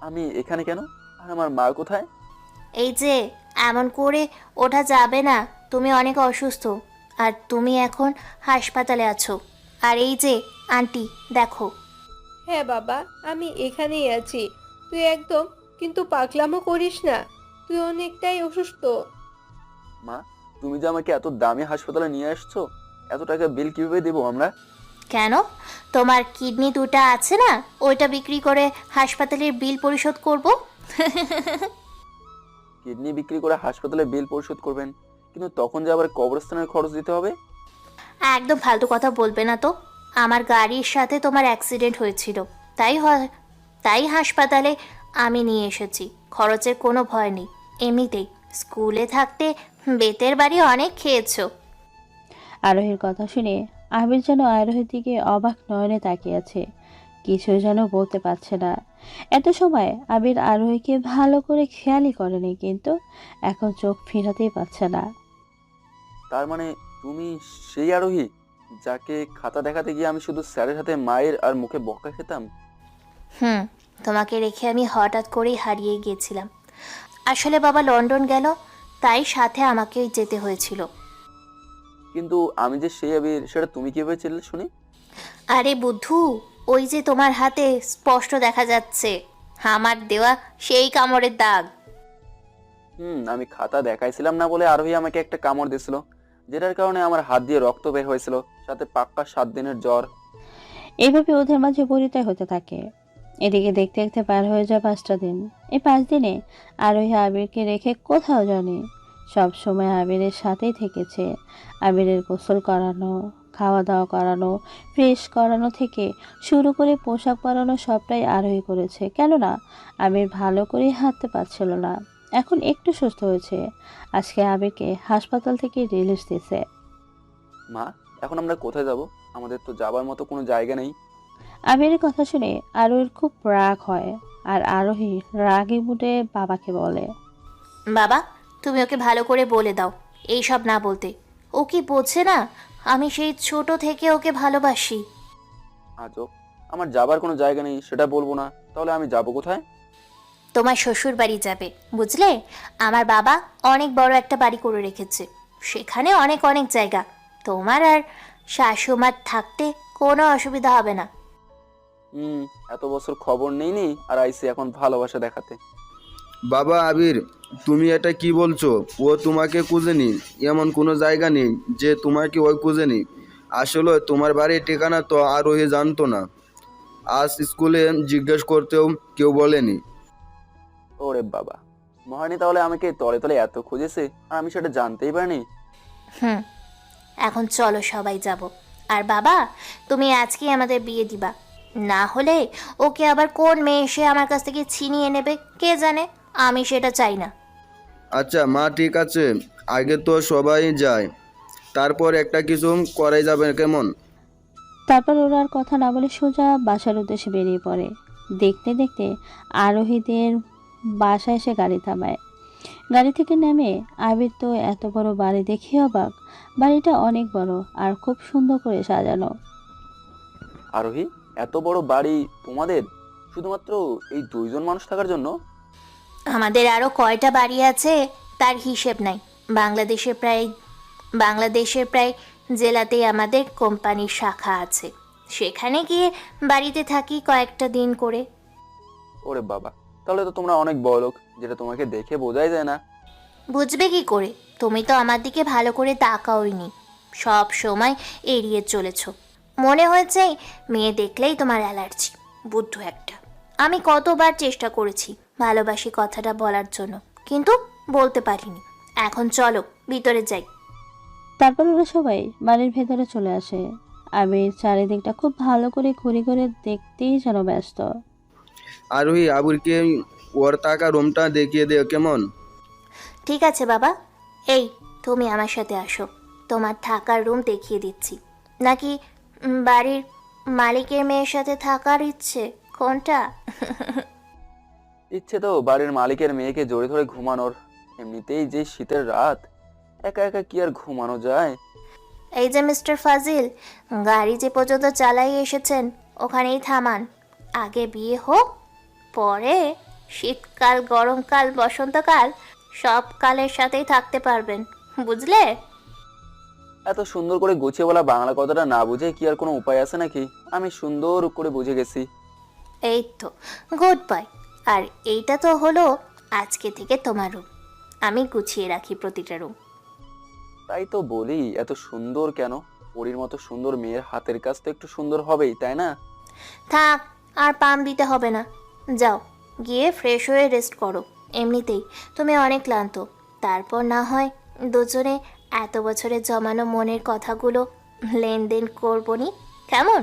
আমি এখানে কেন? আর আমার মা কোথায়? এই যে এমন করে ওঠা যাবে না, তুমি অনেক অসুস্থ আর তুমি এখন হাসপাতালে আছো। আর এই যে আন্টি, দেখো। হ্যাঁ বাবা, আমি এখানেই আছি। তুই একদম কিন্তু পাগলামো করিস না, তুই অনেকটাই অসুস্থ। মা, তুমি যে আমাকে এত দামি হাসপাতালে নিয়ে আসছো, এত টাকা বিল কিভাবে দেবো আমরা? কেন? তোমার কিডনি দুটো আছে না, ওইটা বিক্রি করে হাসপাতালের বিল পরিশোধ করব। কিডনি বিক্রি করে হাসপাতালে বিল পরিশোধ করবেন, কিন্তু তখন যে আবার কবরস্থানের খরচ দিতে হবে। একদম ফালতু কথা বলবে না তো। আমার গাড়ির সাথে তোমার অ্যাক্সিডেন্ট হয়েছিল, তাই হাসপাতালে আমি নিয়ে এসেছি। খরচের কোনো ভয় নেই। এমনিতেই স্কুলে থাকতে বেতের বাড়ি অনেক খেয়েছো। আরোহীর কথা শুনে আবির যেন আরোহীর দিকে অবাক নয়নে তাকিয়ে আছে, কিছু যেন বলতে পারছে না। এত সময় আবির আরোহীকে ভালো করে খেয়ালই করেনি, কিন্তু এখন চোখ ফিরাতেই পারছে না। তার মানে তুমি সেই আরোহী যাকে খাতা দেখাতে গিয়ে আমি শুধু স্যারের হাতে মায়ের আর মুখে বকা খেতাম? তোমাকে রেখে আমি হঠাৎ করেই হারিয়ে গিয়েছিলাম। আসলে বাবা লন্ডন গেল, তাই সাথে আমাকেই যেতে হয়েছিল। কিন্তু আমি যে সেই আবির, সেটা তুমি কিভাবে চিনলে শুনি? আরে বুদ্ধু, ওই যে তোমার হাতে স্পষ্ট দেখা যাচ্ছে আমার দেওয়া সেই কামড়ের দাগ। আমি খাতা দেখাইছিলাম না বলে আরোহী আমাকে একটা কামড় দিয়েছিল, যেটার কারণে আমার হাত দিয়ে রক্ত বের হয়েছিল, সাথে পাক্কা 7 দিনের জ্বর। এইভাবে ওদের মাঝে পরিচয় হতে থাকে। এদিকে দেখতে দেখতে পার হয়ে যায় 5টা দিন। এই 5 দিনে আরোহী আবিরকে রেখে কোথাও যায়নি, সব সময় আবিরের সাথেই থেকেছে। আবিরের গোসল করানো, খাওয়া দাওয়া করানো, ফ্রেশ করানো থেকে শুরু করে পোশাক পরানো সবটাই আরোহী করেছে। কেননা আবির ভালো করে হাঁটতে পারছিল না, এখন একটু সুস্থ হয়েছে। আজকে আবিরকে হাসপাতাল থেকে রিলিজ দিয়েছে। মা, এখন আমরা কোথায় যাব? আমাদের তো যাবার মতো কোনো জায়গা নেই। আবিরের কথা শুনে আরোহীর খুব রাগ হয়, আর আরোহী রাগী মুডে বাবাকে বলে, বাবা, তুমি ওকে ভালো করে বলে দাও এইসব না বলতে। ও কি বোঝে না আমি সেই ছোট থেকে ওকে ভালোবাসি? আজব, আমার যাবার কোনো জায়গা নেই সেটা বলবো না, তাহলে আমি যাব কোথায়? তোমার শ্বশুর বাড়ি যাবে, বুঝলে? আমার বাবা অনেক বড় একটা বাড়ি করে রেখেছে, সেখানে অনেক অনেক জায়গা। তোমার আর শাশুমার থাকতে কোনো অসুবিধা হবে না। এত বছর খবর নেইনি আর আইসি এখন ভালোবাসা দেখাতে। বাবা আবির, তুমি এটা কি বলছো? ও তোমাকে খুঁজেনি, এমন কোনো জায়গা নেই যে তোমাকে ওই খুঁজেনি। আসলে তোমার বাড়ির ঠিকানা তো আরোহী জানতো না, আজ স্কুলে জিজ্ঞেস করতেও কেউ বলেনি। ওরে বাবা, মহারানী তাহলে আমাকে তলে তলে এত খুঁজেছে আর আমি সেটা জানতেই পারিনি। এখন চলো সবাই যাব। আর বাবা, তুমি আজকে আমাদের বিয়ে দিবা, না হলে ওকে আবার কোন মেয়ে এসে আমার কাছ থেকে ছিনিয়ে নেবে কে জানে। আমি সেটা চাই না। আচ্ছা মা, ঠিক আছে, আগে তো সবাই যায়, তারপর একটা কিছু করাই যাবে, কেমন? তারপর ওরা আর কথা না বলে সোজা বাসার উদ্দেশ্যে বেরিয়ে পড়ে। দেখতে দেখতে আরোহীদের বাসায় এসে গাড়ি থামায়। গাড়ি থেকে নেমে আবির তো এত বড় বাড়ি দেখে অবাক। বাড়িটা অনেক বড় আর খুব সুন্দর করে সাজানো। আরোহী, এত বড় বাড়ি তোমাদের শুধুমাত্র এই দুইজন মানুষ থাকার জন্য? আমাদের আরো কয়টা বাড়ি আছে তার হিসেব নাই। বাংলাদেশের প্রায় জেলাতেই আমাদের কোম্পানির শাখা আছে, সেখানে গিয়ে বাড়িতে থাকি কয়েকটা দিন করে। ওরে বাবা, তাহলে তো তোমরা অনেক বড় লোক, যেটা তোমাকে দেখে বোঝাই যায় না। বুঝবে কি করে? তুমি তো আমার দিকে ভালো করে তাকাওইনি, সব সময় এড়িয়ে চলেছ। মনে হয়েছে মেয়ে দেখলেই তোমার অ্যালার্জি, বুদ্ধ একটা। আমি কতবার চেষ্টা করেছি ভালোবাসি কথাটা বলার জন্য, কিন্তু বলতে পারিনি। এখন চলো ভিতরে যাই। তারপর ওরা সবাই বাড়ির ভেতরে চলে আসে। আবির চারিদিকটা খুব ভালো করে ঘুরে ঘুরে দেখতেই যেন ব্যস্ত। আরোহী, আবিরকে ওর টাকা রুমটা দেখিয়ে দে, কেমন? ঠিক আছে বাবা, এই তুমি আমার সাথে আসো, তোমার থাকার রুম দেখিয়ে দিচ্ছি। নাকি বাড়ির মালিকের মেয়ের সাথে থাকার ইচ্ছে, কোনটা? ইচ্ছে তো বাড়ির মালিকের মেয়েকে জড়িয়ে ধরে ঘুমানোর, এমনিতেই যে শীতের রাত, একা একা কি আর ঘুমানো যায়? এই যে মিস্টার ফাজিল, গাড়ি যে পর্যন্ত চালাই এসেছেন ওখানেই থামান। আগে বিয়ে হোক, পরে শীতকাল, গরমকাল, বসন্তকাল সব কালের সাথেই থাকতে পারবেন, বুঝলে? এত সুন্দর করে গুছিয়ে বলা বাংলা কথাটা না বুঝে কি আর কোনো উপায় আছে নাকি? আমি সুন্দর করে বুঝে গেছি। এই তো, গুড বাই। আর এইটা তো হলো আজকে থেকে তোমার রুম, আমি গুছিয়ে রাখি প্রতিটা রুম। তাই তো বলি, এত সুন্দর কেন? পরীর মতো সুন্দর মেয়ের হাতের কাজ তো একটু সুন্দর হবেই, তাই না? থাক, আর পাম দিতে হবে না, যাও গিয়ে ফ্রেশ হয়ে রেস্ট করো। এমনিতেই তুমি অনেক ক্লান্ত, তারপর না হয় দুজনে এত বছরের জমানো মনের কথাগুলো লেনদেন করবনি, কেমন?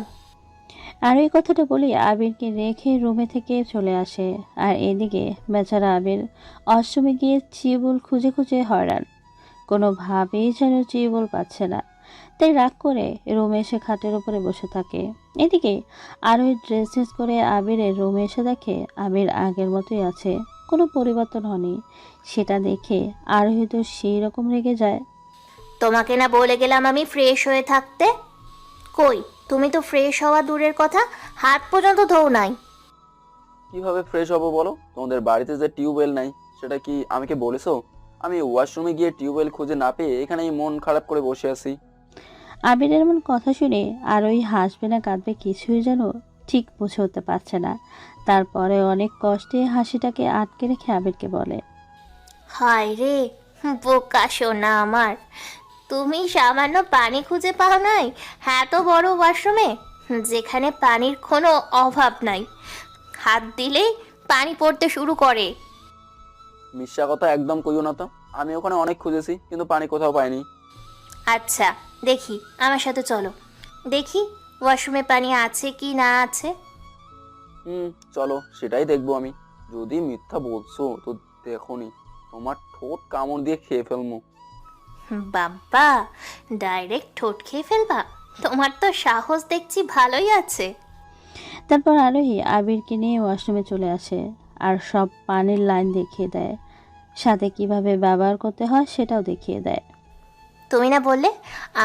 আর এই কথাটা বলি আবিরকে রেখে রুমে থেকে চলে আসে। আর এদিকে বেচারা আবির অষ্টমী গিয়ে চিবুল খুঁজে খুঁজে হয়রান, কোনোভাবেই যেন চিবুল পাচ্ছে না। তাই রাগ করে রুমে এসে খাটের উপরে বসে থাকে। এদিকে আরোহী ড্রেস করে আবিরের রুমে এসে দেখে আবির আগের মতোই আছে, কোনো পরিবর্তন হয়নি। সেটা দেখে আরোহী তো সেই রকম রেগে যায়। তোমাকে না বলে গেলাম আমি ফ্রেশ হয়ে থাকতে? কই, তুমি তো ফ্রেশ হওয়া দূরের কথা, হাত পর্যন্ত ধোও নাই। কিভাবে ফ্রেশ হবো বলো? তোমাদের বাড়িতে যে টিউবওয়েল নাই সেটা কি আমাকে বলেছো? আমি ওয়াশরুমে গিয়ে টিউবওয়েল খুঁজে না পেয়ে এখানেই মন খারাপ করে বসে আছি। আবিরের এমন কথা শুনে আরোহী হাসবে না কাঁদবে কিছুই যেন ঠিক বুঝে উঠতে পারছে না। তারপরে অনেক কষ্টে হাসিটাকে আটকে রেখে আবিরকে বলে, হায় রে বোকা সোনা আমার, তুমি সামান্য পানি খুঁজে পাও নাই এত বড় ওয়াশরুমে, যেখানে পানির কোনো অভাব নাই, হাত দিলেই পানি পড়তে শুরু করে। মিথ্যা কথা একদম কইও না তো, আমি ওখানে অনেক খুঁজেছি কিন্তু পানি কোথাও পাইনি। আচ্ছা দেখি, আমার সাথে চলো, দেখি ওয়াশরুমে পানি আছে কি না আছে। চলো সেটাই দেখবো আমি। যদি মিথ্যা বলছো তো দেখোনি, তোমার ঠোঁট কামড় দিয়ে খেয়ে ফেলবো। বাবা, ডাইরেক্ট ঠোঁট খেয়ে ফেলবা? তোমার তো সাহস দেখছি ভালোই আছে। তারপর আরোহী আবিরকে নিয়ে ওয়াশরুমে চলে আসে আর সব পানির লাইন দেখিয়ে দেয়, সাথে কিভাবে ব্যবহার করতে হয় সেটাও দেখিয়ে দেয়। তুমি না বললে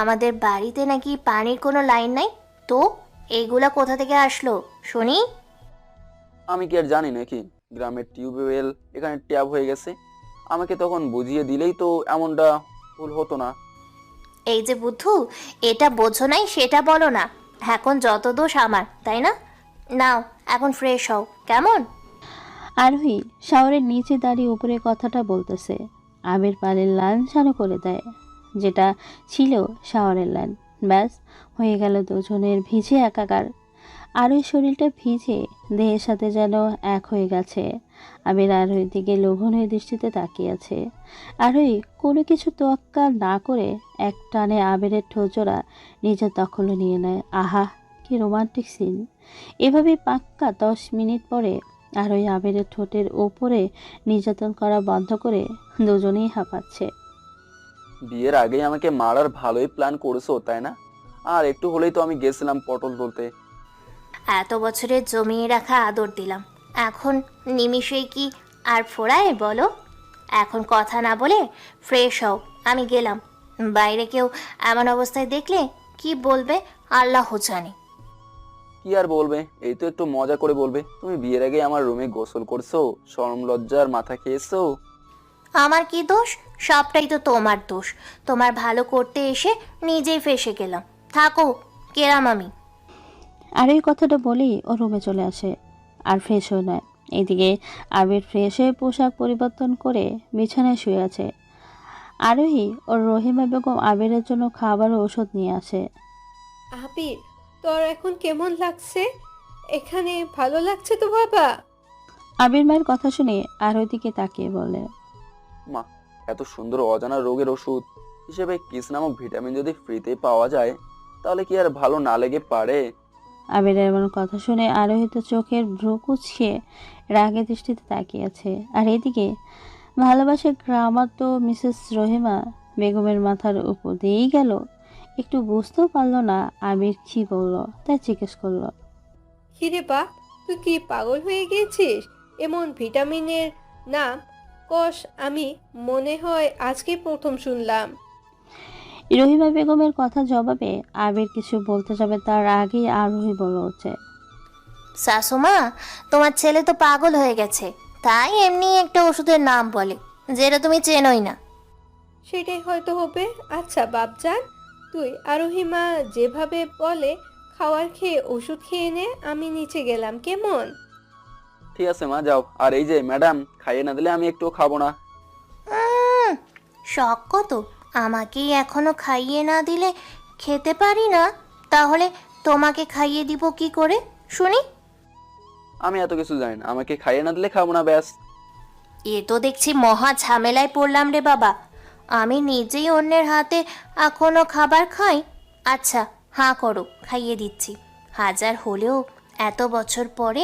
আমাদের বাড়িতে নাকি পানির কোনো লাইন নাই? তো এইগুলা কোথা থেকে আসলো শুনি? আমি কি আর জানি নাকি গ্রামের টিউবওয়েল এখানে ট্যাপ হয়ে গেছে? আমাকে তখন বুঝিয়ে দিলেই তো এমনটা ভুল হতো না। এই যে বুদ্ধু, এটা বোঝো নাই সেটা বলো না। এখন যত দোষ আমার, তাই না? নাও এখন ফ্রেশ হও কেমন? আরোহী শাওয়ারের নিচে দাঁড়িয়ে উপরে কথাটা বলতেছে। আবির পানির লাইন চালু করে দেয়, যেটা ছিল শাওয়ারের লাইন। ব্যাস হয়ে গেল দুজনের ভিজে একাকার। আরোহীর শরীরটা ভিজে দেহের সাথে যেন এক হয়ে গেছে। আবির আরোহীর দিকে লোভনীয় দৃষ্টিতে তাকিয়ে আছে। আরোহী কোনো কিছু তোয়াক্কা না করে এক টানে আবিরের ঠোঁজোড়া নিজের দখলে নিয়ে নেয়। আহা, কি রোমান্টিক সিন! এভাবে পাক্কা 10 মিনিট পরে আরোহী আবিরের ঠোঁটের ওপরে নির্যাতন করা বন্ধ করে দুজনেই হাঁপাচ্ছে। বিয়ের আগেই আমাকে মারার ভালোই প্ল্যান করেছো তাই না? আর একটু হলেই তো আমি গেছিলাম পটল তুলতে। এত বছরের জমিয়ে রাখা আদর দিলাম, এখন নিমিষেই কি আর ফোড়ায় বলো? এখন কথা না বলে ফ্রেশ হও, আমি গেলাম। বাইরে কেউ এমন অবস্থায় দেখলে কি বলবে আল্লাহ জানে। কি আর বলবে, এই তো একটু মজা করে বলবে তুমি বিয়ের আগে আমার রুমে গোসল করছো, শরম লজ্জার মাথা খেয়েছো। আমার কি দোষ? সবটাই তো তোমার দোষ। তোমার ভালো করতে এসে নিজেই ফেঁসে গেলাম। থাকো, কেরাম আমি। আর এই কথাটা বলেই ও রুমে চলে আসে আর ফ্রেশ হয়ে নেয়। এদিকে আবির ফ্রেশ হয়ে পোশাক পরিবর্তন করে বিছানায় শুয়ে আছে। আরোহী ও রহিমা বেগম আবিরের জন্য খাবার ও ওষুধ নিয়ে আসে। আবির, তোর এখন কেমন লাগছে? এখানে ভালো লাগছে তো বাবা? আবির মায়ের কথা শুনে আরোহীর দিকে তাকিয়ে বলে, মা, এত সুন্দর অজানা রোগের ওষুধ হিসেবে কিস নামক ভিটামিন যদি ফ্রিতে পাওয়া যায় তাহলে কি আর ভালো না লেগে পারে? আবিরের এমন কথা শুনে আরোহী তো চোখের ভ্রু কুঁচকে রাগে দৃষ্টিতে তাকিয়ে আছে। আর এদিকে ভালোবাসার গ্রামার তো মিসেস রহিমা বেগমের মাথার উপর দিয়েই গেল। একটু বুঝতেও পারলো না আবির কি বললো, তাই জিজ্ঞেস করলো, কিরে বা, তুই কি পাগল হয়ে গেছিস? এমন ভিটামিনের নাম কষ আমি মনে হয় আজকে প্রথম শুনলাম। রহিমা বেগমের কথা জবাবে আবির কিছু বলতে যাবে তার আগেই আরোহী বলে ওঠে, শাশুমা, তোমার ছেলে তো পাগল হয়ে গেছে, তাই এমনি একটা ওষুধের নাম বলে যেটা তুমি চেনোই না। সেটাই হয়তো হবে। আচ্ছা বাপজান, তুই আরোহিমা যেভাবে বলে খাওয়ার খেয়ে ওষুধ খেয়ে নে, আমি নিচে গেলাম কেমন? ঠিক আছে মা, যাও। আর এই যে ম্যাডাম, খাইয়ে না দিলে আমি একটুও খাবো না। শখ কত, আমাকেই এখনো খাইয়ে না দিলে খেতে পারি না, তাহলে তোমাকে খাইয়ে দিব কি করে শুনি? আমি এত কিছু জানি না, আমাকে খাইয়ে না দিলে খাবো না, ব্যাস। এ তো দেখছি মহা ঝামেলায় পড়লাম রে বাবা। আমি নিজেই অন্যের হাতে এখনো খাবার খাই। আচ্ছা হাঁ করো, খাইয়ে দিচ্ছি। হাজার হলেও এত বছর পরে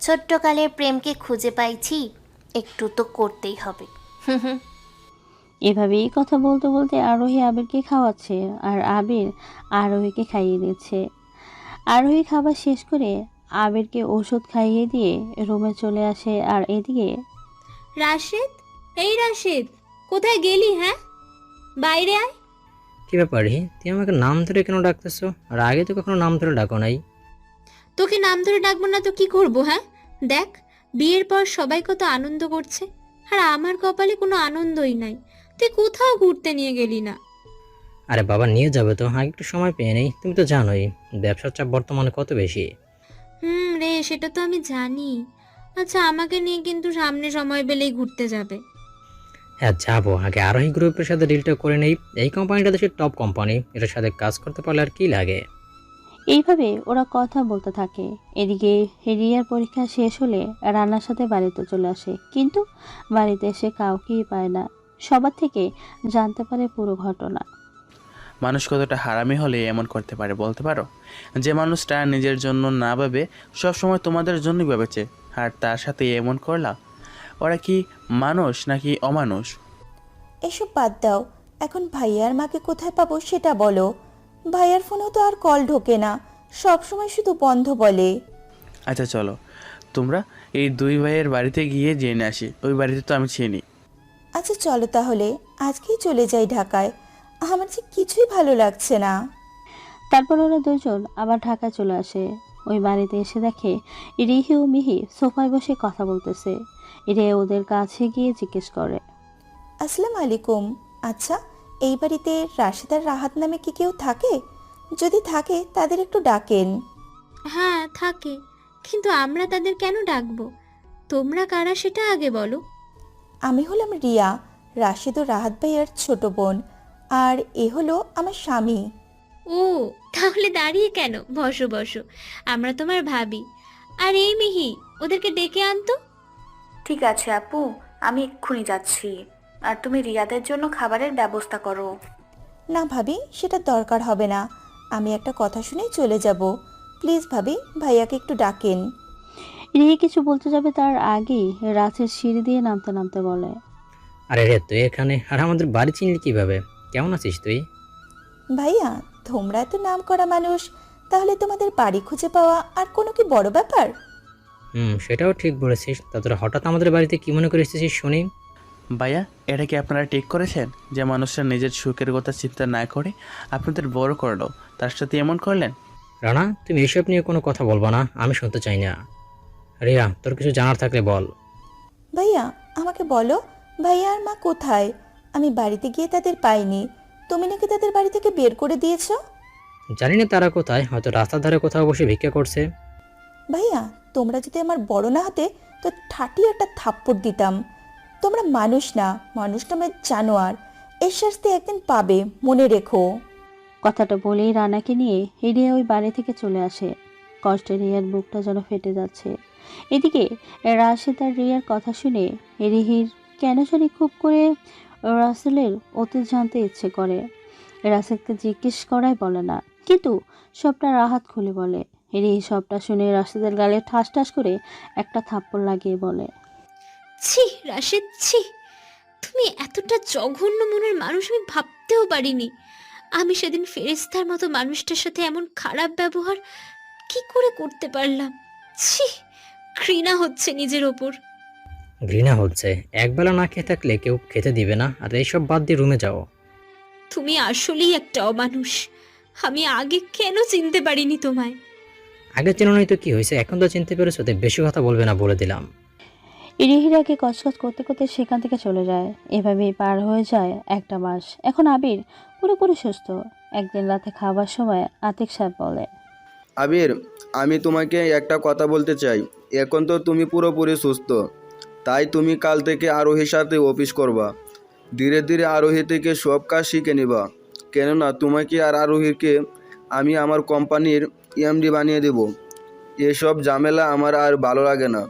ছোট্টকালের প্রেমকে খুঁজে পাইছি, একটু তো করতেই হবে। এভাবেই কথা বলতে বলতে আরোহী আবিরকে খাওয়াচ্ছে আর আবির আরোহীকে খাইয়ে দিচ্ছে। আরোহী খাবার শেষ করে আবিরকে ওষুধ খাইয়ে দিয়ে রুমে চলে আসে। আর এদিকে রাশেদ, এই রাশেদ, কোথায় গেলি? হ্যাঁ, বাইরে আয়। কি ব্যাপার হি, তুই আমাকে নাম ধরে কেন ডাকতেছো? আর আগে তো কখনো নাম ধরে ডাকো নাই। তোকে নাম ধরে ডাকবো না তো কি করবো? হ্যাঁ দেখ, বিয়ের পর সবাই কত আনন্দ করছে, আর আমার কপালে কোনো আনন্দই নাই। তুই কোথাও ঘুরতে নিয়ে গেলি না। আরে বাবা, নিয়ে যাবে তো, আগে একটু সময় পেয়ে নেই। তুমি তো জানোই ব্যবসার চাপ বর্তমানে কত বেশি। রে, সেটা তো আমি জানি। আচ্ছা, আমাকে নিয়ে কিন্তু সামনে সময় পেলেই ঘুরতে যাবে। হ্যাঁ যাবো, আগে আরোহী গ্রুপের সাথে ডিলটা করে নেই। এই কোম্পানিটা দেশের টপ কোম্পানি, এটার সাথে কাজ করতে পারলে আর কি লাগে। এইভাবে ওরা কথা বলতে থাকে। এদিকে রিয়ার পরীক্ষা শেষ হলে রান্নার সাথে বাড়িতে চলে আসে, কিন্তু বাড়িতে এসে কাউকেই পায় না। সবার থেকে জানতে পারে পুরো ঘটনা। মানুষ কতটা হারামি হলে এমন করতে পারে বলতে পারো? যে মানুষটা নিজের জন্য না ভাবে সবসময় তোমাদের জন্যই ভেবেছে, আর তার সাথে এমন করলা। ওরা কি মানুষ নাকি অমানুষ? এসব বাদ দাও, এখন ভাইয়ার মাকে কোথায় পাবো সেটা বলো। ভাইয়ার ফোনেও তো আর কল ঢোকে না, সব সময় শুধু বন্ধ বলে। আচ্ছা চলো, তোমরা এই দুই ভাইয়ের বাড়িতে গিয়ে জেনে আসি। ওই বাড়িতে তো আমি চিনি। আচ্ছা চলো তাহলে, আজকেই চলে যাই ঢাকায়। আমার যে কিছুই ভালো লাগছে না। তারপর ওরা দুজন আবার ঢাকায় চলে আসে। ওই বাড়িতে এসে দেখে রিহি ও মিহি সোফায় বসে কথা বলতেছে। রে ওদের কাছে গিয়ে জিজ্ঞেস করে, আসসালামু আলাইকুম। আচ্ছা, এই বাড়িতে রাশেদার রাহাত নামে কি কেউ থাকে? যদি থাকে তাদের একটু ডাকেন। হ্যাঁ থাকে, কিন্তু আমরা তাদের কেন ডাকবো? তোমরা কারা সেটা আগে বলো। আমি হলাম রিয়া, রাশেদ ও রাহাত ভাইয়ার ছোট বোন, আর এ হলো আমার স্বামী। ও, তাহলে দাঁড়িয়ে কেন? বসো বসো, আমরা তোমার ভাবি। আর এই মিহি, ওদেরকে ডেকে আনতো। ঠিক আছে আপু, আমি এক্ষুনি যাচ্ছি। আর তুমি রিয়াদের জন্য খাবারের ব্যবস্থা করো। না ভাবি, সেটা দরকার হবে না। আমি একটা কথা শুনেই চলে যাব। প্লিজ ভাবি, ভাইয়াকে একটু ডাকেন। রিহি কিছু বলতে যাবে তার আগেই রাতের সিঁড়ি দিয়ে নামতে নামতে বলে, আরে রে, তুই এখানে? আর আমাদের বাড়ি চিনলি কিভাবে? কেমন আছিস তুই? ভাইয়া, তোমরা এত নাম করা মানুষ, তাহলে তোমাদের বাড়ি খুঁজে পাওয়া আর কোনো কি বড় ব্যাপার? সেটাও ঠিক বলেছিস। তা তোরা হঠাৎ আমাদের বাড়িতে কি মনে করে এসেছিস শুনি? ভাইয়া, এটা কি আপনারা ঠিক করেছেন যে মানুষটা নিজের সুখের কথা চিন্তা না করে আপনাদের বড় করলো, তার সাথে এমন করলেন? রানা, তুমি এসব নিয়ে কোনো কথা বলবা না, আমি শুনতে চাই না। রিয়া, তোর কিছু জানার থাকলে বল। ভাইয়া, আমাকে বলো, ভাইয়া আর মা কোথায়? আমি বাড়িতে গিয়ে তাদের পাইনি। তুমি নাকি তাদের বাড়ি থেকে বের করে দিয়েছো? জানি না তারা কোথায়, হয়তো রাস্তার ধারে কোথাও বসে ভিক্ষা করছে। ভাইয়া, তোমরা যদি আমার বড় না হতে তো ঠাটি একটা থাপ্পড় দিতাম। তোমরা মানুষ না, মানুষ নামের জানোয়ার। এর শাস্তি একদিন পাবে, মনে রেখো। কথাটা বলেই রানাকে নিয়ে রিয়া ওই বাড়ি থেকে চলে আসে। কষ্টে রিয়ার বুকটা যেন ফেটে যাচ্ছে। এদিকে রাশেদ আর রিয়ার কথা শুনে রিহির কেন জানি খুব করে রাসেলের অতীত জানতে ইচ্ছে করে। রাসেলকে জিজ্ঞেস করাই বলে না, কিন্তু সবটা রাহাত খুলে বলে। রিহি সবটা শুনে রাশেদের গালে ঠাস ঠাস করে একটা থাপ্পড় লাগিয়ে বলে, ছি রাশেদ, ছি! তুমি এতটা জঘন্য মনের মানুষ আমি ভাবতেও পারিনি। আমি সেদিন ফেরেশতার মতো মানুষটার সাথে এমন খারাপ ব্যবহার কি করে করতে পারলাম? ছি, ঘৃণা হচ্ছে নিজের ওপর। ঘৃণা হচ্ছে? একবেলা না খেয়ে থাকলে কেউ খেতে দিবে না। আর এইসব বাদ দিয়ে রুমে যাও। তুমি আসলেই একটা অমানুষ। আমি আগে কেন চিনতে পারিনি তোমায়? আগে চেনো নাই তো কি হয়েছে, এখন তো চিনতে পেরেছো, তাই বেশি কথা বলবে না বলে দিলাম। রিহিরাকে কচকচ করতে করতে সেখান থেকে চলে যায়। এভাবেই পার হয়ে যায় একটা মাস। এখন আবির পুরোপুরি সুস্থ। একদিন রাতে খাবার সময় আতিক সাহেব বলে, আবির, আমি তোমাকে একটা কথা বলতে চাই। এখন তো তুমি পুরোপুরি সুস্থ, তাই তুমি কাল থেকে আরোহীর সাথে অফিস করবা। ধীরে ধীরে আরোহী থেকে সব কাজ শিখে নিবা, কেননা তোমাকে আর আরোহীকে আমি আমার কোম্পানির এমডি বানিয়ে দেব। এসব ঝামেলা আমার আর ভালো লাগে না।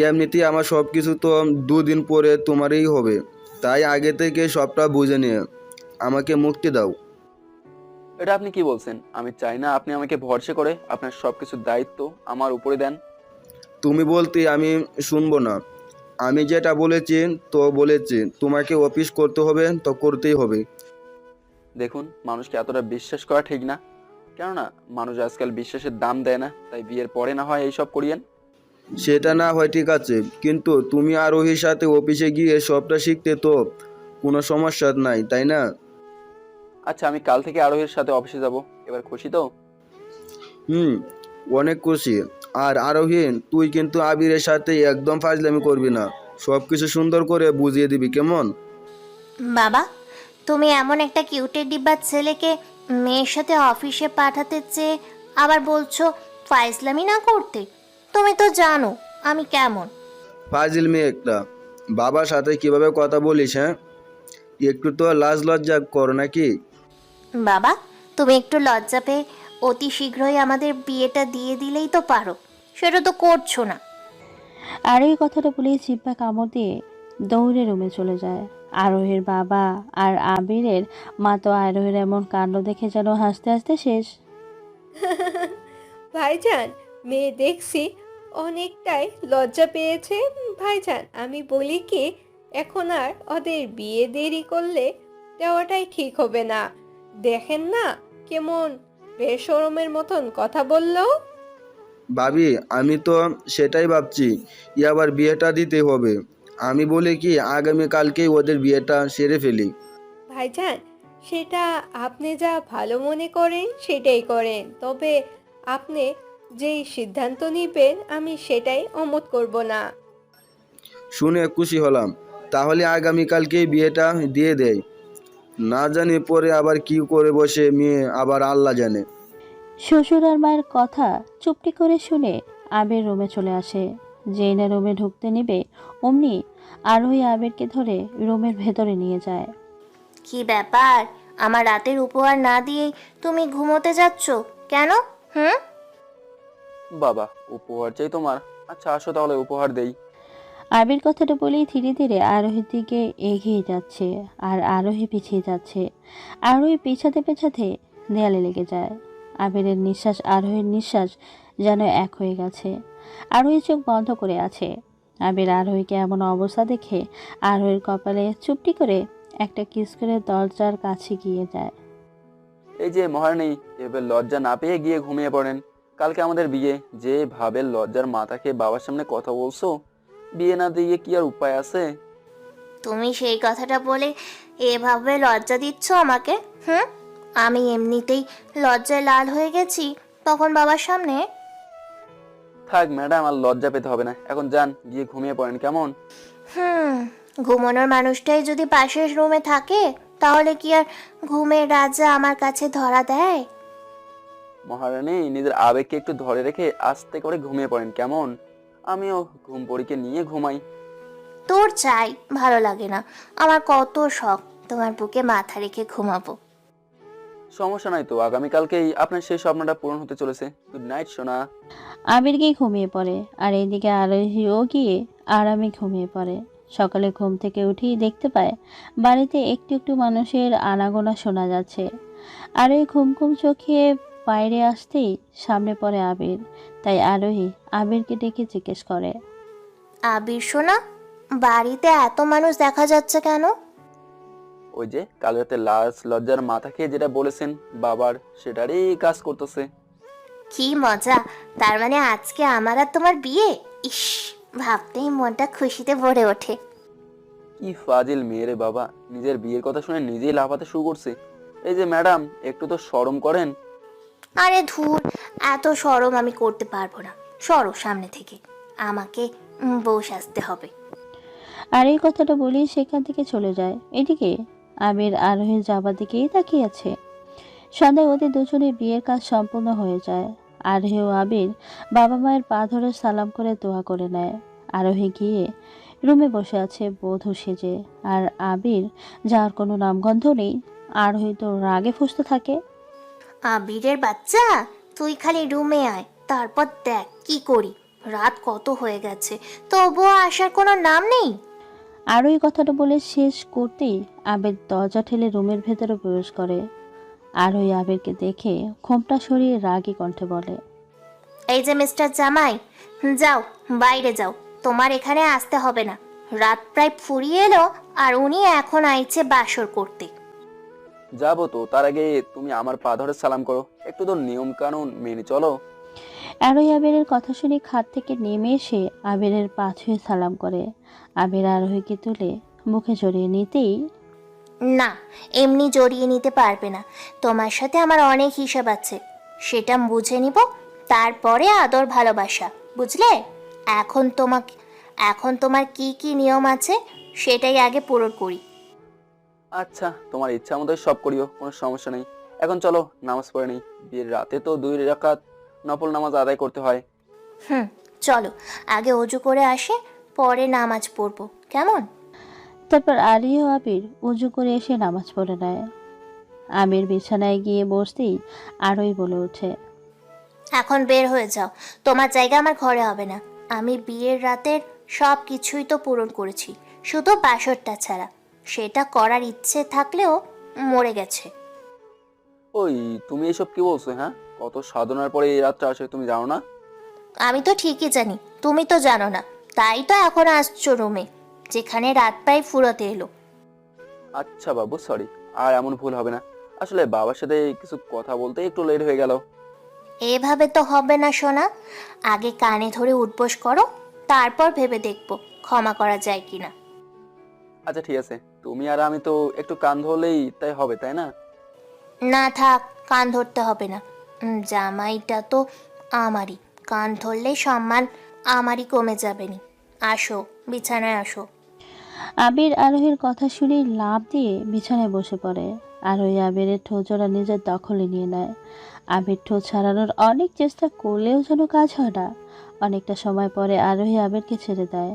এমনিতেই আমার সব কিছু তো 2 দিন পরে তোমারই হবে, তাই আগে থেকে সবটা বুঝে নিয়ে আমাকে মুক্তি দাও। এটা আপনি কি বলছেন? আমি চাই না আপনি আমাকে ভরসা করে আপনার সবকিছুর দায়িত্ব আমার উপরে দেন। তুমি বলতে আমি শুনবো না। আমি যেটা বলেছি তো বলেছি, তোমাকে অফিস করতে হবে তো করতেই হবে। দেখুন, মানুষকে এতটা বিশ্বাস করা ঠিক না, কেননা মানুষ আজকাল বিশ্বাসের দাম দেয় না। তাই বিয়ের পরে না হয় এইসব করিয়েন। সেটা না হয় ঠিক আছে, কিন্তু তুমি আরোহীর সাথে অফিসে গিয়ে সবটা শিখতে তো কোনো সমস্যা নাই, তাই না? আচ্ছা, আমি কাল থেকে আরোহীর সাথে অফিসে যাব। এবার খুশি তো? অনেক খুশি। আর আরোহী, তুই কিন্তু আবিরের সাথে একদম ফাজলামি করবি না, সব কিছু সুন্দর করে বুঝিয়ে দিবি, কেমন? বাবা, তুমি এমন একটা কিউটের ডিব্বার ছেলেকে মেয়ের সাথে অফিসে পাঠাতে চেয়ে আবার বলছো ফাইজলামি না করতে। তুমি তো জানো আমি কেমন। ফাজিল মেয়ে একটা। বাবার সাথে কিভাবে কথা বলিস? হ্যাঁ, একটু তো লাজ লজ্জা কর নাকি? বাবা, তুমি একটু লজ্জা পেয়ে অতি শীঘ্রই আমাদের বিয়েটা দিয়ে দিলেই তো পারো, সেটা তো করছো না। আর এই কথাটা বলে জিহ্বা কামড় দিয়ে দৌড়ে রুমে চলে যায়। আরোহীর বাবা আর আবিরের মা তো আরোহীর এমন কাণ্ড দেখে যেন হাসতে হাসতে শেষ। ভাইজান, মেয়ে দেখছি অনেকটাই লজ্জা পেয়েছে। ভাইজান, আমি বলি কি, এখন আর ওদের বিয়ে দেরি করলে দেওয়াটাই ঠিক হবে না। দেখেন না কেমন বেশরমের মতন কথা বললো। ভাবি, আমি তো সেটাই ভাবছি, আবার বিয়েটা দিতে হবে। আমি বলি কি, আগামীকালকেই ওদের বিয়েটা সেরে ফেলি। ভাইজান, সেটা আপনি যা ভালো মনে করেন সেটাই করেন, তবে আপনি যেই সিদ্ধান্ত নেবেন আমি সেটাই অমত করব না। শুনে খুশি হলাম, তাহলে আগামীকালকেই বিয়েটা দিয়ে দেয়। না জানি পরে আবার কি করে বসে মেয়ে, আবার আল্লাহ জানে। শ্বশুর আর মায়ের কথা চুপটি করে শুনে আবির রুমে চলে আসে। যেই না রুমে ঢুকতে নিবে অমনি আরোহী আবিরকে ধরে রুমের ভেতরে নিয়ে যায়। কি ব্যাপার, আমার রাতের উপহার না দিয়েই তুমি ঘুমোতে যাচ্ছ কেন? হুম? বাবা, উপহার চাই তোমার? আচ্ছা আসো তাহলে উপহার দেই। আবির কথাটা বলেই ধীরে ধীরে আরোহীর দিকে এগিয়ে যাচ্ছে আর আরোহী পিছিয়ে যাচ্ছে। আরোহী পেছাতে পেছাতে দেয়ালে লেগে যায়। আবিরের নিঃশ্বাস আরোহীর নিঃশ্বাস যেন এক হয়ে গেছে। আরোহী চোখ বন্ধ করে আছে। আবির আরোহীকে এমন অবস্থা দেখে আরোহীর কপালে চুপটি করে একটা কিস করে দরজার কাছে গিয়ে যায়। এই যে মহারানী, এবার লজ্জা না পেয়ে গিয়ে ঘুমিয়ে পড়েন। কালকে আমাদের বিয়ে, যে ভাবে লজ্জার মাথাকে বাবার সামনে কথা বলছো, বিয়ে না দিয়ে কি আর উপায় আছে? তুমি সেই কথাটা বলে এভাবে লজ্জা দিচ্ছ আমাকে? হুম? আমি এমনিতেই লজ্জায় লাল হয়ে গেছি তখন বাবার সামনে। থাক ম্যাডাম, আর লজ্জা পেতে হবে না, এখন যান গিয়ে ঘুমিয়ে পড়েন কেমন? ঘুমানোর মানুষটাই যদি পাশের রুমে থাকে তাহলে কি আর ঘুমের রাজা আমার কাছে ধরা দেয়? মহারানী, নিজের আবেগকে একটু ধরে রেখে আস্তে করে ঘুমিয়ে পড়েন কেমন? আমিও ঘুম পড়িকে নিয়ে ঘুমাই। তোর চাই ভালো লাগে না, আমার কত শখ তোমার বুকে মাথা রেখে ঘুমাবো। সমস্যা নাই তো, আগামীকালকেই আপনার সেই স্বপ্নটা পূরণ হতে চলেছে। গুড নাইট সোনা। আবির গিয়ে ঘুমিয়ে পড়ে আর এইদিকে আরোহীও গিয়ে আরামে ঘুমিয়ে পড়ে। সকালে ঘুম থেকে উঠেই দেখতে পায় বাড়িতে একটু একটু মানুষের আনাগোনা শোনা যাচ্ছে। আরোহী ঘুম ঘুম চোখে বাইরে আসতেই সামনে পড়ে আবির। তাই আরোহী আবিরকে ডেকে জিজ্ঞেস করে, আবির সোনা, বাড়িতে এত মানুষ দেখা যাচ্ছে কেন? ওই যে কাল রাতে লজ্জার মাথা খেয়ে যেটা বলেছেন বাবার, সেটারই কাজ করতেছে। কি মজা, তার মানে আজকে আমার আর তোমার বিয়ে? ইস, ভাবতেই মনটা খুশিতে ভরে ওঠে। কি ফাজিল মেয়েরে বাবা, নিজের বিয়ের কথা শুনে নিজেই লাফাতে শুরু করছে। এই যে ম্যাডাম, একটু তো শরম করেন। আরে ধুর, এত শরম আমি করতে পারবো না। সরো সামনে থেকে, আমাকে বউ সাজতে হবে। আর এই কথাটা বলেই সেখান থেকে চলে যায়। এদিকে আবির আরোহীর যাবার দিকেই তাকিয়ে আছে। সন্ধ্যায় ওদের দুজনের বিয়ের কাজ সম্পূর্ণ হয়ে যায়। আরোহী ও আবির বাবা মায়ের পা ধরে সালাম করে দোয়া করে নেয়। আরোহী গিয়ে রুমে বসে আছে বধূ সেজে, আর আবির যার কোনো নামগন্ধ নেই। আরোহী তো রাগে ফুঁসতে থাকে। আবিরের বাচ্চা, তুই খালি রুমে আয়, তারপর দেখ কি করি। রাত কত হয়ে গেছে, তবুও আসার কোনো নাম নেই। আরোহী কথাটা বলে শেষ করতেই আবির দরজা ঠেলে রুমের ভেতরে প্রবেশ করে। আরোহী আবিরকে দেখে খোমটা সরিয়ে রাগী কণ্ঠে বলে, এই যে মিস্টার জামাই, যাও বাইরে যাও, তোমার এখানে আসতে হবে না। রাত প্রায় ফুরিয়ে এলো আর উনি এখন আইছে বাসর করতে। যাবো তো, তার আগে তুমি আমার পা ধরে সালাম করো, একটু তো নিয়ম কানুন মেনে চলো। আরোহী আবিরের কথা শুনে খাট থেকে নেমে এসে আবিরের পা ছুঁয়ে সালাম করে। আবির আরোহীকে তুলে মুখে জড়িয়ে নিতেই, না, এমনি জড়িয়ে নিতে পারবে না, তোমার সাথে আমার অনেক হিসাব আছে, সেটা বুঝে নিব, তারপরে আদর ভালোবাসা, বুঝলে? এখন তোমার কি কি নিয়ম আছে সেটাই আগে পূরণ করি। আচ্ছা, তোমার ইচ্ছা মতোই সব করিও, কোনো সমস্যা নেই। এখন চলো নামাজ পড়ে নেই, বিয়ের রাতে তো 2 রাকাত নফল নামাজ আদায় করতে হয়। চলো আগে অজু করে আসে, পরে নামাজ পড়বো, কেমন? তারপর আলী ও আবির উজু করে এসে নামাজ পড়ে নেয়। আবির বিছানায় গিয়ে বসতেই আরোহী বলে ওঠে, এখন বের হয়ে যাও, তোমার জায়গা আমার ঘরে হবে না। আমি বিয়ের রাতের সব কিছুই তো পূরণ করেছি, শুধু বাসরটা ছাড়া। সেটা করার ইচ্ছে থাকলেও মরে গেছে। ওই, তুমি এসব কি বলছো? হ্যাঁ, কত সাধনার পরে এই রাতটা আসে, তুমি জানো না? আমি তো ঠিকই জানি, তুমি তো জানো না। তাই তো এখন আসছো রুমে, যেখানে রাত প্রায় ফুরোতে এলো। আচ্ছা বাবু, সরি। আর এমন ভুল হবে না। আসলে বাবার সাথে কিছু কথা বলতে একটু লেট হয়ে গেল। এভাবে তো হবে না সোনা, আগে কানে ধরে উঠবোস করো, তারপর ভেবে দেখবো ক্ষমা করা যায় কিনা। আচ্ছা ঠিক আছে, তুমি আর আমি তো একটু কান ধরলেই তাই হবে, তাই না? না থাক, কান ধরতে হবে না। জামাইটা তো আমারই, কান ধরলে সম্মান আমারই কমে যাবে নি। আসো, বিছানায় আসো। আবির আরোহীর কথা শুনে লাফ দিয়ে বিছানায় বসে পড়ে। আরোহী আবিরের ঠোঁট জোড়া নিজের দখলে নিয়ে নেয়। আবির ঠোঁট ছাড়ানোর অনেক চেষ্টা করলেও যেন কাজ হয় না। অনেকটা সময় পরে আরোহী আবিরকে ছেড়ে দেয়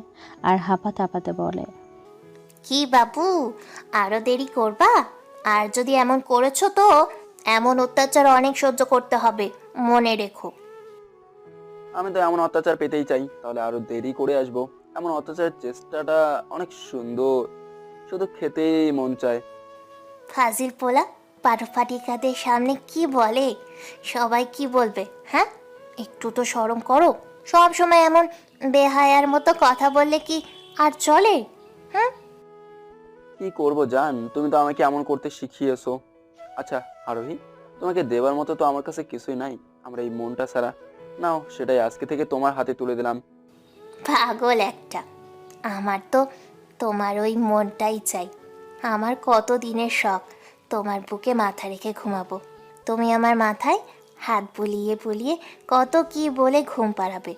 আর হাঁপাতে হাঁপাতে বলে, কি বাবু, আরো দেরি করবা? আর যদি এমন করেছো তো এমন অত্যাচার অনেক সহ্য করতে হবে, মনে রেখো। আমি তো এমন অত্যাচার পেতেই চাই, তাহলে আরো দেরি করে আসবো। এমন অত্যাচারের চেষ্টাটা অনেক সুন্দর, শুধু খেতেই মন চায়। ফাজিল পোলা, পারফাটিকাদের সামনে কি বলে, সবাই কি বলবে? হ্যাঁ, একটু তো শরম করো। সব সময় এমন বেহায়ার মতো কথা বললে কি আর চলে? হুম। কি করব জান, তুমি তো আমাকে এমন করতে শিখিয়েছো। আচ্ছা আরোহী, তোমাকে দেবার মতো তো আমার কাছে কিছুই নাই, আমরা এই মনটা ছাড়া। নাও, সেটাই আজকে থেকে তোমার হাতে তুলে দিলাম। পাগল একটা, আমার তো তোমার ওই মনটাই চাই। আমার কত দিনের শখ তোমার বুকে মাথা রেখে ঘুমাবো। তুমি আমার মাথায় হাত বুলিয়ে বুলিয়ে কত কি বলে ঘুম পাড়াবে।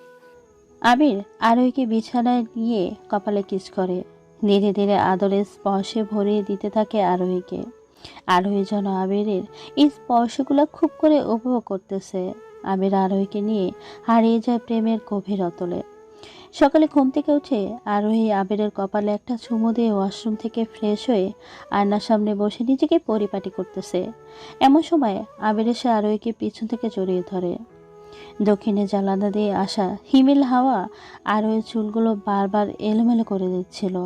আবির আরোহীকে বিছানায় নিয়ে কপালে কিস করে। ধীরে ধীরে আদরের স্পর্শে ভরিয়ে দিতে থাকে আরোহীকে। আরোহী যেন আবিরের এই স্পর্শগুলো খুব করে উপভোগ করতেছে। আবির আরোহীকে নিয়ে হারিয়ে যায় প্রেমের গভীর অতলে। সকালে ঘুম থেকে উঠে আরোহী আবিরের কপালে একটা চুমু দিয়ে ওয়াশরুম থেকে ফ্রেশ হয়ে আয়নার সামনে বসে নিজেকে পরিপাটি করতেছে। এমন সময় আবির এসে আরোহীকে পিছন থেকে জড়িয়ে ধরে। দক্ষিণে জানালা দিয়ে আসা হিমেল হাওয়া আরোহীর চুলগুলো বারবার এলোমেলো করে দিচ্ছিল।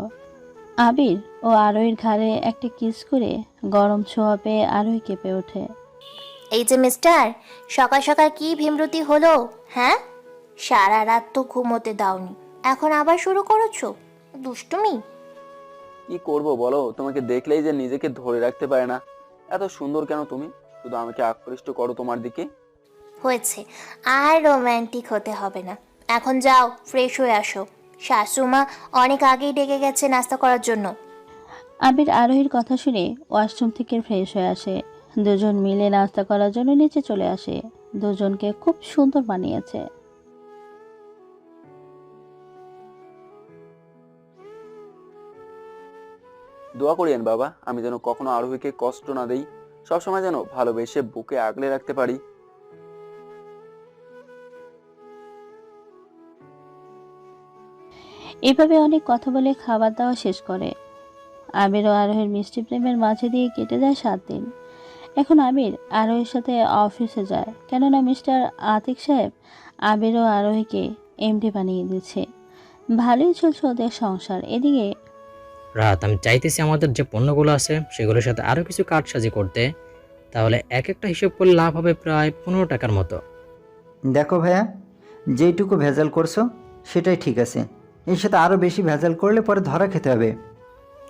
আবির ও আরোহীর ঘাড়ে একটা কিস করে গরম ছোঁয়া পেয়ে আরোহী কেঁপে ওঠে। এই যে মিস্টার, সকাল সকাল কি ভীমরতি হলো? হ্যাঁ, সারা রাত তো ঘুমোতে দাওনি, এখন আবার শুরু করেছো দুষ্টুমি। কি করব বলো, তোমাকে দেখলেই যে নিজেকে ধরে রাখতে পারে না। এত সুন্দর কেন তুমি? শুধু আমাকে আকৃষ্ট করো তোমার দিকে। হয়েছে, আর রোম্যান্টিক হতে হবে না। এখন যাও, ফ্রেশ হয়ে আসো। শাশুমা অনেক আগেই ডেকে গেছে নাস্তা করার জন্য। আবির আরোহীর কথা শুনে ওয়াশরুম থেকে ফ্রেশ হয়ে আসে। দুজন মিলে নাস্তা করার জন্য নিচে চলে আসে। দুজনকে খুব সুন্দর বানিয়েছে। দোয়া করিয়েন বাবা, আমি যেন কখনো আরোহীকে কষ্ট না দেই, সবসময় যেন ভালোবেসে বুকে আগলে রাখতে পারি। এভাবে অনেক কথা বলে খাবার দাওয়া শেষ করে। আবির ও আরোহীর মিষ্টি প্রেমের মাঝে দিয়ে কেটে যায় 7 দিন। এখন আবির আরোহীর সাথে অফিসে যায়, কেননা মিস্টার আতিক সাহেব আবির ও আরোহীকে এমডি বানিয়ে দিচ্ছে। ভালোই চলছে ওদের সংসার। এদিকে রাত, আমি চাইতেছি আমাদের যে পণ্যগুলো আছে সেগুলোর সাথে আরও কিছু কারসাজি করতে, তাহলে এক একটা হিসেব করলে লাভ হবে প্রায় 15 টাকার মতো। দেখো ভাইয়া, যেইটুকু ভেজাল করছো সেটাই ঠিক আছে, এর সাথে আরও বেশি ভেজাল করলে পরে ধরা খেতে হবে।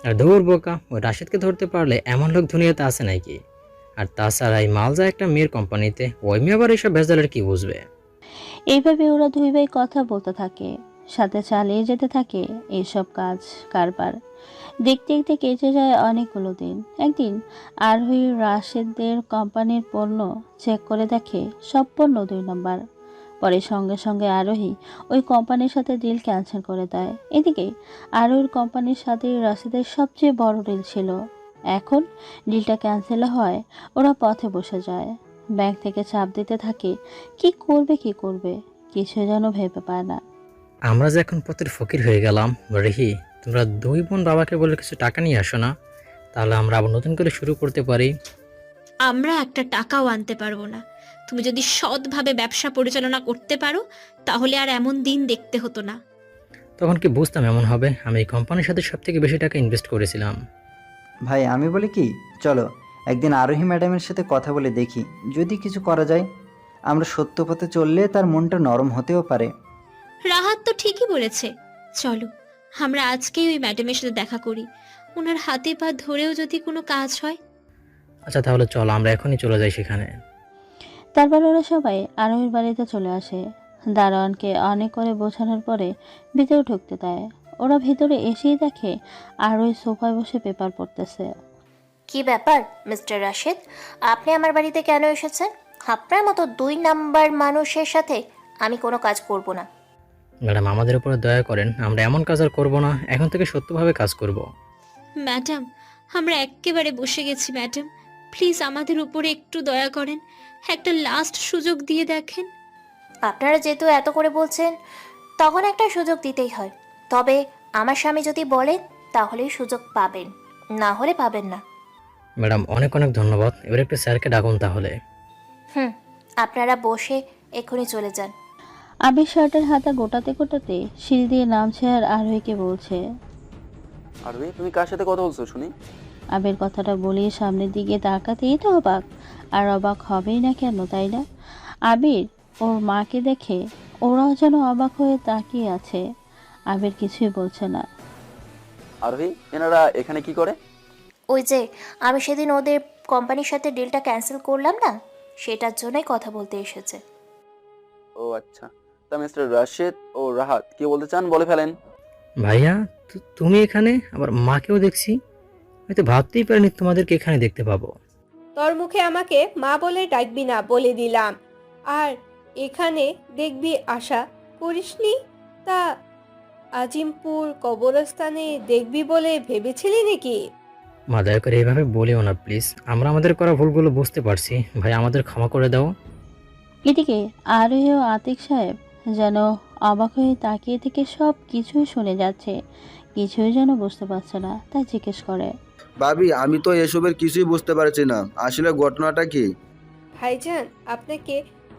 আর ধুর বোকা, ওই রাশিদকে ধরতে পারলে এমন লোক দুনিয়াতে আছে নাকি? আর তাছাড়া এই মাল যায় একটা মেয়ের কোম্পানিতে, ওই মেয়ে আবার এইসব ভেজালের কি বুঝবে? এইভাবে ওরা দুই ভাই কথা বলতে থাকে, সাথে চালিয়ে যেতে থাকে এইসব কাজ কারবার। দেখতে দেখতে কেটে যায় অনেকগুলো দিন। একদিন আরোহী রাশেদদের কোম্পানির পণ্য চেক করে দেখে সব পণ্য 2 নম্বর। পরে সঙ্গে সঙ্গে আরোহী ওই কোম্পানির সাথে ডিল ক্যান্সেল করে দেয়। এদিকে আরোহীর কোম্পানির সাথে রাশেদের সবচেয়ে বড় ডিল ছিল। এখন ডিলটা ক্যান্সেল হয়, ওরা পথে বসে যায়। ব্যাংক থেকে চাপ দিতে থাকে, কি করবে কিছু যেন ভেবে পায় না। আমরা যে এখন পথের ফকির হয়ে গেলাম। রেহি, তোমরা 2 বোন বাবাকে বলে কিছু টাকা নিয়ে আসো না, তাহলে আমরা আবার নতুন করে শুরু করতে পারি। আমরা একটা টাকাও আনতে পারবো না। তুমি যদি সৎভাবে ব্যবসা পরিচালনা করতে পারো তাহলে আর এমন দিন দেখতে হতো না। তখন কি বুঝতাম এমন হবে? আমি এই কোম্পানির সাথে সবথেকে বেশি টাকা ইনভেস্ট করেছিলাম। ভাই আমি বলি কি, চলো একদিন আরোহী ম্যাডামের সাথে কথা বলে দেখি, যদি কিছু করা যায়। আমরা সত্য পথে চললে তার মনটা নরম হতেও পারে। রাহাত তো ঠিকই বলেছে, চলো আমরা আজকেই ওই ম্যাডামের সাথে দেখা করি, ওনার হাতে পা ধরেও যদি কোনো কাজ হয়। আচ্ছা তাহলে চলো আমরা এখনই চলে যাই সেখানে। তারপর ওরা সবাই আরোহীর বাড়িতে চলে আসে। দারোয়ানকে অনেক করে বোঝানোর পরে ভিতরে ঢুকতে দেয়। ওরা ভিতরে এসেই দেখে আরোহী সোফায় বসে পেপার পড়তেছে। কি ব্যাপার মিস্টার রাশেদ, আপনি আমার বাড়িতে কেন এসেছেন? আপনার মতো 2 নাম্বার মানুষের সাথে আমি কোনো কাজ করব না। ম্যাডাম আমাদের উপরে দয়া করেন, আমরা এমন কাজ আর করবো না, এখন থেকে সত্যভাবে কাজ করব। ম্যাডাম, আমরা এক্কেবারে বসে গেছি ম্যাডাম, প্লিজ আমাদের উপরে একটু দয়া করেন, একটা লাস্ট সুযোগ দিয়ে দেখেন। আপনারা যেহেতু এত করে বলছেন, তখন একটা সুযোগ দিতেই হয়। তবে আমার স্বামী যদি বলেন তাহলেই সুযোগ পাবেন, না হলে পাবেন না। ম্যাডাম অনেক অনেক ধন্যবাদ, এবার একটু স্যারকে ডাকুন তাহলে। আপনারা বসে এক্ষুনি চলে যান। আবির শার্টের হাতা গোটাতে গোটাতে সিঁড়ি দিয়ে নামছে আর আরোহীকে বলছে। আরোহী, তুমি কার সাথে কথা বলছো শুনি? আবির কথাটা বলিয়ে সামনের দিকে তাকাতেই তো অবাক, আর অবাক হবেই না কেন, তাই না? আবির ওর মাকে দেখে ওরাও যেন অবাক হয়ে তাকিয়ে আছে। আবির কিছুই বলছে না। আরোহী, এনারা এখানে কি করে? ওই যে আমি সেদিন ওদের কোম্পানির সাথে ডিলটা ক্যান্সেল করলাম না, সেটার জন্যই কথা বলতে এসেছে। ও আচ্ছা, তা মিস্টার রাশেদ ও রাহাত কি বলতে চান বলে ফেলেন। ভাইয়া তুমি এখানে, আবার মাকেও দেখছি, আমি তো ভাবতেই পারিনি তোমাদেরকে এখানে দেখতে পাবো। তোর মুখে আমাকে মা বলে ডাকবি না বলে দিলাম। আর এখানে দেখবি আশা করিসনি? তা আজিমপুর কবরস্থানে দেখবি বলে ভেবেছিলি নাকি? মা দয়া করে এইভাবে বলিও না প্লিজ, আমরা আমাদের করা ভুলগুলো বুঝতে পারছি, ভাই আমাদের ক্ষমা করে দাও। এদিকে আরোহী ও আতিক সাহেব যেন অবাক হয়ে তাকিয়ে থেকে সব কিছুই শুনে যাচ্ছে, কিছুই যেন বুঝতে পারছে না, তাই জিজ্ঞেস করে। ভাবি আমি তো এসবের কিছুই বুঝতে পারছি না, আসলে ঘটনাটা কি? ভাইজান, আপনাকে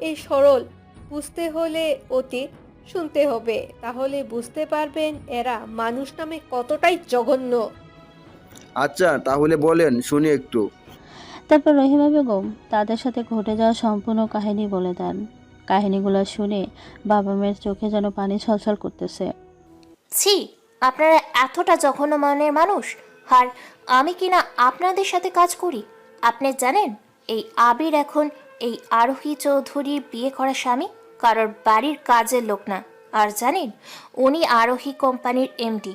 এই সরল বুঝতে হলে অতীত শুনতে হবে, তাহলে বুঝতে পারবেন এরা মানুষ নামে কতটাই জঘন্য। আচ্ছা তাহলে বলেন শুনি একটু। তারপর রহিমা বেগম তাদের সাথে ঘটে যাওয়া সম্পূর্ণ কাহিনী বলে দেন। কাহিনীগুলো শুনে বাবা মেয়ের চোখে যেন পানি ছলছল করতেছে। ছি, আপনারা এতটা জঘন্য মনের মানুষ, আর আমি কিনা আপনাদের সাথে কাজ করি। আপনি জানেন এই আবির এখন এই আরোহী চৌধুরীর বিয়ে করা স্বামী, কারোর বাড়ির কাজের লোক না। আর জানেন উনি আরোহী কোম্পানির এমডি।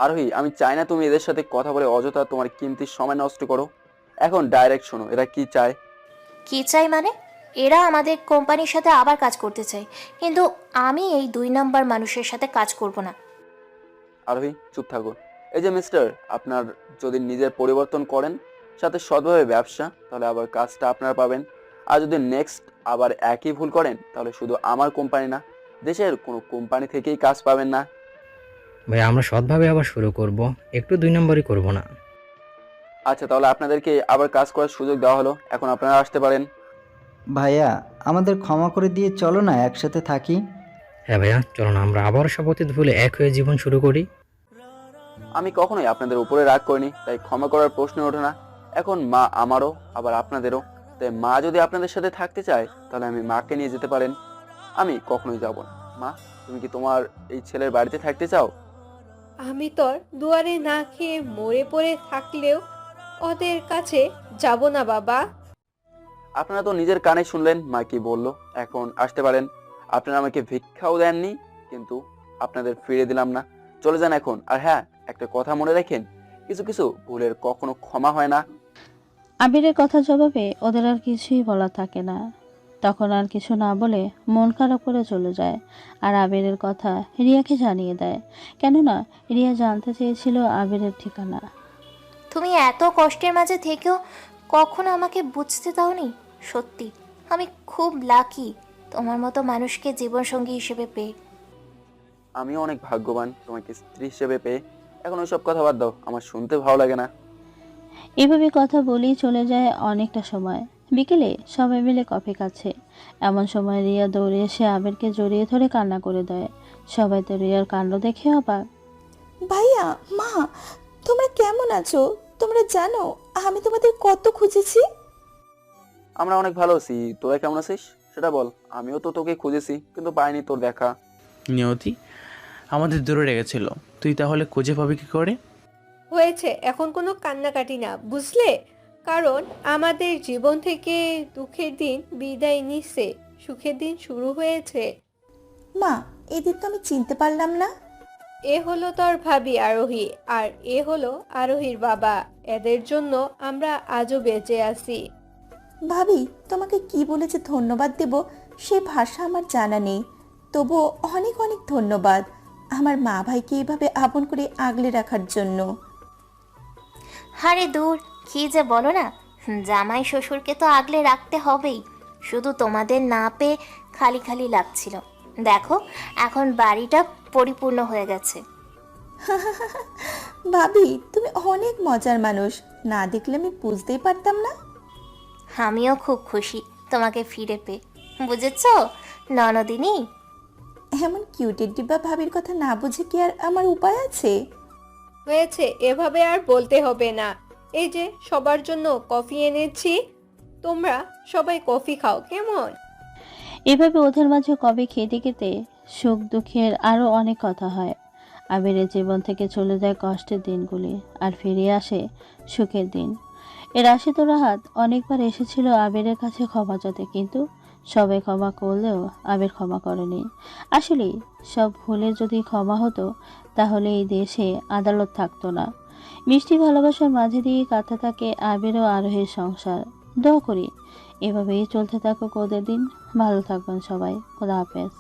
আরোহী, আমি চাই না তুমি এদের সাথে কথা বলে অযথা তোমার কিমতি সময় নষ্ট করো। এখন ডাইরেক্ট শোনো, এরা কি চায়। কি চাই মানে? এরা আমাদের কোম্পানির সাথে আবার কাজ করতে চায়, কিন্তু আমি এই 2 নাম্বার মানুষের সাথে কাজ করব না। আরোহী চুপ থাকো। এই যে মিস্টার, আপনার যদি নিজের পরিবর্তন করেন, সাথে সৎভাবে ব্যবসা, তাহলে আবার কাজটা আপনারা পাবেন। আর যদি নেক্সট আবার একই ভুল করেন, তাহলে শুধু আমার কোম্পানি না, দেশের কোনো কোম্পানি থেকেই কাজ পাবেন না। ভাই আমরা সৎভাবে আবার শুরু করব, একটু 2 নম্বরই করব না। আচ্ছা তাহলে আপনাদেরকে আবার কাজ করার সুযোগ দেওয়া হলো, এখন আপনারা আসতে পারেন। ভাইয়া আমাদের ক্ষমা করে দিয়ে চলো না একসাথে থাকি। হ্যাঁ ভাইয়া চলো না, আমরা আবার সব অতীত ভুলে এক হয়ে জীবন শুরু করি। আমি কখনোই আপনাদের উপরে রাগ করিনি, তাই ক্ষমা করার প্রশ্ন ওঠে না। এখন মা আমারও আবার আপনাদেরও, তাই মা যদি আপনাদের সাথে থাকতে চায় তাহলে আমি মাকে নিয়ে যেতে পারেন, আমি কখনোই যাব না। মা, তুমি কি তোমার এই ছেলের বাড়িতে থাকতে চাও? আমি তোর দুয়ারে না খেয়ে মরে পড়ে থাকলেও ওদের কাছে যাব না বাবা। আপনারা তো নিজের কানে শুনলেন মা কি বললো, এখন আসতে পারেন। আপনারা আমাকে ভিক্ষাও দেননি, কিন্তু আপনাদের ফিরে দিলাম না, চলে যান এখন। আর হ্যাঁ, একটা কথা মনে রাখেন, কিছু কিছু ভুলের কখনো ক্ষমা হয় না। আবিরের কথা জবাবে ওদের আর কিছুই বলা থাকে না। তখন আর কিছু না বলে মন খারাপ করে চলে যায়, আর আবিরের কথা রিয়াকে জানিয়ে দেয়, কেননা রিয়া জানতে চেয়েছিল আবিরের ঠিকানা। তুমি এত কষ্টের মাঝে থেকেও কখনো আমাকে বুঝতে দাওনি। সত্যি আমি খুব লাকি তোমার মতো মানুষকে জীবনসঙ্গী হিসেবে পেয়ে। আমিও অনেক ভাগ্যবান তোমাকে স্ত্রী হিসেবে পেয়ে। এখন ওইসব কথা বাদ দাও, আমার শুনতে ভালো লাগে না। এভাবে কথা বলেই চলে যায় অনেকটা সময়। বিকেলে সবাই মিলে কফি খাচ্ছে, এমন সময় রিয়া দৌড়ে এসে আবিরকে জড়িয়ে ধরে কান্না করে দেয়। সবাই তো রিয়ার কাণ্ড দেখে অবাক। ভাইয়া, মা, তোমরা কেমন আছো? তোমরা জানো আমি তোমাদের কত খুঁজেছি। আমরা অনেক ভালো আছি, তোরা কেমন আছিস সেটা বল। আমিও তো তোকে খুঁজেছি কিন্তু পাইনি তোর দেখা। নিয়তি আমাদের দূরে রেখেছিল, তুই তাহলে খুঁজে পাবি কি করে? হয়েছে, এখন কোনো কান্নাকাটি না, বুঝলে? কারণ আমাদের জীবন থেকে দুঃখের দিন বিদায় নিচ্ছে, সুখের দিন শুরু হয়েছে। মা, এদের তো আমি চিনতে পারলাম না। এ হলো তোর ভাবি আরোহী, আর এ হলো আরোহীর বাবা। এদের জন্য আমরা আজও বেঁচে আছি। ভাবি, তোমাকে কি বলে যে ধন্যবাদ দেব সে ভাষা আমার জানা নেই, তবুও অনেক অনেক ধন্যবাদ আমার মা ভাইকে এইভাবে আপন করে আগলে রাখার জন্য। আরে দূর, কি যে বলো না, জামাই শ্বশুরকে তো আগলে রাখতে হবেই। শুধু তোমাদের না পেয়ে খালি খালি লাগছিল। দেখো এখন বাড়িটা পরিপূর্ণ হয়ে গেছে। ভাবি, তুমি অনেক মজার মানুষ, না দেখলে আমি বুঝতেই পারতাম না। আমিও খুব খুশি তোমাকে ফিরে পেয়ে, বুঝেছো ননদিনী? এমন কিউটের ডিব্বা ভাবির কথা না বুঝে কি আর আমার উপায় আছে? হয়েছে, এভাবে আর বলতে হবে না। এই যে সবার জন্য কফি এনেছি, তোমরা সবাই কফি খাও কেমন? এভাবে ওদের মাঝে কবে খেতে খেতে সুখ দুঃখের আরও অনেক কথা হয়। আবিরের জীবন থেকে চলে যায় কষ্টের দিনগুলি, আর ফিরে আসে সুখের দিন। এর আশে তো রাহাত অনেকবার এসেছিল আবিরের কাছে ক্ষমা চাইতে, কিন্তু সবাই ক্ষমা করলেও আবির ক্ষমা করেনি। আসলে সব ভুলে যদি ক্ষমা হতো তাহলে এই দেশে আদালত থাকতো না। মিষ্টি ভালোবাসার মাঝে দিয়ে কাঁথা থাকে আবির ও আরোহীর সংসার। দোয়া করি এভাবেই চলতে থাকুক ওদের দিন। ভালো থাকবেন সবাই। খোদা হাফেজ।